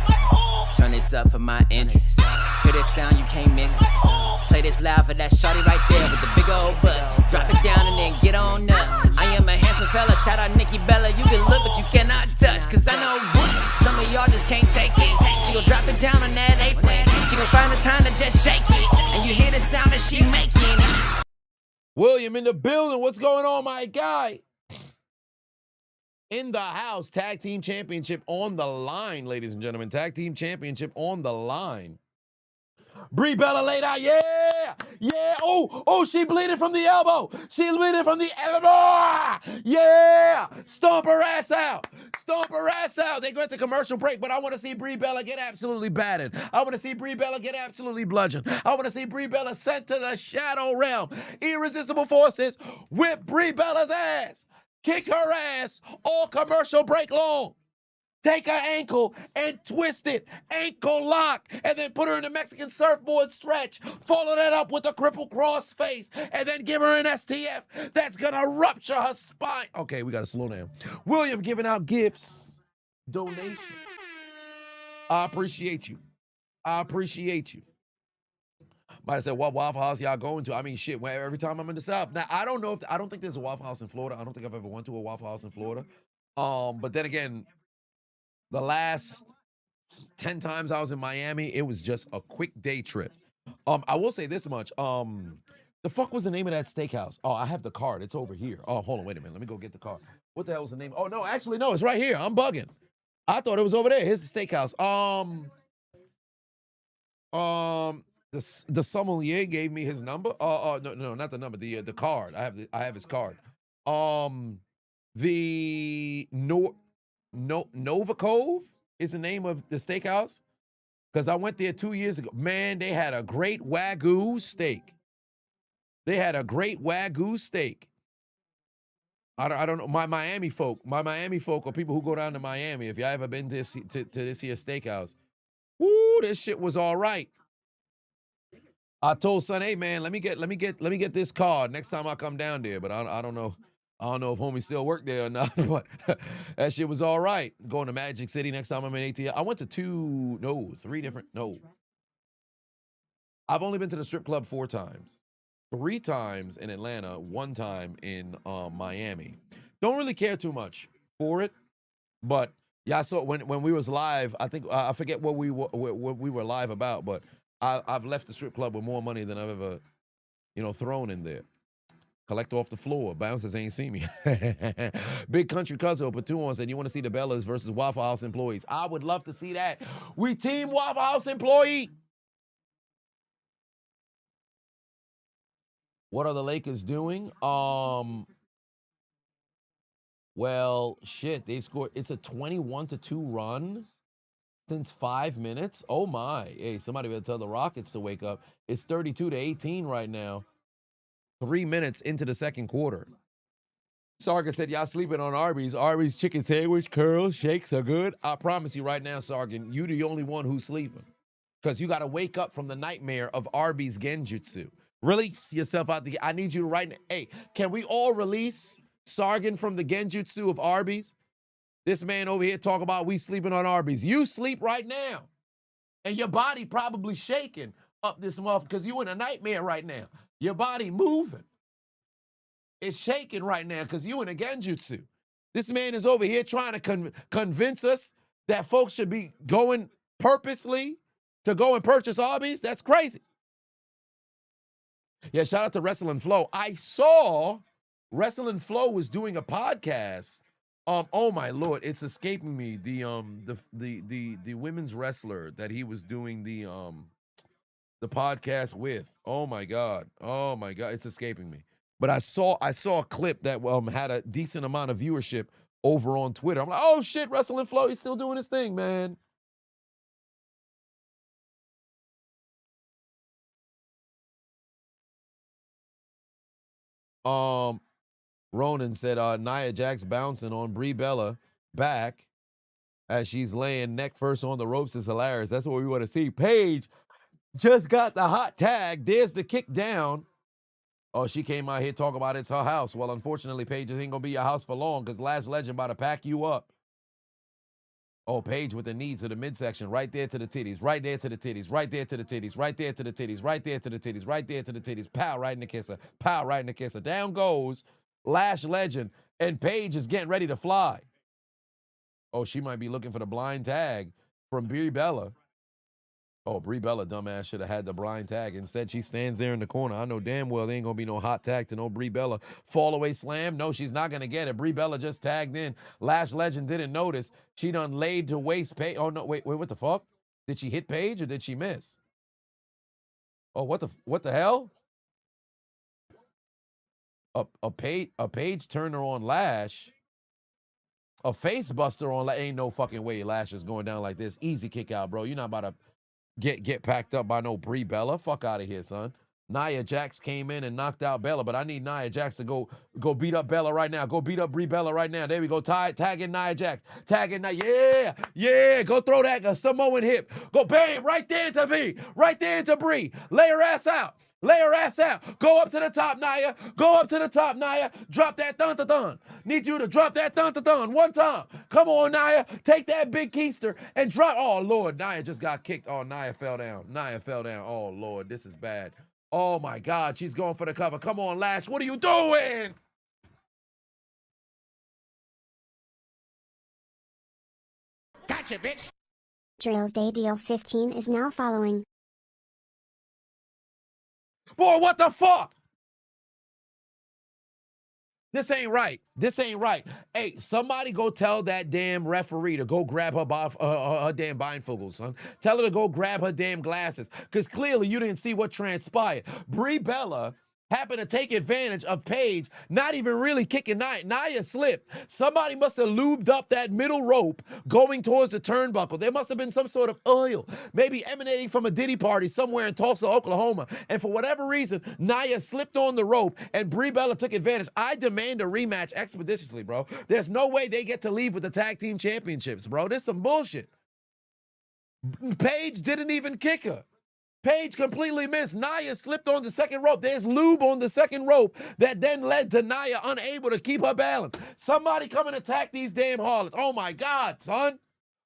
Turn this up for my interest. Hear this sound, you can't miss it. Play this loud for that shawty right there with the big old butt. Drop it down and then get on up. I am a handsome fella, shout out Nikki Bella. You can look but you cannot touch, cause I know some of y'all just can't take it. She gon' drop it down on that apron. She gon' find the time to just shake it. And you hear the sound that she making. William in the building. What's going on, my guy? In the house, tag team championship on the line, ladies and gentlemen. Tag team championship on the line. Brie Bella laid out, yeah. Oh, she bleeding from the elbow. Yeah, stomp her ass out. They go into commercial break, but I want to see Brie Bella get absolutely battered. I want to see Brie Bella get absolutely bludgeoned. I want to see Brie Bella sent to the shadow realm. Irresistible forces whip Brie Bella's ass. Kick her ass all commercial break long. Take her ankle and twist it. Ankle lock. And then put her in the Mexican surfboard stretch. Follow that up with a cripple cross face. And then give her an STF that's going to rupture her spine. Okay, we got to slow down. William giving out gifts. Donations. I appreciate you. Might have said, what Waffle House y'all going to? I mean, shit, every time I'm in the South. Now, I don't think there's a Waffle House in Florida. I don't think I've ever went to a Waffle House in Florida. But then again, the last 10 times I was in Miami, it was just a quick day trip. I will say this much. The fuck was the name of that steakhouse? Oh, I have the card. It's over here. Oh, hold on, wait a minute. Let me go get the card. What the hell was the name? Oh, no, actually, no, it's right here. I'm bugging. I thought it was over there. Here's the steakhouse. The sommelier gave me his number. No, not the number. The card. I have his card. The Nova Cove is the name of the steakhouse, because I went there 2 years ago. Man, they had a great Wagyu steak. I don't know. My Miami folk, or people who go down to Miami, if y'all ever been to this here steakhouse, woo, this shit was all right. I told son, hey man, let me get this card next time I come down there. But I don't know. I don't know if homie still work there or not, but that shit was all right. Going to Magic City next time I'm in ATL. I went to three different. I've only been to the strip club 4 times. 3 times in Atlanta, 1 time in Miami. Don't really care too much for it, but yeah, I saw when we was live. I think I forget what we were live about, but I've left the strip club with more money than I've ever thrown in there. Collect off the floor. Bouncers ain't see me. Big Country Cousin put 2 on said, you want to see the Bellas versus Waffle House employees? I would love to see that. We team Waffle House employee. What are the Lakers doing? Well, shit, they've scored. It's a 21-2 run since 5 minutes. Oh my. Hey, somebody better tell the Rockets to wake up. It's 32-18 right now. 3 minutes into the second quarter. Sargon said, y'all sleeping on Arby's. Arby's chicken sandwich, curls, shakes are good. I promise you right now, Sargon, you the only one who's sleeping. Because you got to wake up from the nightmare of Arby's genjutsu. Release yourself out I need you to right now. Hey, can we all release Sargon from the genjutsu of Arby's? This man over here talk about we sleeping on Arby's. You sleep right now. And your body probably shaking up this month because you in a nightmare right now. Your body moving. It's shaking right now because you in a genjutsu. This man is over here trying to convince us that folks should be going purposely to go and purchase Arby's. That's crazy. Yeah, shout out to Wrestling Flow. I saw Wrestling Flow was doing a podcast. Oh my Lord, it's escaping me. The women's wrestler that he was doing the podcast with. Oh my God, it's escaping me. But I saw a clip that had a decent amount of viewership over on Twitter. I'm like, oh shit, Wrestling Flow, he's still doing his thing, man. Ronan said Nia Jax bouncing on Brie Bella back as she's laying neck first on the ropes is hilarious. That's what we want to see. Paige just got the hot tag. There's the kick down. Oh, she came out here talking about it's her house. Well, unfortunately, Paige, it ain't going to be your house for long because Last Legend about to pack you up. Oh, Paige with the knee to the midsection, right there to the titties, right there to the titties, right there to the titties, right there to the titties, right there to the titties, right there to the titties. Pow, right in the kisser. Pow, right in the kisser. Down goes Lash Legend, and Paige is getting ready to fly. Oh, she might be looking for the blind tag from Brie Bella. Oh, Brie Bella, dumbass, should have had the blind tag. Instead, she stands there in the corner. I know damn well there ain't going to be no hot tag to no Brie Bella. Fall away slam? No, she's not going to get it. Brie Bella just tagged in. Lash Legend didn't notice. She done laid to waist Paige. Oh, no, wait, what the fuck? Did she hit Paige or did she miss? Oh, what the hell? A Paige turner on Lash. A face buster on Lash. Ain't no fucking way Lash is going down like this. Easy kick out, bro. You're not about to get packed up by no Brie Bella. Fuck out of here, son. Nia Jax came in and knocked out Bella, but I need Nia Jax to go beat up Bella right now. Go beat up Brie Bella right now. There we go. Tagging Nia Jax. Tagging Nia. Yeah. Go throw that Samoan hip. Go bam right there into Brie. Right there into Brie. Lay her ass out. Lay her ass out. Go up to the top, Nia. Go up to the top, Nia. Drop that thun-thun-thun. Need you to drop that thun-thun-thun one time. Come on, Nia. Take that big keister and drop. Oh, Lord. Nia just got kicked. Oh, Nia fell down. Nia fell down. Oh, Lord. This is bad. Oh, my God. She's going for the cover. Come on, Lash. What are you doing? Gotcha, bitch. Drills Day Deal 15 is now following. Boy, what the fuck? This ain't right. This ain't right. Hey, somebody go tell that damn referee to go grab her damn bifocals, son. Tell her to go grab her damn glasses. Because clearly you didn't see what transpired. Brie Bella happened to take advantage of Paige, not even really kicking Nia. Nia slipped. Somebody must have lubed up that middle rope going towards the turnbuckle. There must have been some sort of oil, maybe emanating from a Diddy party somewhere in Tulsa, Oklahoma. And for whatever reason, Nia slipped on the rope and Brie Bella took advantage. I demand a rematch expeditiously, bro. There's no way they get to leave with the tag team championships, bro. This is some bullshit. Paige didn't even kick her. Paige completely missed. Nia slipped on the second rope. There's lube on the second rope that then led to Nia unable to keep her balance. Somebody come and attack these damn harlots. Oh, my God, son.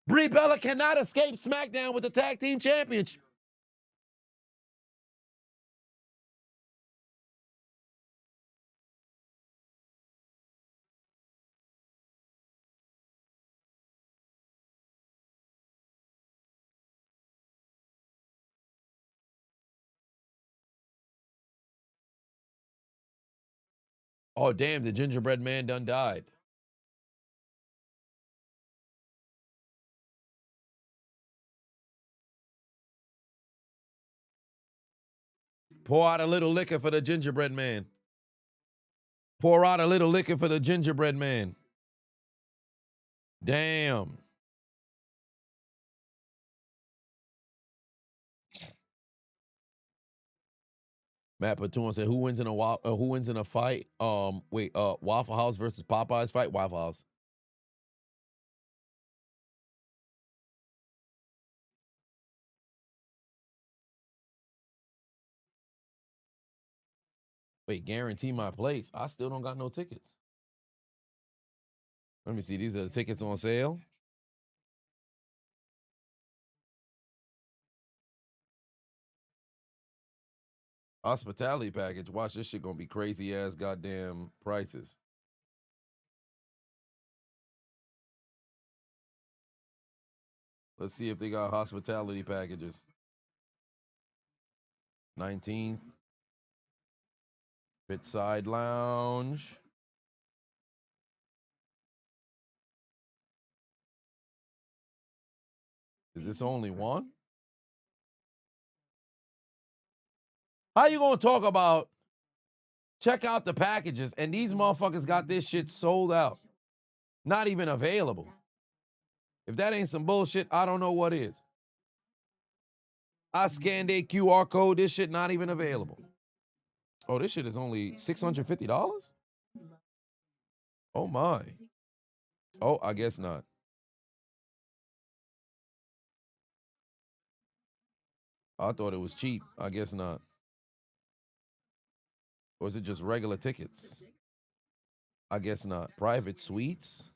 Brie Bella cannot escape Smackdown with the tag team championship. Oh, damn, the gingerbread man done died. Pour out a little liquor for the gingerbread man. Pour out a little liquor for the gingerbread man. Damn. Matt Patun said, who wins in a fight? Waffle House versus Popeyes fight? Waffle House. Wait, guarantee my place. I still don't got no tickets. Let me see. These are the tickets on sale. Hospitality package. Watch, this shit gonna be crazy ass goddamn prices. Let's see if they got hospitality packages. 19th. Bitside Lounge. Is this only one? How you gonna talk about check out the packages and these motherfuckers got this shit sold out? Not even available. If that ain't some bullshit, I don't know what is. I scanned a QR code. This shit not even available. Oh, this shit is only $650? Oh, my. Oh, I guess not. I thought it was cheap. I guess not. Or is it just regular tickets? I guess not. Private suites?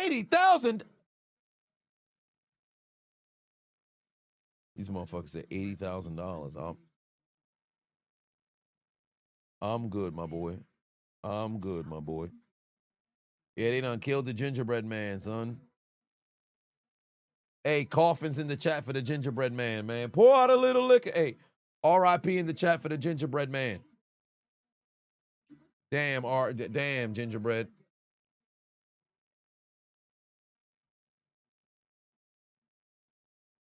80,000. These motherfuckers said $80,000. I'm good, my boy. I'm good, my boy. Yeah, they done killed the gingerbread man, son. Hey, coffins in the chat for the gingerbread man, man. Pour out a little liquor. Hey, R.I.P. in the chat for the gingerbread man. Damn, gingerbread.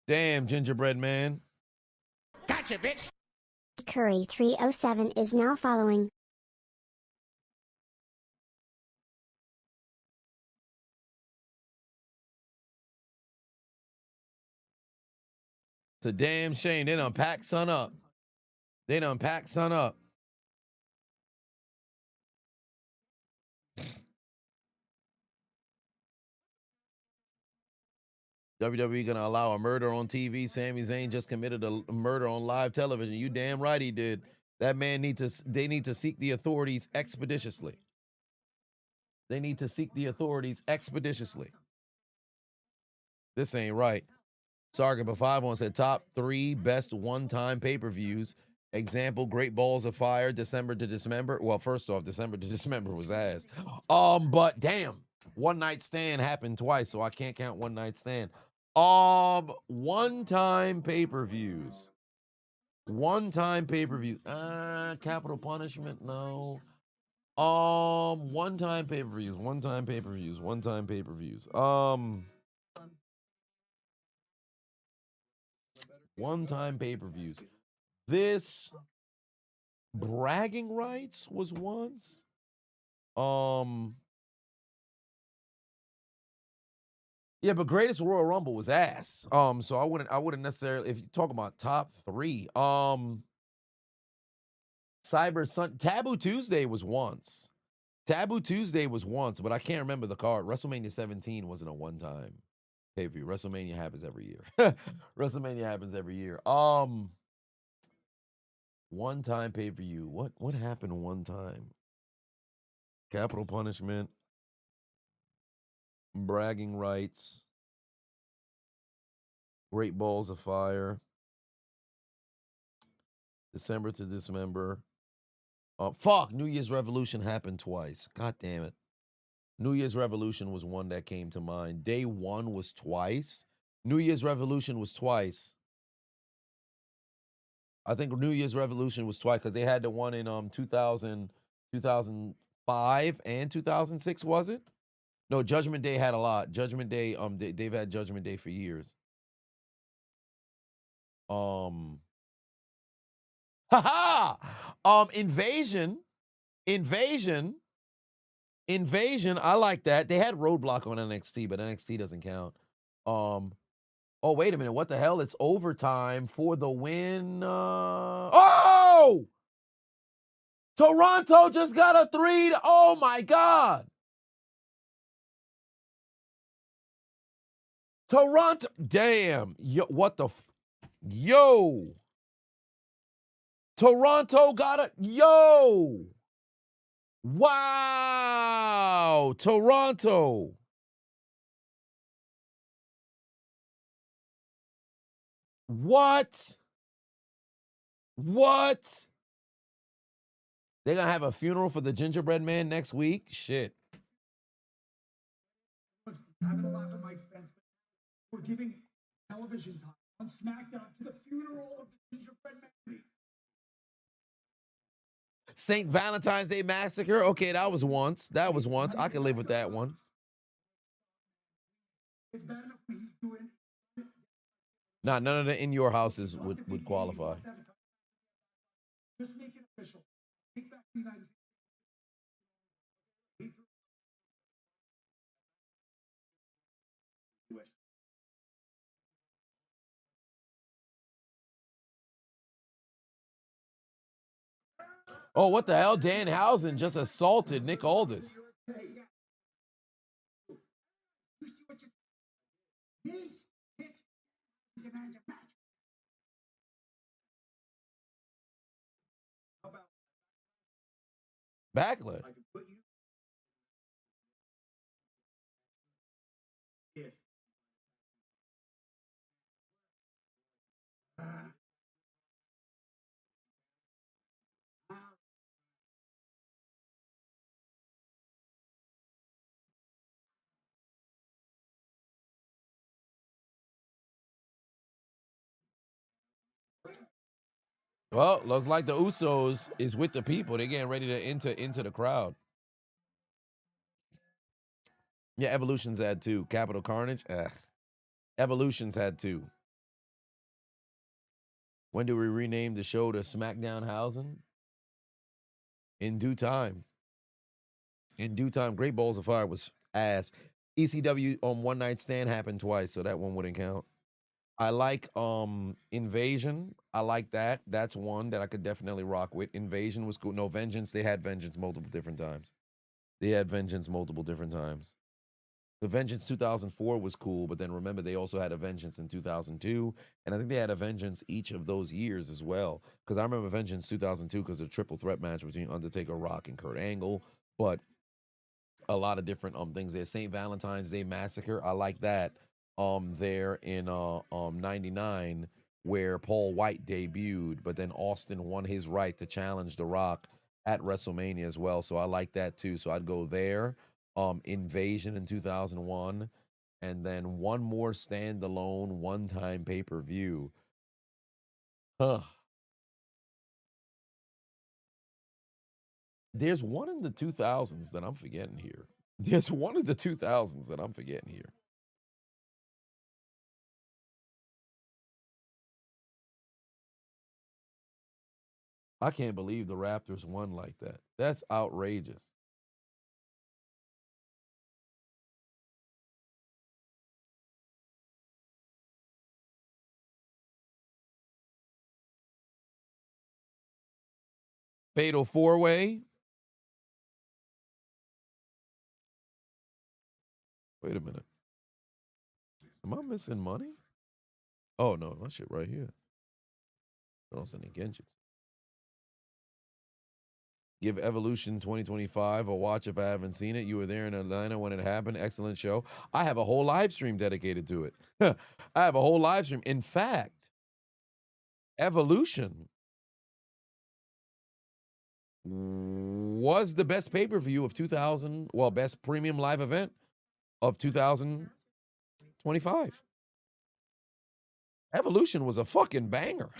Damn, gingerbread man. Gotcha, bitch. Curry 307 is now following. It's a damn shame. They done pack son up. They done pack son up. WWE gonna allow a murder on TV. Sami Zayn just committed a murder on live television. You damn right he did. That man they need to seek the authorities expeditiously. They need to seek the authorities expeditiously. This ain't right. Sargon 51 said top 3 best one-time pay-per-views. Example, Great Balls of Fire, December to Dismember. Well, first off, December to Dismember was ass. But damn, One Night Stand happened twice, so I can't count One Night Stand. One-time pay-per-views. One-time pay-per-views. Capital Punishment, no. One-time pay-per-views. One-time pay-per-views. One-time pay-per-views. One-time pay-per-views. This Bragging Rights was once. Yeah, but Greatest Royal Rumble was ass. So I wouldn't necessarily, if you talk about top 3, Taboo Tuesday was once. Taboo Tuesday was once, but I can't remember the card. WrestleMania 17 wasn't a one-time pay-per-view. WrestleMania happens every year. WrestleMania happens every year. One-time pay-per-view. What happened one time? Capital Punishment. Bragging Rights. Great Balls of Fire. December to Dismember. New Year's Revolution happened twice. God damn it. New Year's Revolution was one that came to mind. Day one was twice. New Year's Revolution was twice. I think New Year's Revolution was twice because they had the one in 2005 and 2006, was it? No, Judgment Day had a lot. Judgment Day, they've had Judgment Day for years. Invasion. I like that. They had Roadblock on NXT, but NXT doesn't count. Oh, wait a minute. What the hell? It's overtime for the win. Oh! Toronto just got a 3. Oh, my God. Toronto. Damn. Yo, what the? Yo. Toronto got a. Yo. Wow. Toronto. What? What? They're going to have a funeral for the gingerbread man next week? Shit. Having a laugh at Mike Spence. We're giving television time on Smackdown to the funeral of the gingerbread man. St. Valentine's Day Massacre. Okay, that was once. I can live with that one. It's bad enough what he's doing. Nah, none of the in your houses would qualify. Just make it official. Take back the United States. Oh, what the hell? Danhausen just assaulted Nick Aldis. Backlash. Well, looks like the Usos is with the people. They're getting ready to enter into the crowd. Yeah, Evolution's had 2. Capital Carnage. Evolution's had 2. When do we rename the show to Smackdown Housing? In due time. In due time. Great Balls of Fire was ass. ECW on One Night Stand happened twice, so that one wouldn't count. I like Invasion. I like that. That's one that I could definitely rock with. Invasion was cool. No, Vengeance. They had Vengeance multiple different times. The Vengeance 2004 was cool, but then remember they also had a Vengeance in 2002, and I think they had a Vengeance each of those years as well. Because I remember Vengeance 2002 because of the triple threat match between Undertaker, Rock, and Kurt Angle. But a lot of different things there. St. Valentine's Day Massacre. I like that. There in 99 where Paul White debuted, but then Austin won his right to challenge The Rock at WrestleMania as well. So I like that too. So I'd go there. Invasion in 2001, and then one more standalone one-time pay-per-view. There's one in the 2000s that I'm forgetting here. I can't believe the Raptors won like that. That's outrageous. Fatal 4-way. Wait a minute. Am I missing money? Oh, no, that shit right here. I don't see any Genjits. Give Evolution 2025 a watch if I haven't seen it. You were there in Atlanta when it happened. Excellent show. I have a whole live stream dedicated to it. I have a whole live stream. In fact, Evolution was the best pay-per-view of 2000, well, best premium live event of 2025. Evolution was a fucking banger.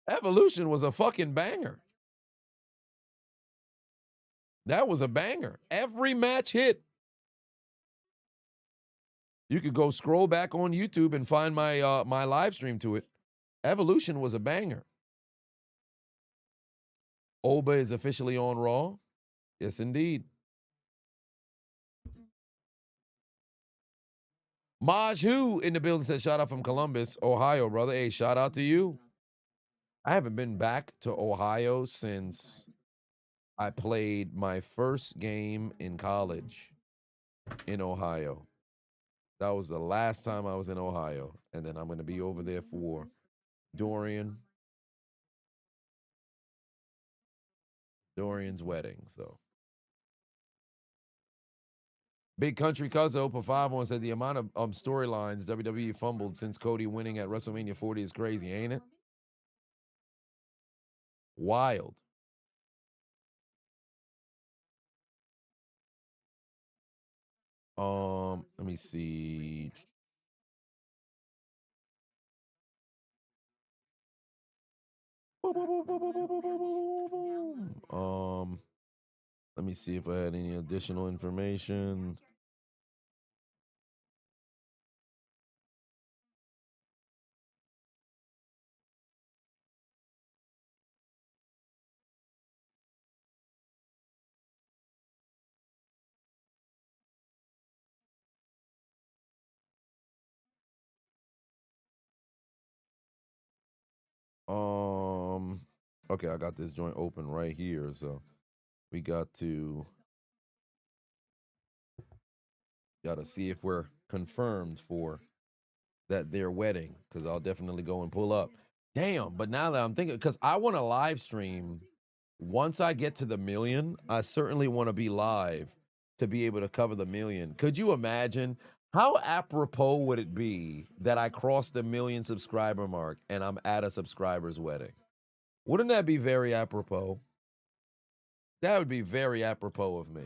Evolution was a fucking banger. That was a banger. Every match hit. You could go scroll back on YouTube and find my my live stream to it. Evolution was a banger. Oba is officially on Raw. Yes, indeed. Maj Who in the building said, shout out from Columbus, Ohio, brother. Hey, shout out to you. I haven't been back to Ohio since I played my first game in college in Ohio. That was the last time I was in Ohio. And then I'm going to be over there for Dorian's wedding. So Big Country Cuzzo for 5-1 said the amount of storylines WWE fumbled since Cody winning at WrestleMania 40 is crazy, ain't it? Wild. Let me see. Let me see if I had any additional information. Okay, I got this joint open right here, so we gotta see if we're confirmed for their wedding, because I'll definitely go and pull up. Damn, but now that I'm thinking, because I want to live stream once I get to the 1 million, I certainly want to be live to be able to cover the 1 million. Could you imagine how apropos would it be that I crossed the 1 million subscriber mark and I'm at a subscriber's wedding? Wouldn't that be very apropos? That would be very apropos of me.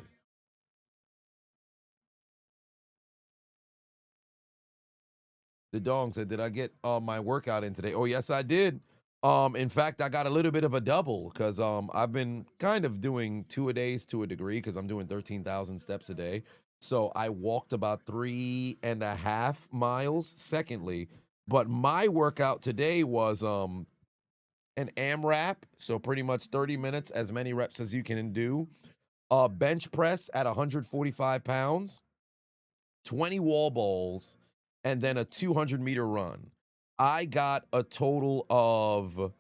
The dong said, did I get my workout in today? Oh, yes, I did. In fact, I got a little bit of a double because I've been kind of doing 2-a-days to a degree because I'm doing 13,000 steps a day. So I walked about 3.5 miles, secondly. But my workout today was an AMRAP, so pretty much 30 minutes, as many reps as you can do. Bench press at 145 pounds, 20 wall balls, and then a 200-meter run. I got a total of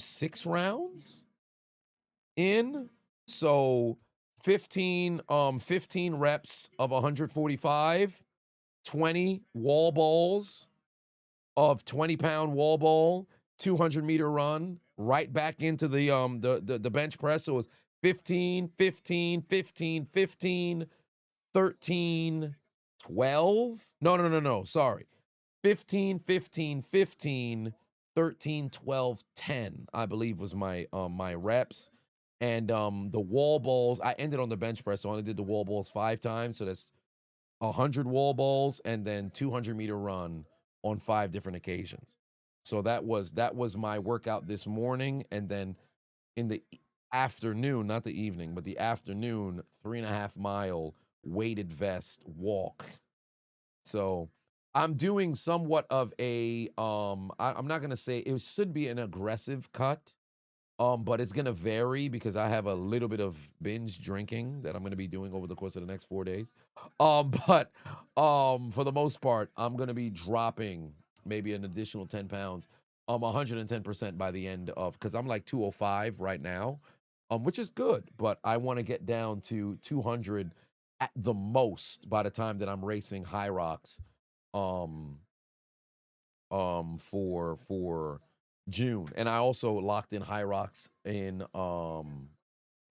6 rounds in, so 15 reps of 145, 20 wall balls of 20-pound wall ball, 200-meter run, right back into the bench press. So it was 15, 15, 15, 15, 13, 12. No. Sorry. 15, 15, 15, 13, 12, 10, I believe was my my reps. And the wall balls, I ended on the bench press, so I only did the wall balls 5 times. So that's 100 wall balls and then 200-meter run on 5 different occasions. So that was my workout this morning. And then in the afternoon, not the evening, but the afternoon, 3.5 mile weighted vest walk. So I'm doing somewhat of a I'm not gonna say it should be an aggressive cut, but it's gonna vary because I have a little bit of binge drinking that I'm gonna be doing over the course of the next 4 days. But for the most part, I'm gonna be dropping maybe an additional 10 pounds, 110% by the end of, because I'm like 205 right now, which is good, but I want to get down to 200 at the most by the time that I'm racing High Rocks for June. And I also locked in High Rocks in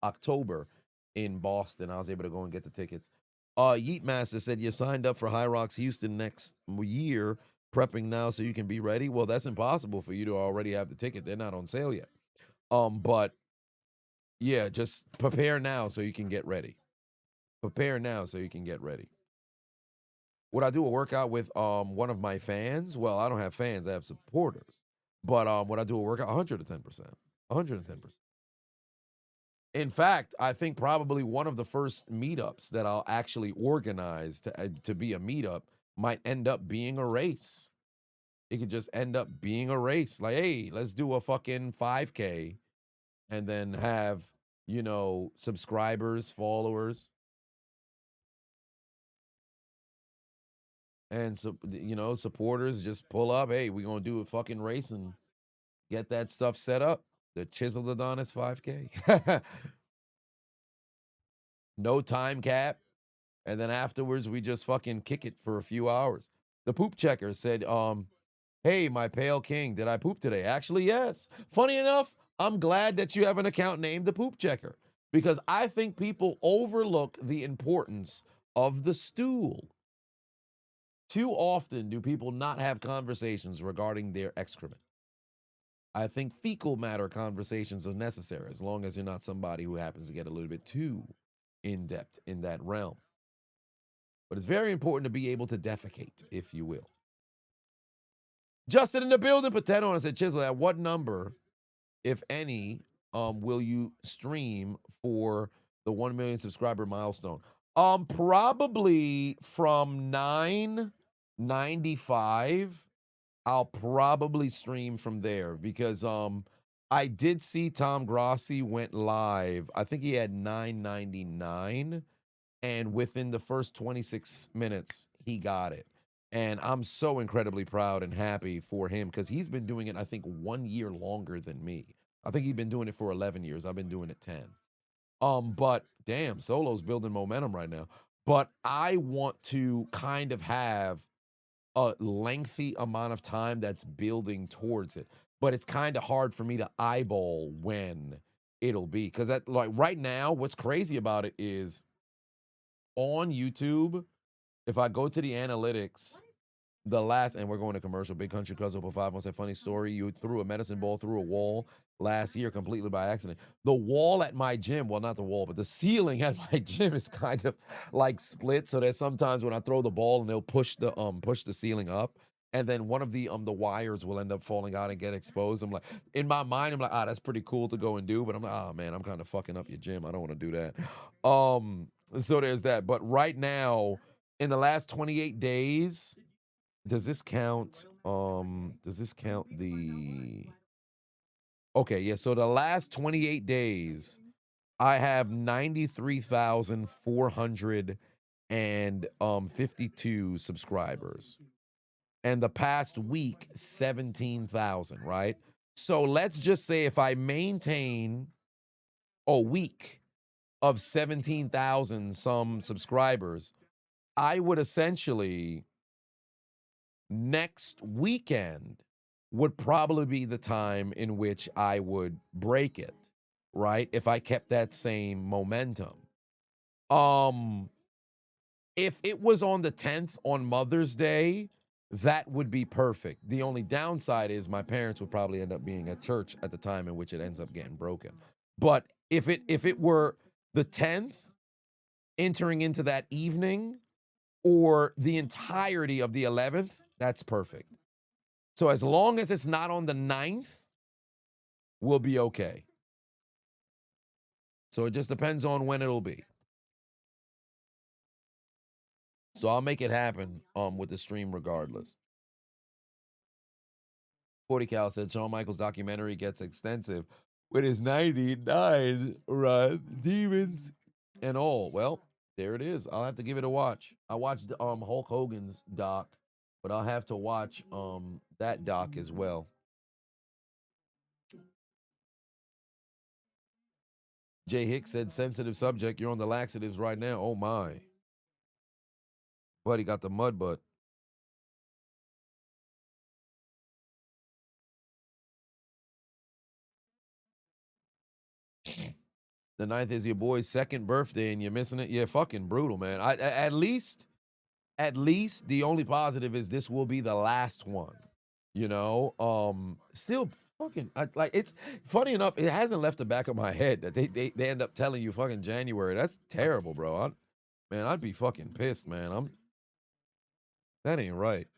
October in Boston. I was able to go and get the tickets. Yeet Master said, you signed up for High Rocks Houston next year, prepping now so you can be ready. Well, that's impossible for you to already have the ticket. They're not on sale yet. But yeah, just prepare now so you can get ready. Prepare now so you can get ready. Would I do a workout with one of my fans? Well, I don't have fans, I have supporters. But when I do a workout, 110%. 110%. In fact, I think probably one of the first meetups that I'll actually organize to be a meetup might end up being a race. It could just end up being a race. Like, hey, let's do a fucking 5K and then have, you know, subscribers, followers. And, so, you know, supporters just pull up. Hey, we're going to do a fucking race and get that stuff set up. The Chiseled Adonis 5K. No time cap. And then afterwards, we just fucking kick it for a few hours. The poop checker said, hey, my pale king, did I poop today? Actually, yes. Funny enough, I'm glad that you have an account named the poop checker, because I think people overlook the importance of the stool. Too often do people not have conversations regarding their excrement. I think fecal matter conversations are necessary, as long as you're not somebody who happens to get a little bit too in-depth in that realm. But it's very important to be able to defecate, if you will. Justin in the building, Potato, and I said, Chisel, at what number, if any, will you stream for the 1 million subscriber milestone? Probably from 995. I'll probably stream from there, because I did see Tom Grossi went live. I think he had 999, and within the first 26 minutes, he got it. And I'm so incredibly proud and happy for him, because he's been doing it, I think, 1 year longer than me. I think he's been doing it for 11 years. I've been doing it 10. But damn, Solo's building momentum right now. But I want to kind of have a lengthy amount of time that's building towards it. But it's kind of hard for me to eyeball when it'll be. Because like right now, what's crazy about it is on YouTube, if I go to the analytics, and we're going to commercial, Big Country Cuz Open 5 wants a funny story. You threw a medicine ball through a wall last year completely by accident. The wall at my gym, well, not the wall, but the ceiling at my gym is kind of like split. So that sometimes when I throw the ball and they'll push the ceiling up, and then one of the wires will end up falling out and get exposed. I'm like, in my mind, I'm like, that's pretty cool to go and do. But I'm like, oh man, I'm kind of fucking up your gym. I don't want to do that. So there's that. But right now, in the last 28 days, does this count the... Okay, yeah, so the last 28 days, I have 93,452 subscribers. And the past week, 17,000, right? So let's just say if I maintain a week of 17,000 some subscribers, I would essentially... next weekend would probably be the time in which I would break it, right? If I kept that same momentum. If it was on the 10th on Mother's Day, that would be perfect. The only downside is my parents would probably end up being at church at the time in which it ends up getting broken. But if it were the 10th entering into that evening, or the entirety of the 11th, that's perfect. So as long as it's not on the 9th, we'll be okay. So it just depends on when it'll be. So I'll make it happen with the stream regardless. 40 Cal said Shawn Michaels documentary gets extensive with his 99 demons and all. Well, there it is. I'll have to give it a watch. I watched Hulk Hogan's doc, but I'll have to watch that doc as well. Jay Hicks said, sensitive subject. You're on the laxatives right now. Oh, my. Buddy got the mud butt. The 9th is your boy's second birthday and you're missing it. Yeah, fucking brutal, man. At least the only positive is this will be the last one. You know, still fucking like, it's funny enough, it hasn't left the back of my head that they end up telling you fucking January. That's terrible, bro. I'd be fucking pissed, man. That ain't right.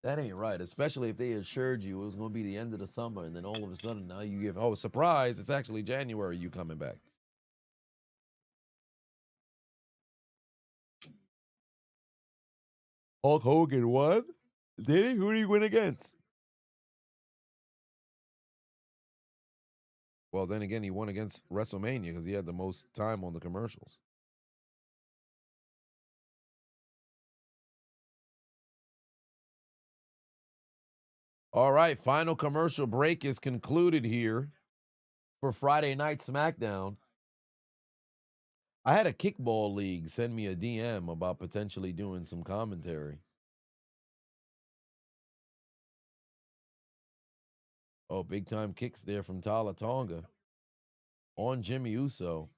That ain't right, especially if they assured you it was going to be the end of the summer, and then all of a sudden now you give, oh, surprise, it's actually January, you coming back. Hulk Hogan won? Did he? Who did he win against? Well, then again, he won against WrestleMania because he had the most time on the commercials. All right, final commercial break is concluded here for Friday Night Smackdown. I had a kickball league send me a DM about potentially doing some commentary. Oh, big time kicks there from Tala Tonga on Jimmy Uso.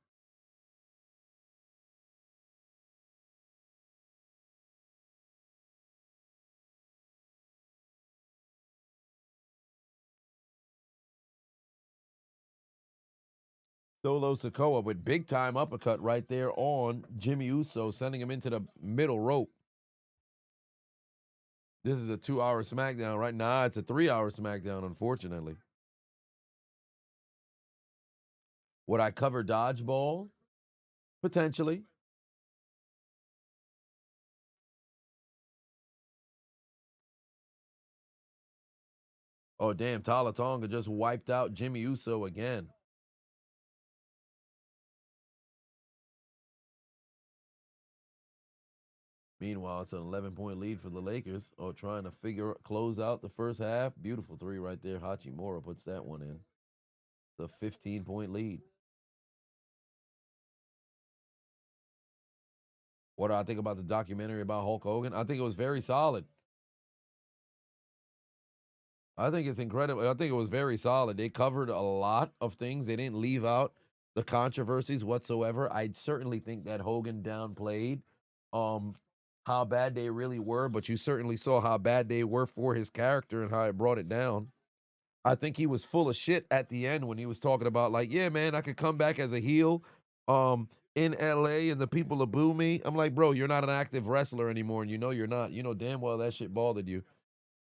Solo Sikoa with big time uppercut right there on Jimmy Uso, sending him into the middle rope. This is a 2-hour SmackDown right now. It's a 3-hour SmackDown, unfortunately. Would I cover dodgeball? Potentially. Oh, damn. Tala Tonga just wiped out Jimmy Uso again. Meanwhile, it's an 11-point lead for the Lakers. Oh, trying to close out the first half. Beautiful three right there. Hachimura puts that one in. The 15-point lead. What do I think about the documentary about Hulk Hogan? I think it was very solid. I think it's incredible. I think it was very solid. They covered a lot of things. They didn't leave out the controversies whatsoever. I certainly think that Hogan downplayed how bad they really were, but you certainly saw how bad they were for his character and how it brought it down. I think he was full of shit at the end when he was talking about, like, yeah, man, I could come back as a heel in LA and the people will boo me. I'm like, bro, you're not an active wrestler anymore, and you know you're not. You know damn well that shit bothered you.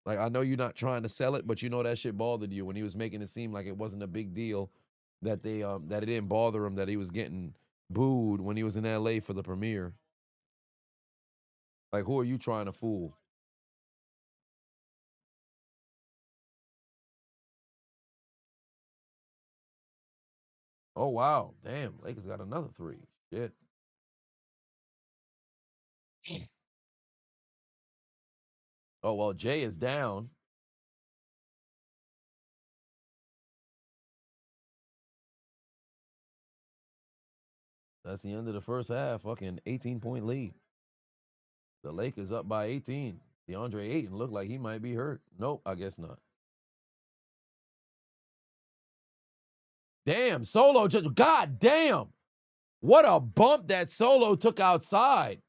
Like, I know you're not trying to sell it, but you know that shit bothered you when he was making it seem like it wasn't a big deal, that that it didn't bother him that he was getting booed when he was in LA for the premiere. Like, who are you trying to fool? Oh, wow. Damn, Lakers got another three. Shit. Oh, well, Jay is down. That's the end of the first half. Fucking 18-point lead. The Lakers up by 18. DeAndre Ayton looked like he might be hurt. Nope, I guess not. Damn, Solo just, god damn. What a bump that Solo took outside.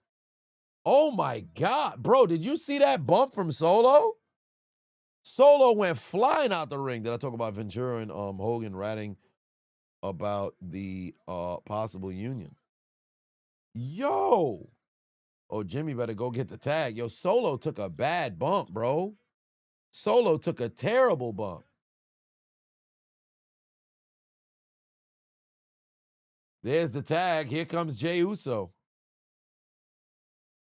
Oh my God. Bro, did you see that bump from Solo? Solo went flying out the ring. Did I talk about Ventura and Hogan ratting about the possible union? Yo. Oh, Jimmy better go get the tag. Yo, Solo took a bad bump, bro. Solo took a terrible bump. There's the tag. Here comes Jey Uso.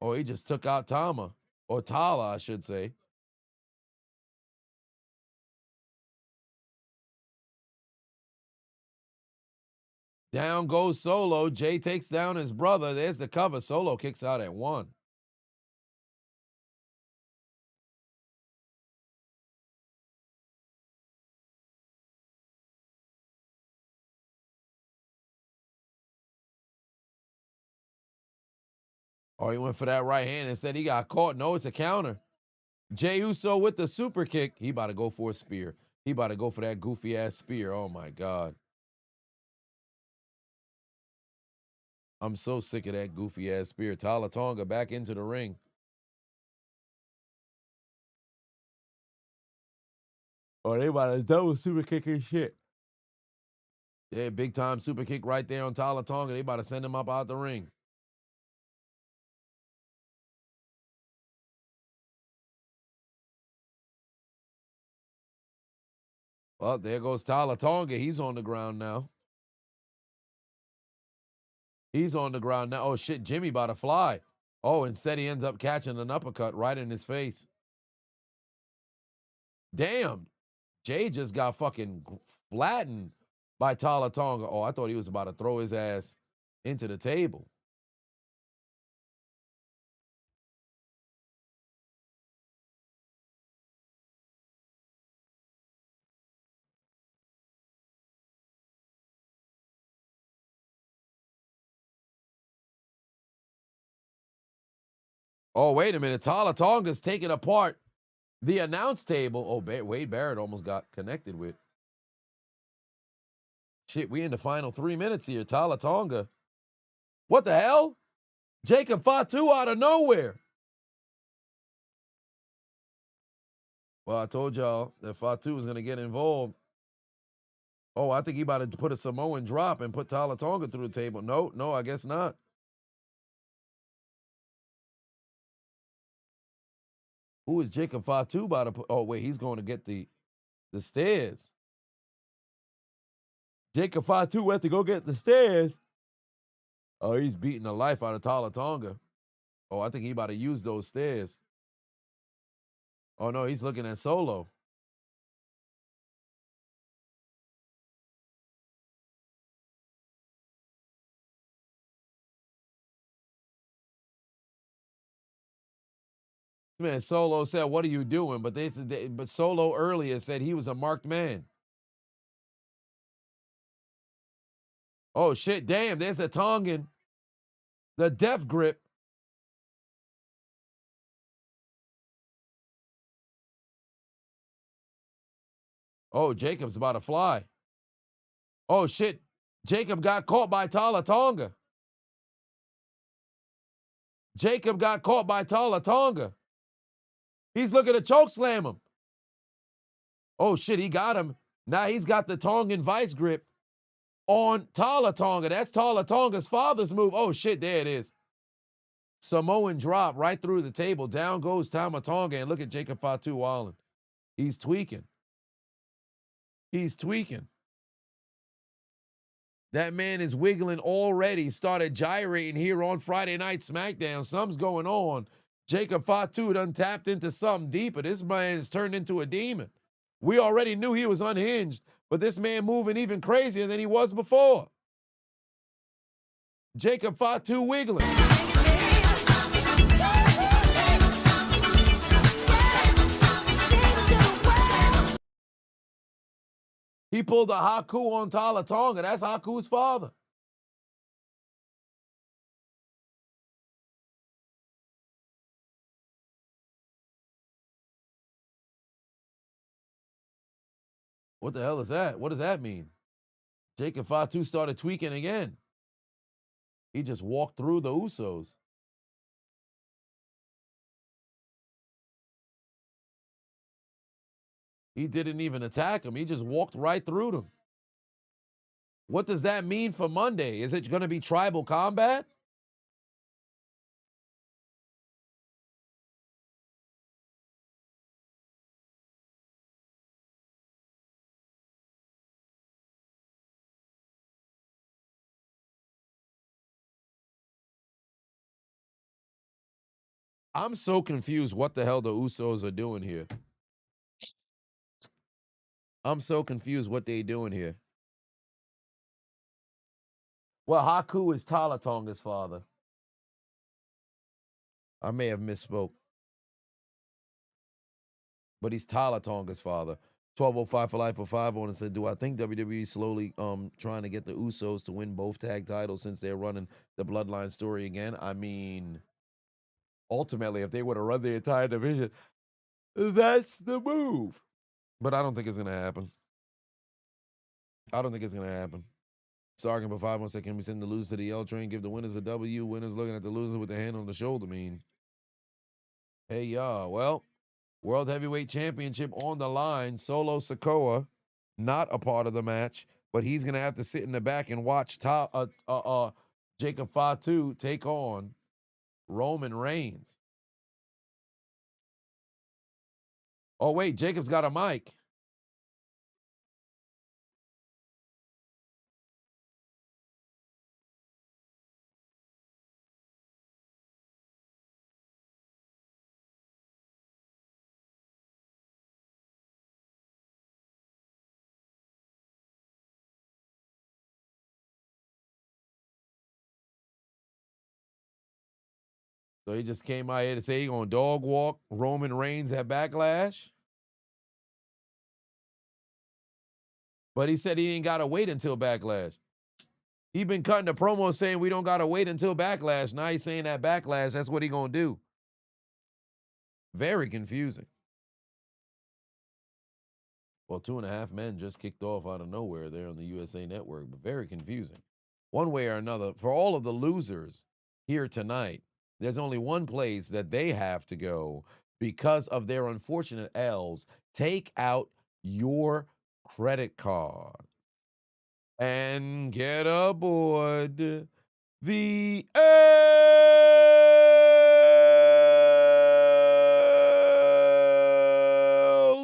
Oh, he just took out Tama. Or Tala, I should say. Down goes Solo. Jay takes down his brother. There's the cover. Solo kicks out at 1. Oh, he went for that right hand and said he got caught. No, it's a counter. Jey Uso with the super kick. He about to go for a spear. He about to go for that goofy ass spear. Oh my God. I'm so sick of that goofy ass spear. Tala Tonga back into the ring. Oh, they about to double super kick his shit. Yeah, big time super kick right there on Tala Tonga. They about to send him up out the ring. Oh, there goes Tyler Tonga. He's on the ground now. He's on the ground now. Oh, shit, Jimmy about to fly. Oh, instead he ends up catching an uppercut right in his face. Damn. Jay just got fucking flattened by Tyler Tonga. Oh, I thought he was about to throw his ass into the table. Oh, wait a minute. Tyler Tonga's taking apart the announce table. Oh, Wade Barrett almost got connected with. Shit, we in the final 3 minutes here. Tyler Tonga. What the hell? Jacob Fatu out of nowhere. Well, I told y'all that Fatu was going to get involved. Oh, I think he about to put a Samoan drop and put Tyler Tonga through the table. No, I guess not. Who is Jacob Fatu about to put? Oh, wait, he's going to get the stairs. Jacob Fatu went to go get the stairs. Oh, he's beating the life out of Tyler Tonga. Oh, I think he about to use those stairs. Oh, no, he's looking at Solo. Man, Solo said, "What are you doing?" But but Solo earlier said he was a marked man. Oh shit! Damn, there's a Tongan, the death grip. Oh, Jacob's about to fly. Oh shit! Jacob got caught by Tyler Tonga. Jacob got caught by Tyler Tonga. He's looking to choke slam him. Oh shit, he got him. Now he's got the Tongan vice grip on Tyler Tonga. That's Tyler Tonga's father's move. Oh shit, there it is. Samoan drop right through the table. Down goes Tama Tonga, and look at Jacob Fatu Wallen. He's tweaking. He's tweaking. That man is wiggling already. Started gyrating here on Friday Night Smackdown. Something's going on. Jacob Fatu done tapped into something deeper. This man has turned into a demon. We already knew he was unhinged, but this man moving even crazier than he was before. Jacob Fatu wiggling. He pulled a Haku on Tyler Tonga. That's Haku's father. What the hell is that? What does that mean? Jacob Fatu started tweaking again. He just walked through the Usos. He didn't even attack him. He just walked right through them. What does that mean for Monday? Is it going to be tribal combat? I'm so confused what the hell the Usos are doing here. I'm so confused what they doing here. Well, Haku is Tyler Tonga's father. I may have misspoke. But he's Tyler Tonga's father. 1205 for life for 5 on and said, do I think WWE slowly trying to get the Usos to win both tag titles since they're running the Bloodline story again? I mean, ultimately, if they would have run the entire division, that's the move. But I don't think it's going to happen. I don't think it's going to happen. Sargent for 5 1 said, can we send the losers to the L train, give the winners a W? Winners looking at the loser with their hand on the shoulder. Hey, y'all. Well, World Heavyweight Championship on the line. Solo Sikoa, not a part of the match, but he's going to have to sit in the back and watch Jacob Fatu take on Roman Reigns. Oh, wait, Jacob's got a mic. So he just came out here to say he gonna dog walk Roman Reigns at Backlash. But he said he ain't gotta wait until Backlash. He been cutting the promo saying we don't gotta wait until Backlash. Now he's saying that Backlash, that's what he gonna do. Very confusing. Well, 2.5 Men just kicked off out of nowhere there on the USA Network, but very confusing. One way or another, for all of the losers here tonight, there's only one place that they have to go because of their unfortunate L's. Take out your credit card and get aboard the L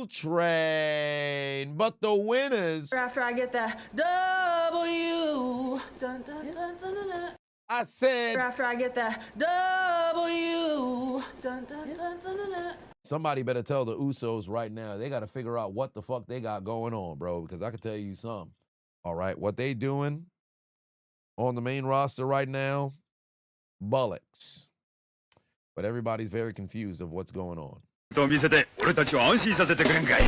train. But the winners, After I get that W. Dun, dun, dun, dun, dun, dun. I said, After I get that W. Dun, dun, dun, dun, dun, dun. somebody better tell the Usos right now. They got to figure out what the fuck they got going on, bro, because I can tell you some. All right, what they doing on the main roster right now, bullocks. But everybody's very confused of what's going on. と見せて俺たちを安心させてくれんかい。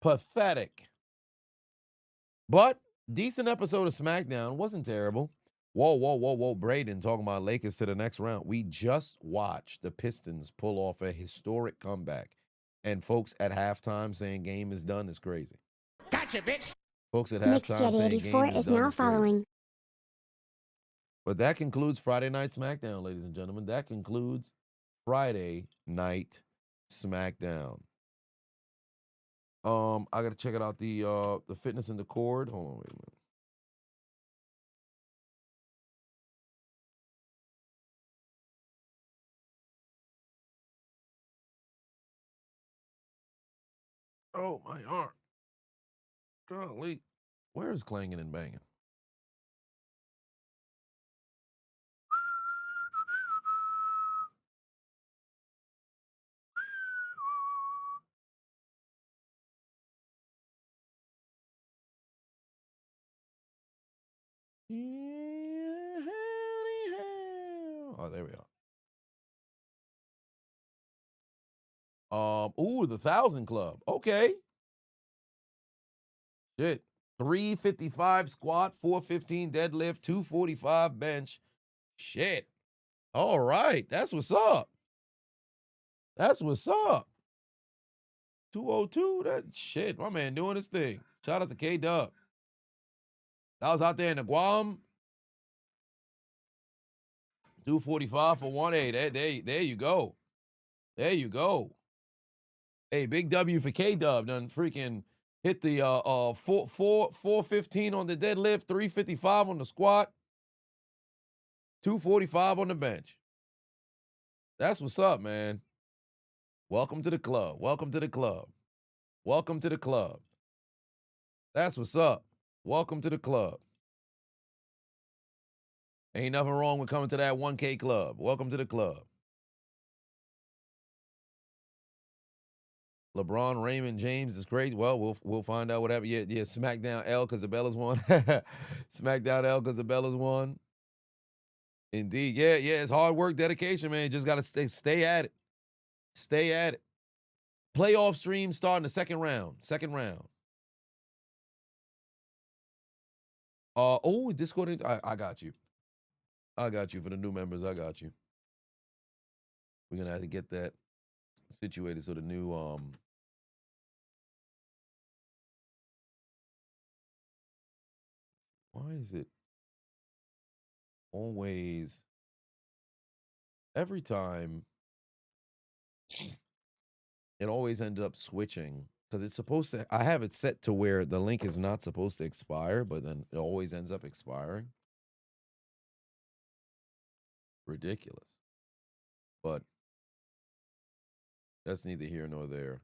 Pathetic. But decent episode of Smackdown. Wasn't terrible. Whoa. Braden talking about Lakers to the next round. We just watched the Pistons pull off a historic comeback. And folks at halftime saying game is done is crazy. Gotcha, bitch. Folks at Mixed halftime Jet saying 84 game is is done now is crazy. following. But that concludes Friday Night Smackdown, ladies and gentlemen. That concludes Friday Night Smackdown. I gotta check it out the fitness and the cord. Hold on, wait a minute. Oh, my arm. Golly. Where is clanging and banging? Oh, there we are. Ooh, the 1,000 Club. Okay. Shit. 355 squat, 415 deadlift, 245 bench. Shit. All right. That's what's up. That's what's up. 202. That shit. My man doing his thing. Shout out to K-Dub. That was out there in the Guam. 245 for 1A. There you go. There you go. Hey, big W for K-Dub. Done freaking hit the 415 on the deadlift, 355 on the squat, 245 on the bench. That's what's up, man. Welcome to the club. Welcome to the club. Welcome to the club. That's what's up. Welcome to the club. Ain't nothing wrong with coming to that 1K club. Welcome to the club. LeBron, Raymond, James is crazy. Well, we'll find out what happened. Yeah, Smackdown L because the Bellas won. Smackdown L because the Bellas won. Indeed. Yeah, it's hard work, dedication, man. You just gotta stay at it. Stay at it. Playoff stream starting the second round. Discord. I got you. I got you for the new members. I got you. We're gonna have to get that situated so the new why is it always every time it always ends up switching because it's supposed to, I have it set to where the link is not supposed to expire, but then it always ends up expiring. Ridiculous. But that's neither here nor there.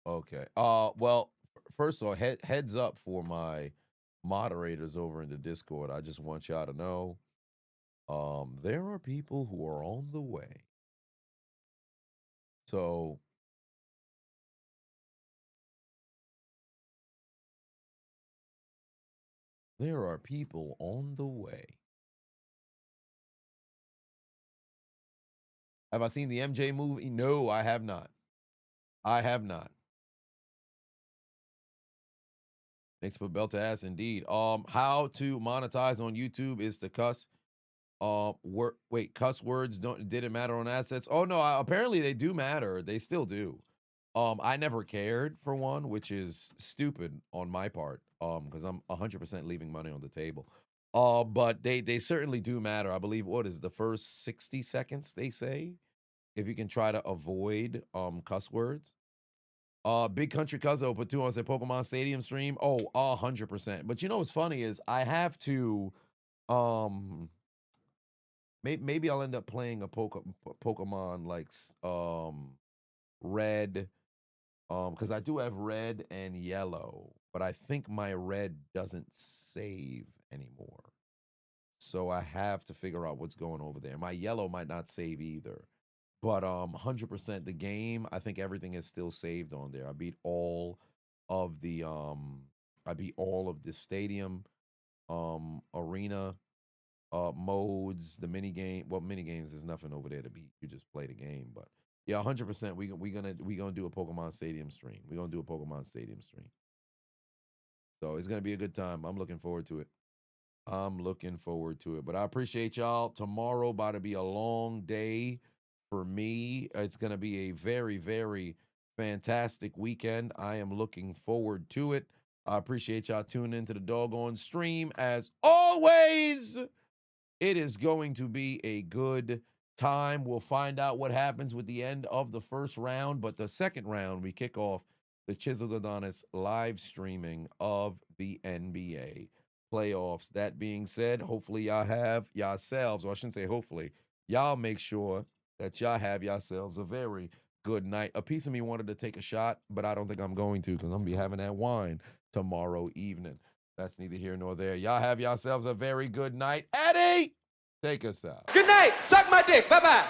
Okay. Well, first of all, heads up for my moderators over in the Discord. I just want y'all to know, there are people who are on the way. So there are people on the way. Have I seen the MJ movie? No, I have not. I have not. Thanks for belt to ass indeed. How to monetize on YouTube is to cuss. Cuss words didn't matter on assets. Oh no, apparently they do matter. They still do. I never cared for one, which is stupid on my part. Because I'm 100% leaving money on the table. But they certainly do matter. I believe what is the first 60 seconds they say, if you can try to avoid cuss words. Big Country Cuzzo put 2 on say Pokemon Stadium stream. Oh, 100%. But you know what's funny is I have to maybe I'll end up playing a Pokemon like red, because I do have red and yellow, but I think my red doesn't save anymore. So I have to figure out what's going over there. My yellow might not save either. But 100% the game, I think everything is still saved on there. I beat all of the stadium, arena, modes, the mini game. Well, mini games, there's nothing over there to beat. You just play the game. But yeah, 100%. We gonna do a Pokemon Stadium stream. We're gonna do a Pokemon Stadium stream. So it's gonna be a good time. I'm looking forward to it. But I appreciate y'all. Tomorrow about to be a long day. For me, it's going to be a very, very fantastic weekend. I am looking forward to it. I appreciate y'all tuning into the doggone stream. As always, it is going to be a good time. We'll find out what happens with the end of the first round. But the second round, we kick off the Chiseled Adonis live streaming of the NBA playoffs. That being said, hopefully y'all have yourselves, or I shouldn't say hopefully, y'all make sure that y'all have yourselves a very good night. A piece of me wanted to take a shot, but I don't think I'm going to, because I'm going to be having that wine tomorrow evening. That's neither here nor there. Y'all have yourselves a very good night. Eddie, take us out. Good night. Suck my dick. Bye-bye.